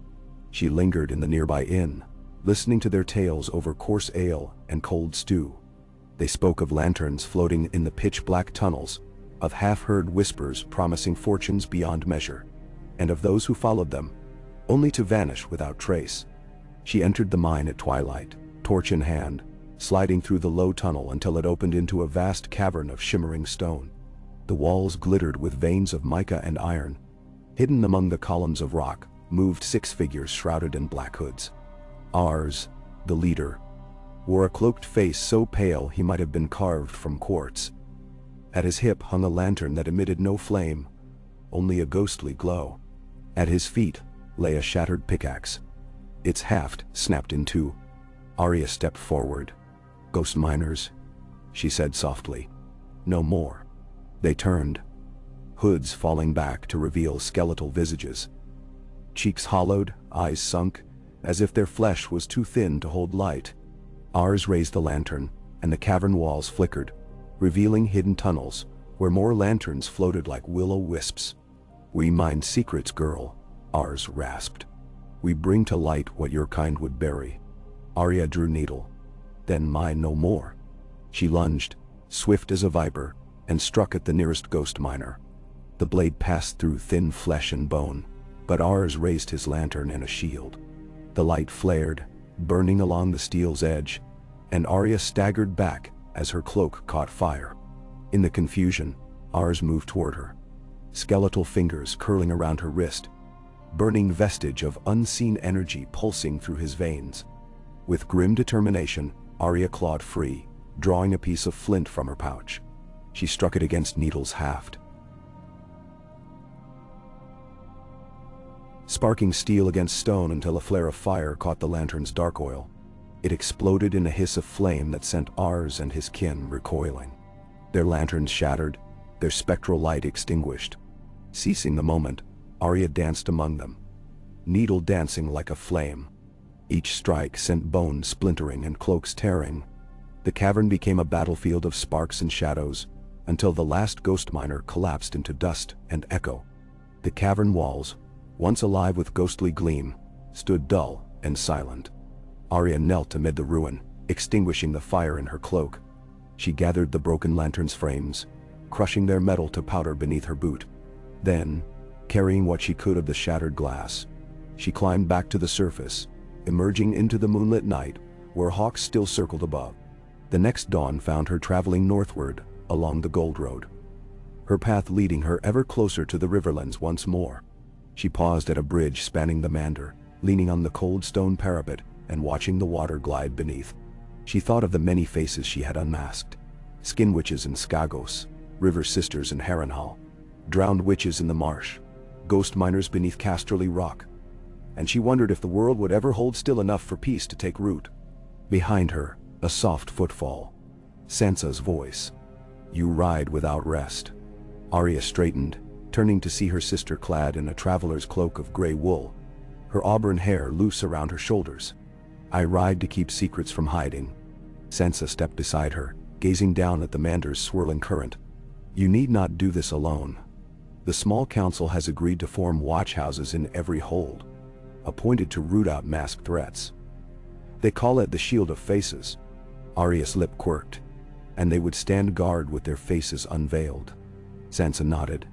She lingered in the nearby inn, listening to their tales over coarse ale and cold stew. They spoke of lanterns floating in the pitch-black tunnels, of half-heard whispers promising fortunes beyond measure, and of those who followed them, only to vanish without trace. She entered the mine at twilight, torch in hand, sliding through the low tunnel until it opened into a vast cavern of shimmering stone. The walls glittered with veins of mica and iron. Hidden among the columns of rock, moved 6 figures shrouded in black hoods. Ars, the leader, wore a cloaked face so pale he might have been carved from quartz. At his hip hung a lantern that emitted no flame, only a ghostly glow. At his feet lay a shattered pickaxe. Its haft snapped in two. Arya stepped forward. "Ghost miners," she said softly. "No more." They turned, hoods falling back to reveal skeletal visages. Cheeks hollowed, eyes sunk, as if their flesh was too thin to hold light. Ars raised the lantern, and the cavern walls flickered, revealing hidden tunnels, where more lanterns floated like will-o'-wisps. "We mine secrets, girl," Ars rasped. "We bring to light what your kind would bury." Arya drew needle. "Then mine no more." She lunged, swift as a viper, and struck at the nearest ghost miner. The blade passed through thin flesh and bone, but Ars raised his lantern in a shield. The light flared, burning along the steel's edge, and Arya staggered back as her cloak caught fire. In the confusion, Ars moved toward her, skeletal fingers curling around her wrist, burning vestige of unseen energy pulsing through his veins. With grim determination, Arya clawed free, drawing a piece of flint from her pouch. She struck it against Needle's haft. Sparking steel against stone until a flare of fire caught the lantern's dark oil. It exploded in a hiss of flame that sent Ars and his kin recoiling. Their lanterns shattered, their spectral light extinguished. Ceasing the moment, Arya danced among them, Needle dancing like a flame. Each strike sent bones splintering and cloaks tearing. The cavern became a battlefield of sparks and shadows, until the last ghost miner collapsed into dust and echo. The cavern walls, once alive with ghostly gleam, stood dull and silent. Arya knelt amid the ruin, extinguishing the fire in her cloak. She gathered the broken lantern's frames, crushing their metal to powder beneath her boot. Then, carrying what she could of the shattered glass, she climbed back to the surface, emerging into the moonlit night, where hawks still circled above. The next dawn found her traveling northward, along the Gold Road, her path leading her ever closer to the Riverlands once more. She paused at a bridge spanning the Mander, leaning on the cold stone parapet and watching the water glide beneath. She thought of the many faces she had unmasked: skin witches in Skagos, river sisters in Harrenhal, drowned witches in the marsh, ghost miners beneath Casterly Rock. And she wondered if the world would ever hold still enough for peace to take root. Behind her, a soft footfall. Sansa's voice. "You ride without rest." Arya straightened, turning to see her sister clad in a traveler's cloak of gray wool, her auburn hair loose around her shoulders. "I ride to keep secrets from hiding." Sansa stepped beside her, gazing down at the Mander's swirling current. "You need not do this alone. The small council has agreed to form watchhouses in every hold, appointed to root out masked threats. They call it the Shield of Faces." Arya's lip quirked. "And they would stand guard with their faces unveiled." Sansa nodded.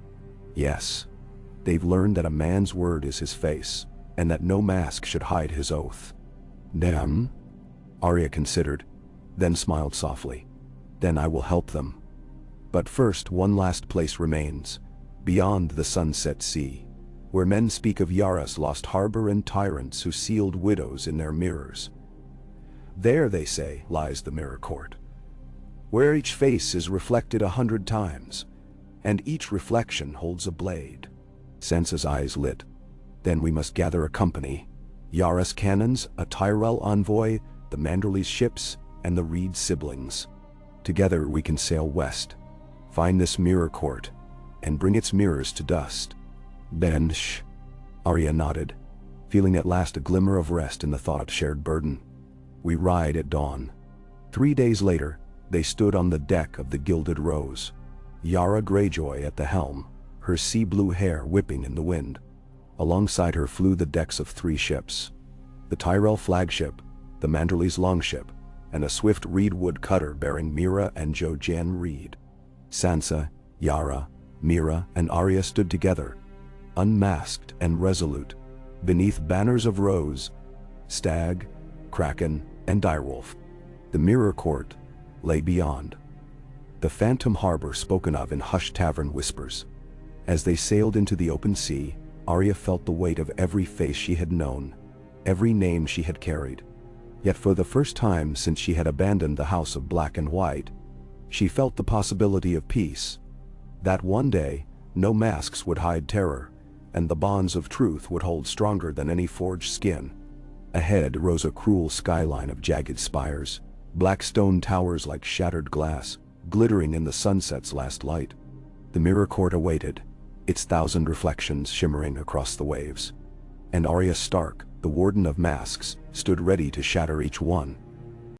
"Yes. They've learned that a man's word is his face, and that no mask should hide his oath." "Damn?" Arya considered, then smiled softly. "Then I will help them. But first, one last place remains, beyond the sunset sea, where men speak of Yara's lost harbor and tyrants who sealed widows in their mirrors. There, they say, lies the mirror court, where each face is reflected 100 times, and each reflection holds a blade." Sansa's eyes lit. "Then we must gather a company. Yara's cannons, a Tyrell envoy, the Manderly's ships, and the Reed siblings. Together we can sail west, find this mirror court, and bring its mirrors to dust." "Then shh." Arya nodded, feeling at last a glimmer of rest in the thought of shared burden. "We ride at dawn." 3 days later, they stood on the deck of the Gilded Rose, Yara Greyjoy at the helm, her sea-blue hair whipping in the wind. Alongside her flew the decks of 3 ships: the Tyrell flagship, the Manderly's longship, and a swift reedwood cutter bearing Mira and Jojen Reed. Sansa, Yara, Mira, and Arya stood together, unmasked and resolute, beneath banners of rose, stag, kraken, and direwolf. The Mirror Court lay beyond. The phantom harbor spoken of in hushed tavern whispers. As they sailed into the open sea, Arya felt the weight of every face she had known, every name she had carried. Yet for the first time since she had abandoned the House of Black and White, she felt the possibility of peace. That one day, no masks would hide terror, and the bonds of truth would hold stronger than any forged skin. Ahead rose a cruel skyline of jagged spires, black stone towers like shattered glass, glittering in the sunset's last light. The Mirror Court awaited, its thousand reflections shimmering across the waves. And Arya Stark, the Warden of Masks, stood ready to shatter each one.